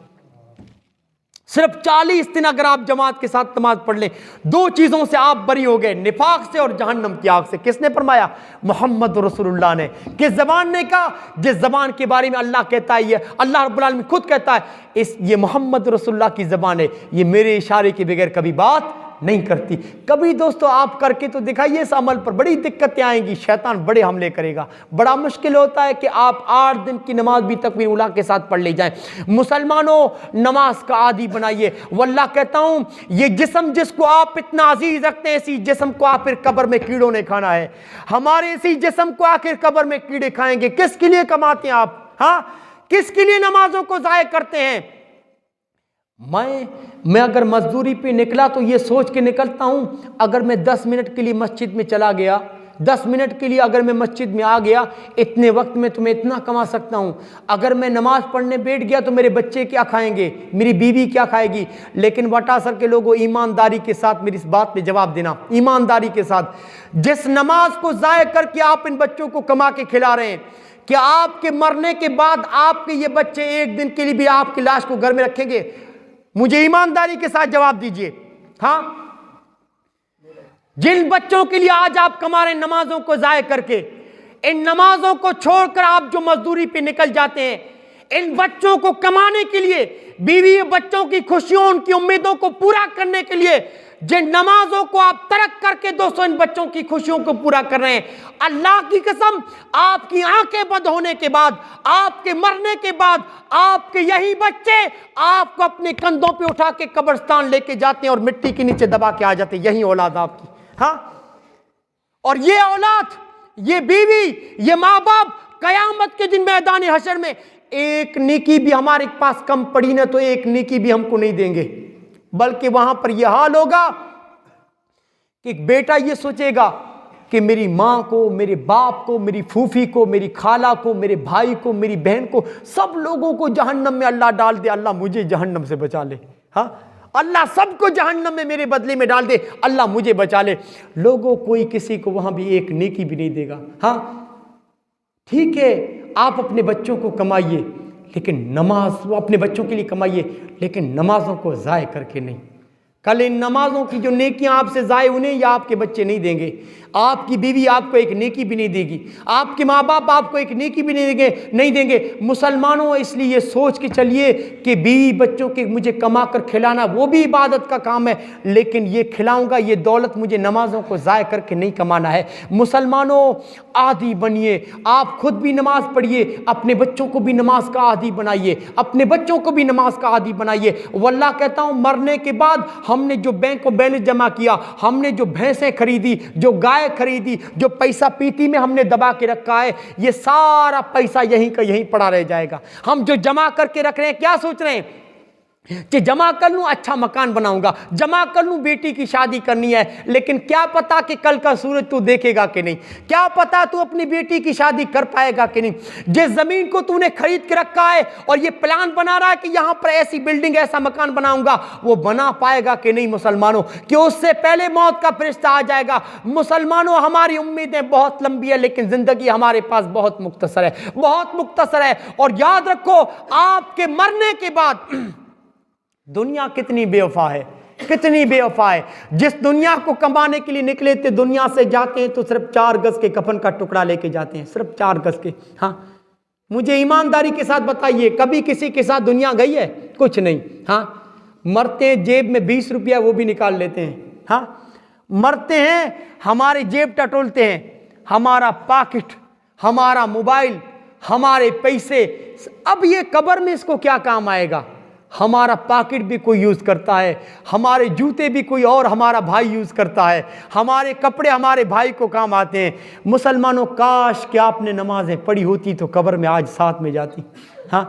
صرف 40 دن اگر آپ جماعت کے ساتھ نماز پڑھ لیں، 2 چیزوں سے آپ بری ہو گئے، نفاق سے اور جہنم کی آگ سے۔ کس نے فرمایا؟ محمد رسول اللہ نے۔ کس زبان نے کہا؟ جس زبان کے بارے میں اللہ کہتا ہے، یہ اللہ رب العالمین خود کہتا ہے یہ محمد رسول اللہ کی زبان ہے، یہ میرے اشارے کے بغیر کبھی بات نہیں کرتی۔ کبھی دوستو آپ کر کے تو دکھائیے اس عمل پر، بڑی دقتیں آئیں گی، شیطان بڑے حملے کرے گا، بڑا مشکل ہوتا ہے کہ آپ 8 دن کی نماز بھی تکبیر اولیٰ کے ساتھ پڑھ لے جائیں۔ مسلمانوں، نماز کا عادی بنائیے۔ واللہ کہتا ہوں یہ جسم جس کو آپ اتنا عزیز رکھتے ہیں، اسی جسم کو آخر قبر میں کیڑوں نے کھانا ہے۔ ہمارے اسی جسم کو آخر قبر میں کیڑے کھائیں گے۔ کس کے لیے کماتے ہیں آپ؟ ہاں، کس کے لیے نمازوں کو ضائع کرتے ہیں؟ میں اگر مزدوری پہ نکلا تو یہ سوچ کے نکلتا ہوں اگر میں 10 منٹ کے لیے مسجد میں چلا گیا، 10 منٹ کے لیے اگر میں مسجد میں آ گیا، اتنے وقت میں تو میں اتنا کما سکتا ہوں۔ اگر میں نماز پڑھنے بیٹھ گیا تو میرے بچے کیا کھائیں گے، میری بیوی کیا کھائے گی؟ لیکن وٹا سر کے لوگوں، ایمانداری کے ساتھ میری اس بات پہ جواب دینا، ایمانداری کے ساتھ، جس نماز کو ضائع کر کے آپ ان بچوں کو کما کے کھلا رہے ہیں، کیا آپ کے مرنے کے بعد آپ کے یہ بچے ایک دن کے لیے بھی آپ کی لاش کو گھر میں رکھیں گے؟ مجھے ایمانداری کے ساتھ جواب دیجئے۔ ہاں، جن بچوں کے لیے آج آپ کما رہے ہیں نمازوں کو ضائع کر کے، ان نمازوں کو چھوڑ کر آپ جو مزدوری پہ نکل جاتے ہیں، ان بچوں کو کمانے کے لیے، بیوی بچوں کی خوشیوں، ان کی امیدوں کو پورا کرنے کے لیے جن نمازوں کو آپ ترک کر کے دوستوں ان بچوں کی خوشیوں کو پورا کر رہے ہیں، اللہ کی قسم آپ کی آنکھیں بند ہونے کے بعد، آپ کے مرنے کے بعد، آپ کے یہی بچے آپ کو اپنے کندھوں پہ اٹھا کے قبرستان لے کے جاتے ہیں اور مٹی کے نیچے دبا کے آ جاتے ہیں، یہی اولاد آپ کی۔ ہاں، اور یہ اولاد، یہ بیوی، یہ ماں باپ قیامت کے دن میدان حشر میں ایک نیکی بھی ہمارے پاس کم پڑی نہ تو ایک نیکی بھی ہم کو نہیں دیں گے، بلکہ وہاں پر یہ حال ہوگا کہ ایک بیٹا یہ سوچے گا کہ میری ماں کو، میرے باپ کو، میری پھوپھی کو، میری خالہ کو، میرے بھائی کو، میری بہن کو، سب لوگوں کو جہنم میں اللہ ڈال دے، اللہ مجھے جہنم سے بچا لے۔ ہاں، اللہ سب کو جہنم میں میرے بدلے میں ڈال دے، اللہ مجھے بچا لے۔ لوگوں کوئی کسی کو وہاں بھی ایک نیکی بھی نہیں دے گا۔ ہاں ٹھیک ہے، آپ اپنے بچوں کو کمائیے، لیکن نماز وہ اپنے بچوں کے لیے کمائیے، لیکن نمازوں کو ضائع کر کے نہیں۔ کل ان نمازوں کی جو نیکیاں آپ سے ضائع انہیں یا آپ کے بچے نہیں دیں گے، آپ کی بیوی آپ کو ایک نیکی بھی نہیں دے گی، آپ کے ماں باپ آپ کو ایک نیکی بھی نہیں دیں گے۔ مسلمانوں، اس لیے یہ سوچ کے چلیے کہ بیوی بچوں کے مجھے کما کر کھلانا وہ بھی عبادت کا کام ہے، لیکن یہ کھلاؤں گا، یہ دولت مجھے نمازوں کو ضائع کر کے نہیں کمانا ہے۔ مسلمانوں، عادی بنیے، آپ خود بھی نماز پڑھیے، اپنے بچوں کو بھی نماز کا عادی بنائیے، اپنے بچوں کو بھی نماز کا عادی بنائیے۔ واللہ کہتا ہوں مرنے کے بعد ہم نے جو بینک کو بیلنس جمع کیا، ہم نے جو بھینسیں خریدی، جو گائے خریدی، جو پیسہ پیتی میں ہم نے دبا کے رکھا ہے، یہ سارا پیسہ یہیں کا یہیں پڑا رہ جائے گا۔ ہم جو جمع کر کے رکھ رہے ہیں، کیا سوچ رہے ہیں کہ جمع کر لوں اچھا مکان بناؤں گا، جمع کر لوں بیٹی کی شادی کرنی ہے، لیکن کیا پتا کہ کل کا سورج تو دیکھے گا کہ نہیں، کیا پتا تو اپنی بیٹی کی شادی کر پائے گا کہ نہیں۔ جس زمین کو تو نے خرید کے رکھا ہے اور یہ پلان بنا رہا ہے کہ یہاں پر ایسی بلڈنگ، ایسا مکان بناؤں گا، وہ بنا پائے گا کہ نہیں مسلمانوں، کہ اس سے پہلے موت کا فرشتہ آ جائے گا۔ مسلمانوں، ہماری امیدیں بہت لمبی ہے، لیکن زندگی ہمارے پاس بہت مختصر ہے، بہت مختصر ہے۔ اور یاد رکھو، آپ کے مرنے کے بعد دنیا کتنی بے وفا ہے، کتنی بے وفا ہے۔ جس دنیا کو کمانے کے لیے نکلے تھے، دنیا سے جاتے ہیں تو صرف 4 گز کے کفن کا ٹکڑا لے کے جاتے ہیں، صرف 4 گز کے۔ ہاں، مجھے ایمانداری کے ساتھ بتائیے، کبھی کسی کے ساتھ دنیا گئی ہے؟ کچھ نہیں۔ ہاں، مرتے ہیں جیب میں 20 روپیہ وہ بھی نکال لیتے ہیں۔ ہاں، مرتے ہیں ہمارے جیب ٹٹولتے ہیں، ہمارا پاکٹ، ہمارا موبائل، ہمارے پیسے، اب یہ قبر میں اس کو کیا کام آئے گا؟ ہمارا پاکٹ بھی کوئی یوز کرتا ہے، ہمارے جوتے بھی کوئی اور ہمارا بھائی یوز کرتا ہے، ہمارے کپڑے ہمارے بھائی کو کام آتے ہیں۔ مسلمانوں، کاش کہ آپ نے نمازیں پڑھی ہوتی تو قبر میں آج ساتھ میں جاتی۔ ہاں،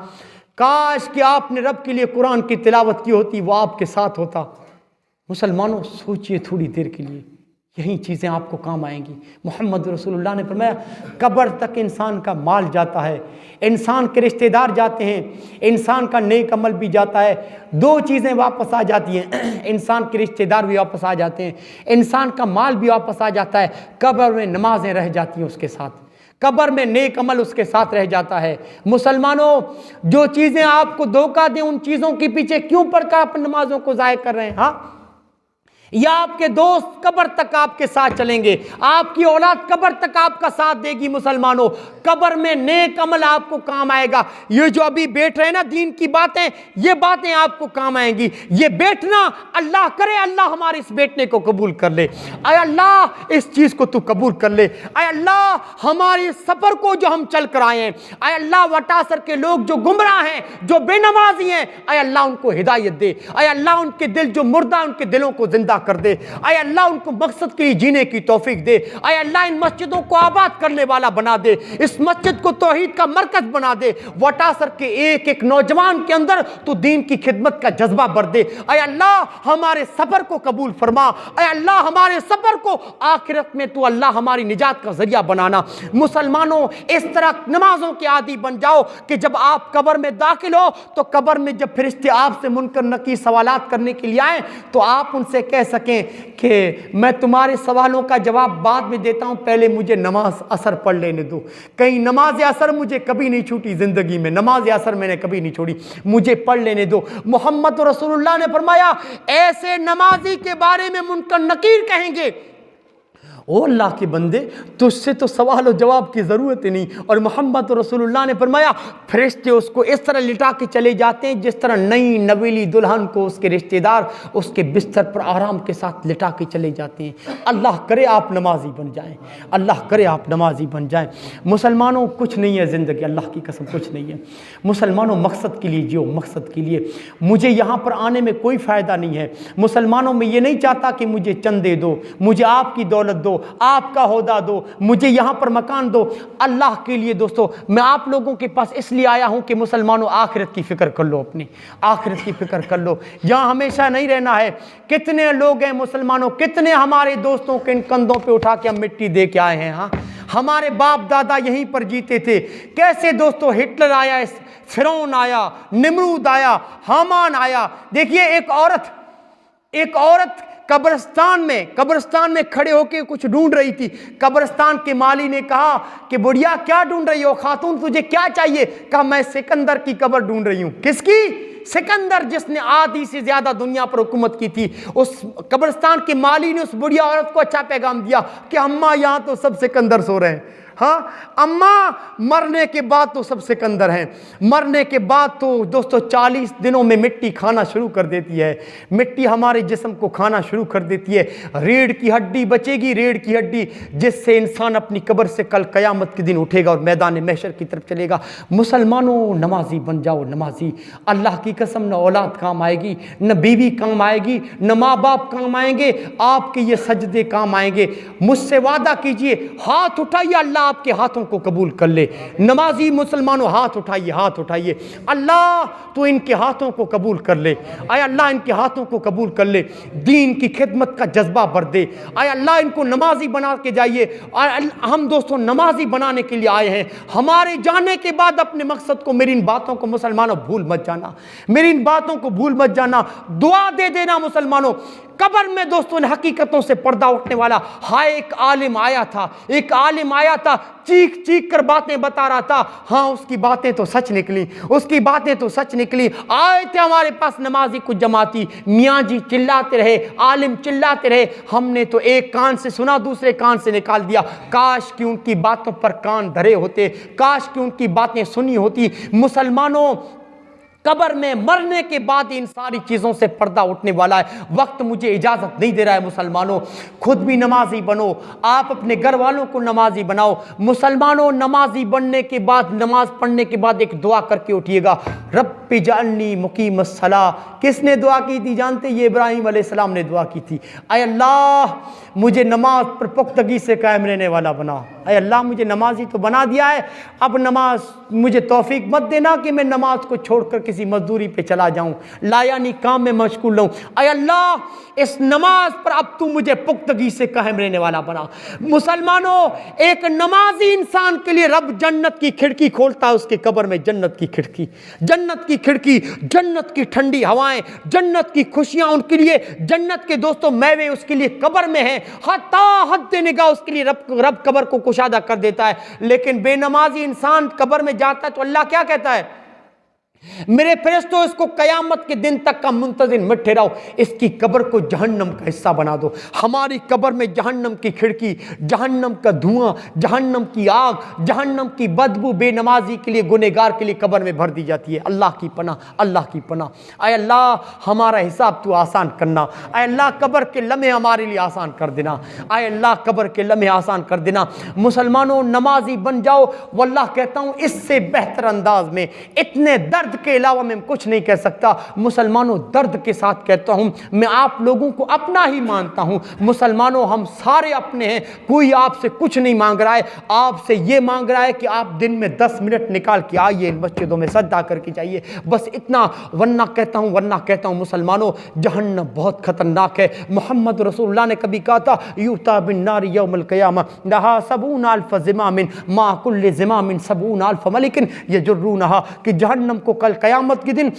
کاش کہ آپ نے رب کے لیے قرآن کی تلاوت کی ہوتی، وہ آپ کے ساتھ ہوتا۔ مسلمانوں، سوچئے تھوڑی دیر کے لیے، یہی چیزیں آپ کو کام آئیں گی۔ محمد رسول اللہ نے فرمایا قبر تک انسان کا مال جاتا ہے، انسان کے رشتہ دار جاتے ہیں، انسان کا نیک عمل بھی جاتا ہے، دو چیزیں واپس آ جاتی ہیں، انسان کے رشتہ دار بھی واپس آ جاتے ہیں، انسان کا مال بھی واپس آ جاتا ہے، قبر میں نمازیں رہ جاتی ہیں اس کے ساتھ، قبر میں نیک عمل اس کے ساتھ رہ جاتا ہے۔ مسلمانوں، جو چیزیں آپ کو دھوکہ دیں ان چیزوں کے پیچھے کیوں پڑ کر اپنی نمازوں کو ضائع کر رہے ہیں؟ ہاں، یا آپ کے دوست قبر تک آپ کے ساتھ چلیں گے، آپ کی اولاد قبر تک آپ کا ساتھ دے گی۔ مسلمانوں، قبر میں نیک عمل آپ کو کام آئے گا۔ یہ جو ابھی بیٹھ رہے ہیں نا دین کی باتیں، یہ باتیں آپ کو کام آئیں گی۔ یہ بیٹھنا، اللہ کرے اللہ ہمارے اس بیٹھنے کو قبول کر لے، اے اللہ اس چیز کو تو قبول کر لے، اے اللہ ہمارے سفر کو جو ہم چل کر آئے ہیں، اے اللہ وٹاسر کے لوگ جو گمراہ ہیں، جو بے نمازی ہیں، اے اللہ ان کو ہدایت دے، اے اللہ ان کے دل جو مردہ ان کے دلوں کو زندہ کر دے، اے اللہ ان کو مقصد کے لیے جینے کی توفیق دے، اے اللہ ان مسجدوں کو آباد کرنے والا بنا دے، اس مسجد کو توحید کا مرکز بنا دے، وٹاسر کے ایک ایک نوجوان کے اندر تو دین کی خدمت کا جذبہ بھر دے۔ اے اللہ ہمارے سفر کو قبول فرما، اے اللہ ہمارے سفر کو آخرت میں تو اللہ ہماری نجات کا ذریعہ بنانا۔ مسلمانوں، اس طرح نمازوں کے عادی بن جاؤ کہ جب آپ قبر میں داخل ہو تو قبر میں جب فرشتے آپ سے منکر نکیر سوالات کرنے کے لیے آئیں تو آپ ان سے کہہ سکیں کہ میں تمہارے سوالوں کا جواب بعد میں دیتا ہوں، پہلے مجھے نماز عصر پڑھ لینے دو۔ کہیں نماز عصر مجھے کبھی نہیں چھوٹی زندگی میں، نماز عصر میں نے کبھی نہیں چھوڑی، مجھے پڑھ لینے دو۔ محمد رسول اللہ نے فرمایا ایسے نمازی کے بارے میں منکر نکیر کہیں گے، او اللہ کے بندے تجھ سے تو سوال و جواب کی ضرورت ہی نہیں۔ اور محمد رسول اللہ نے فرمایا فرشتے اس کو اس طرح لٹا کے چلے جاتے ہیں جس طرح نئی نویلی دلہن کو اس کے رشتہ دار اس کے بستر پر آرام کے ساتھ لٹا کے چلے جاتے ہیں۔ اللہ کرے آپ نمازی بن جائیں، اللہ کرے آپ نمازی بن جائیں۔ مسلمانوں، کچھ نہیں ہے زندگی، اللہ کی قسم کچھ نہیں ہے۔ مسلمانوں، مقصد کے لیے جیو، مقصد کے لیے۔ مجھے یہاں پر آنے میں کوئی فائدہ نہیں ہے۔ مسلمانوں، میں یہ نہیں چاہتا کہ مجھے چندے دو، مجھے آپ کی دولت دو، آپ کا عہدہ دو، مجھے یہاں پر مکان دو۔ اللہ کے لیے دوستو میں آپ لوگوں کے پاس اس لیے آیا ہوں کہ مسلمانوں آخرت کی فکر کر لو، اپنی آخرت کی فکر کر لو۔ یہاں ہمیشہ نہیں رہنا ہے۔ کتنے لوگ ہیں مسلمانوں، کتنے ہمارے دوستوں کے ان کندھوں پہ اٹھا کے ہم مٹی دے کے آئے ہیں۔ ہاں، ہمارے باپ دادا یہیں پر جیتے تھے۔ کیسے دوستو ہٹلر آیا، فرعون آیا، نمرود آیا، حامان آیا۔ دیکھیے ایک عورت قبرستان میں کھڑے ہو کے کچھ ڈھونڈ رہی تھی۔ قبرستان کے مالی نے کہا کہ بڑھیا کیا ڈھونڈ رہی ہو خاتون، تجھے کیا چاہیے؟ کہا میں سکندر کی قبر ڈھونڈ رہی ہوں۔ کس کی؟ سکندر، جس نے آدھی سے زیادہ دنیا پر حکومت کی تھی۔ اس قبرستان کے مالی نے اس بڑھیا عورت کو اچھا پیغام دیا کہ اماں یہاں تو سب سکندر سو رہے ہیں۔ ہاں اماں، مرنے کے بعد تو سب سکندر ہیں، مرنے کے بعد تو دوستو 40 دنوں میں مٹی کھانا شروع کر دیتی ہے، مٹی ہمارے جسم کو کھانا شروع کر دیتی ہے۔ ریڑھ کی ہڈی بچے گی، ریڑھ کی ہڈی جس سے انسان اپنی قبر سے کل قیامت کے دن اٹھے گا اور میدان محشر کی طرف چلے گا۔ مسلمانوں، نمازی بن جاؤ، نمازی۔ اللہ کی قسم نہ اولاد کام آئے گی، نہ بیوی کام آئے گی، نہ ماں باپ کام آئیں گے، آپ کے یہ سجدے کام آئیں گے۔ مجھ سے وعدہ کیجئے، ہاتھ اٹھائیے، اللہ آپ کے ہاتھوں کو قبول کر لے۔ نمازی مسلمانوں ہاتھ اٹھائیے، ہاتھ اٹھائیے، اللہ تو ان کے ہاتھوں کو قبول کر لے، اے اللہ ان کے ہاتھوں کو قبول کر لے، دین کی خدمت کا جذبہ بھر دے، اے اللہ ان کو نمازی بنا کے جائیے۔ ہم دوستوں نمازی بنانے کے لیے آئے ہیں۔ ہمارے جانے کے بعد اپنے مقصد کو، میری ان باتوں کو مسلمانوں بھول مت جانا، میری ان باتوں کو بھول مت جانا، دعا دے دینا مسلمانوں۔ قبر میں دوستوں نے حقیقتوں سے پردہ اٹھنے والا ایک عالم آیا تھا، ایک عالم آیا تھا، چیخ چیخ کر باتیں بتا رہا تھا۔ ہاں اس کی باتیں تو سچ نکلی، اس کی باتیں تو سچ نکلی۔ آئے تھے ہمارے پاس نمازی کچھ جماعتی، میاں جی چلاتے رہے، عالم چلاتے رہے، ہم نے تو ایک کان سے سنا دوسرے کان سے نکال دیا۔ کاش کہ ان کی باتوں پر کان دھرے ہوتے، کاش کہ ان کی باتیں سنی ہوتی۔ مسلمانوں، قبر میں مرنے کے بعد ان ساری چیزوں سے پردہ اٹھنے والا ہے. وقت مجھے اجازت نہیں دے رہا ہے. مسلمانوں خود بھی نمازی بنو, آپ اپنے گھر والوں کو نمازی بناؤ. مسلمانوں نمازی بننے کے بعد, نماز پڑھنے کے بعد ایک دعا کر کے اٹھیے گا, رب اجعلنی مقیم الصلاۃ. کس نے دعا کی تھی جانتے؟ یہ ابراہیم علیہ السلام نے دعا کی تھی. اے اللہ مجھے نماز پر پختگی سے قائم رہنے والا بنا. اے اللہ مجھے نمازی تو بنا دیا ہے, اب نماز مجھے توفیق مت دینا کہ میں نماز کو چھوڑ کر کسی مزدوری پہ چلا جاؤں, لایانی کام میں مشغول رہوں. اے اللہ اس نماز پر اب تو مجھے پختگی سے قائم رہنے والا بنا. مسلمانوں ایک نمازی انسان کے لیے رب جنت کی کھڑکی کھولتا ہے, اس کے قبر میں جنت کی کھڑکی, جنت کی کھڑکی, جنت کی ٹھنڈی ہوائیں, جنت کی خوشیاں ان کے لیے, جنت کے دوستوں میوے اس کے لیے قبر میں ہیں. حتی حد نگاہ اس کے لیے رب قبر کو کشادہ کر دیتا ہے. لیکن بے نمازی انسان قبر میں جاتا ہے تو اللہ کیا کہتا ہے؟ میرے فرشتوں اس کو قیامت کے دن تک کا منتظر مت ٹھہراؤ, اس کی قبر کو جہنم کا حصہ بنا دو. ہماری قبر میں جہنم کی کھڑکی, جہنم کا دھواں, جہنم کی آگ, جہنم کی بدبو بے نمازی کے لیے, گنہگار کے لیے قبر میں بھر دی جاتی ہے. اللہ کی پناہ, اللہ کی پناہ. اے اللہ ہمارا حساب تو آسان کرنا. اے اللہ قبر کے لمحے ہمارے لیے آسان کر دینا. اے اللہ قبر کے لمحے آسان کر دینا. مسلمانوں نمازی بن جاؤ. واللہ کہتا ہوں اس سے بہتر انداز میں, اتنے درد کے علاوہ میں کچھ نہیں کہہ سکتا. مسلمانوں درد کے ساتھ کہتا ہوں, میں آپ لوگوں کو اپنا ہی مانتا ہوں. مسلمانوں ہم سارے اپنے ہیں, کوئی آپ سے کچھ نہیں مانگ رہا ہے. آپ سے یہ مانگ رہا ہے کہ آپ دن میں 10 منٹ نکال کے آئیے ان مسجدوں میں سجدہ کر کے جائیے, بس اتنا. ورنہ کہتا ہوں مسلمانوں جہنم بہت خطرناک ہے. محمد رسول اللہ نے کبھی کہا تھا یؤتی بالنار یوم القیامہ لہا 70,000 زمام ما کل زمام 70,000 ملک یجرونہا, کہ جہنم کو کل قیامت کے دن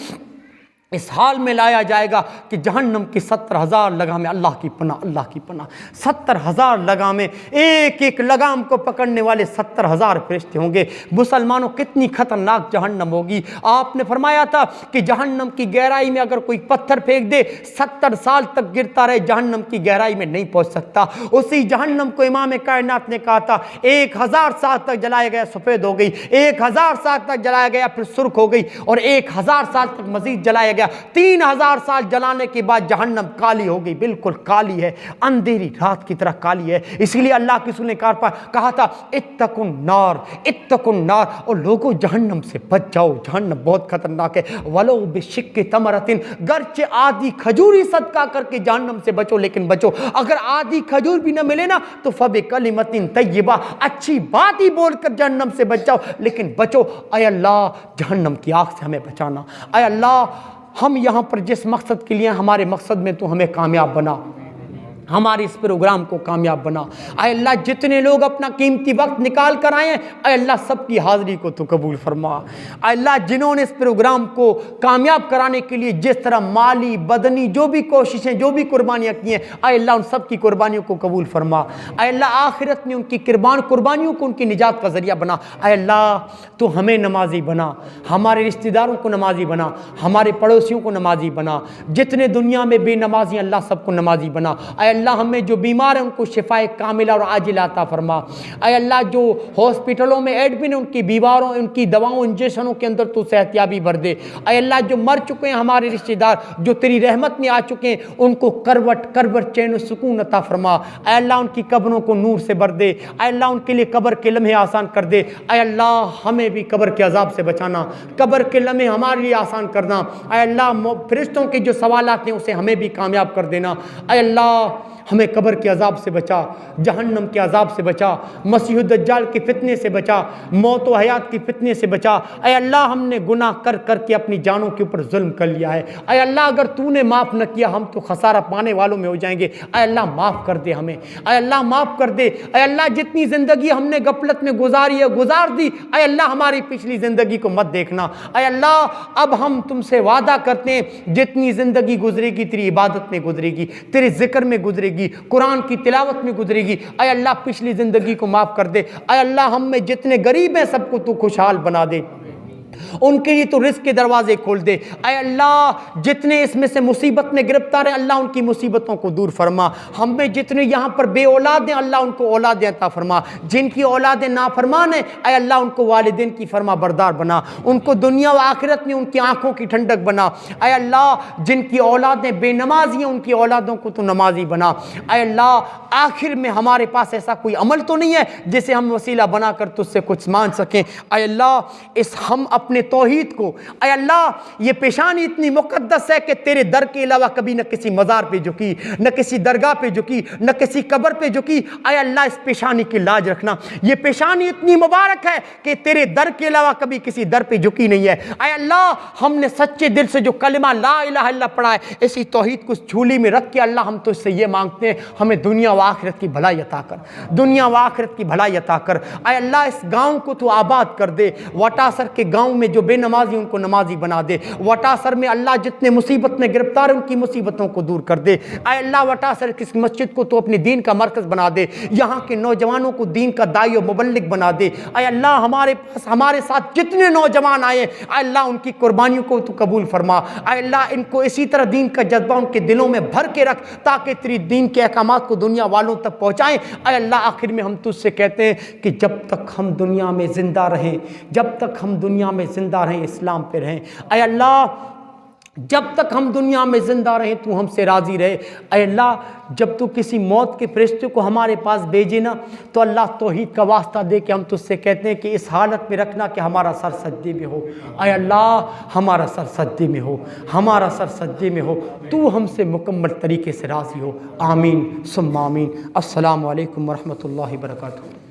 اس حال میں لایا جائے گا کہ جہنم کی 70,000 لگامیں, اللہ کی پناہ, اللہ کی پناہ, 70,000 لگامیں, ایک ایک لگام کو پکڑنے والے 70,000 فرشتے ہوں گے. مسلمانوں کتنی خطرناک جہنم ہوگی. آپ نے فرمایا تھا کہ جہنم کی گہرائی میں اگر کوئی پتھر پھینک دے 70 سال تک گرتا رہے, جہنم کی گہرائی میں نہیں پہنچ سکتا. اسی جہنم کو امام کائنات نے کہا تھا 1000 سال تک جلایا گیا سفید ہو گئی, 1000 سال تک جلایا گیا پھر سرخ ہو گئی, اور 1000 سال تک مزید جلایا گیا. 3000 سال جلانے کے بعد جہنم کالی ہو گئی, بالکل کالی ہے, اندھیری رات کی طرح کالی ہے. اسی لیے اللہ کے رسول نے کہا تھا اتقوا النار, اتقوا النار, اور لوگوں جہنم سے بچ جاؤ, جہنم بہت خطرناک ہے. ولو بشق تمرۃ, گرچہ آدھی کھجوری صدقہ کر کے جہنم سے بچو, لیکن بچو. اگر آدھی کھجور بھی نہ ملے نا تو فبکلمۃ طیبہ, اچھی بات ہی بول کر جہنم سے بچ جاؤ, لیکن بچو. اے اللہ جہنم کی آگ سے ہمیں بچانا. اے اللہ ہم یہاں پر جس مقصد کے لیے, ہمارے مقصد میں تو ہمیں کامیاب بنا, ہمارے اس پروگرام کو کامیاب بنا. اے اللہ جتنے لوگ اپنا قیمتی وقت نکال کر آئے ہیں, اے اللہ سب کی حاضری کو تو قبول فرما. اے اللہ جنہوں نے اس پروگرام کو کامیاب کرانے کے لیے جس طرح مالی بدنی جو بھی کوششیں, جو بھی قربانیاں کی ہیں, اے اللہ ان سب کی قربانیوں کو قبول فرما. اے اللہ آخرت میں ان کی قربانیوں کو ان کی نجات کا ذریعہ بنا. اے اللہ تو ہمیں نمازی بنا, ہمارے رشتہ داروں کو نمازی بنا, ہمارے پڑوسیوں کو نمازی بنا, جتنے دنیا میں بے نمازی اللہ سب کو نمازی بنا. اے اللہ ہمیں جو بیمار ہیں ان کو شفائے کاملہ اور عاجلہ عطا فرما. اے اللہ جو ہاسپٹلوں میں ایڈمن ان کی بیماروں, ان کی دواؤں, انجیکشنوں کے اندر تو صحت یابی بھر دے. اے اللہ جو مر چکے ہیں ہمارے رشتہ دار, جو تیری رحمت میں آ چکے ہیں, ان کو کروٹ چین و سکون عطا فرما. اے اللہ ان کی قبروں کو نور سے بھر دے. اے اللہ ان کے لیے قبر کے لمحے آسان کر دے. اے اللہ ہمیں بھی قبر کے عذاب سے بچانا, قبر کے لمحے ہمارے لیے آسان کرنا. اے اللہ فرشتوں کے جو سوالات ہیں اسے ہمیں بھی کامیاب کر دینا. اے اللہ ہمیں قبر کے عذاب سے بچا, جہنم کے عذاب سے بچا, مسیح الدجال کے فتنے سے بچا, موت و حیات کے فتنے سے بچا. اے اللہ ہم نے گناہ کر کر کے اپنی جانوں کے اوپر ظلم کر لیا ہے. اے اللہ اگر تو نے معاف نہ کیا ہم تو خسارہ پانے والوں میں ہو جائیں گے. اے اللہ معاف کر دے ہمیں, اے اللہ معاف کر دے. اے اللہ جتنی زندگی ہم نے غفلت میں گزاری ہے گزار دی, اے اللہ ہماری پچھلی زندگی کو مت دیکھنا. اے اللہ اب ہم تم سے وعدہ کرتے ہیں جتنی زندگی گزرے گی تیری عبادت میں گزرے گی, تیرے ذکر میں گزرے گی, قرآن کی تلاوت میں گزرے گی. اے اللہ پچھلی زندگی کو معاف کر دے. اے اللہ ہم میں جتنے غریب ہیں سب کو تو خوشحال بنا دے. ان کے لیے تو رزق کے دروازے کھول دے۔ اے اللہ جتنے اس میں سے مصیبت میں گرفتار ہیں اللہ ان کی مصیبتوں کو دور فرما۔ ہم میں جتنے یہاں پر بے اولاد ہیں اللہ ان کو اولادیں عطا فرما۔ جن کی اولادیں نافرمان ہیں اے اللہ ان کو والدین کی فرما بردار بنا، ان کو دنیا و آخرت میں ان کی آنکھوں کی ٹھنڈک بنا۔ اے اللہ جن کی اولادیں بے نمازی ہیں ان کی اولادوں کو تو نمازی بنا۔ اے اللہ آخر میں ہمارے پاس ایسا کوئی عمل تو نہیں ہے جسے ہم وسیلہ بنا کر تجھ سے کچھ مان سکیں۔ اے اللہ اس ہم اپنے توحید کو، اے اللہ یہ پیشانی اتنی مقدس ہے کہ تیرے در کے علاوہ کبھی نہ کسی مزار پہ جھکی، نہ کسی درگاہ پہ جھکی، نہ کسی قبر پہ جھکی۔ اے اللہ اس پیشانی کی لاج رکھنا۔ یہ پیشانی اتنی مبارک ہے کہ تیرے در کے علاوہ کبھی کسی در پہ جھکی نہیں ہے۔ اے اللہ ہم نے سچے دل سے جو کلمہ لا الہ الا اللہ پڑھا ہے اسی توحید کو اس جھولی میں رکھ کے اللہ ہم تو اس سے یہ مانگتے ہیں ہمیں دنیا و آخرت کی بھلائی عطا کر، دنیا و آخرت کی بھلائی عطا کر۔ اے اللہ اس گاؤں کو تو آباد کر دے، وٹاسر کے گاؤں میں جو بے نمازی ان کو نمازی بنا دے۔ وٹاسر میں اللہ جتنے مصیبت میں گرفتار ہیں ان کی مصیبتوں کو دور کر دے۔ اے اللہ وٹاسر کی مسجد کو تو اپنے دین کا مرکز بنا دے، یہاں کے نوجوانوں کو دین کا داعی و مبلغ بنا دے۔ اے اللہ ہمارے ساتھ جتنے نوجوان آئے اے اللہ ان کی قربانیوں کو تو قبول فرما۔ اے اللہ ان کو اسی طرح دین کا جذبہ ان کے دلوں میں بھر کے رکھ تاکہ تیری دین کے احکامات کو دنیا والوں تک پہنچائیں۔ اے اللہ آخر میں ہم تجھ سے کہتے ہیں کہ جب تک ہم دنیا میں زندہ رہیں، جب تک ہم دنیا میں زندہ رہیں اسلام پہ رہیں۔ اے اللہ جب تک ہم دنیا میں زندہ رہیں تو ہم سے راضی رہے۔ اے اللہ جب تو کسی موت کے فرشتے کو ہمارے پاس بھیجے نا تو اللہ توحید کا واسطہ دے کے ہم تجھ سے کہتے ہیں کہ اس حالت میں رکھنا کہ ہمارا سر سجدے میں ہو۔ اے اللہ ہمارا سر سجدے میں ہو، ہمارا سر سجدے میں ہو، تو ہم سے مکمل طریقے سے راضی ہو۔ آمین ثم آمین۔ السلام علیکم ورحمۃ اللہ وبرکاتہ۔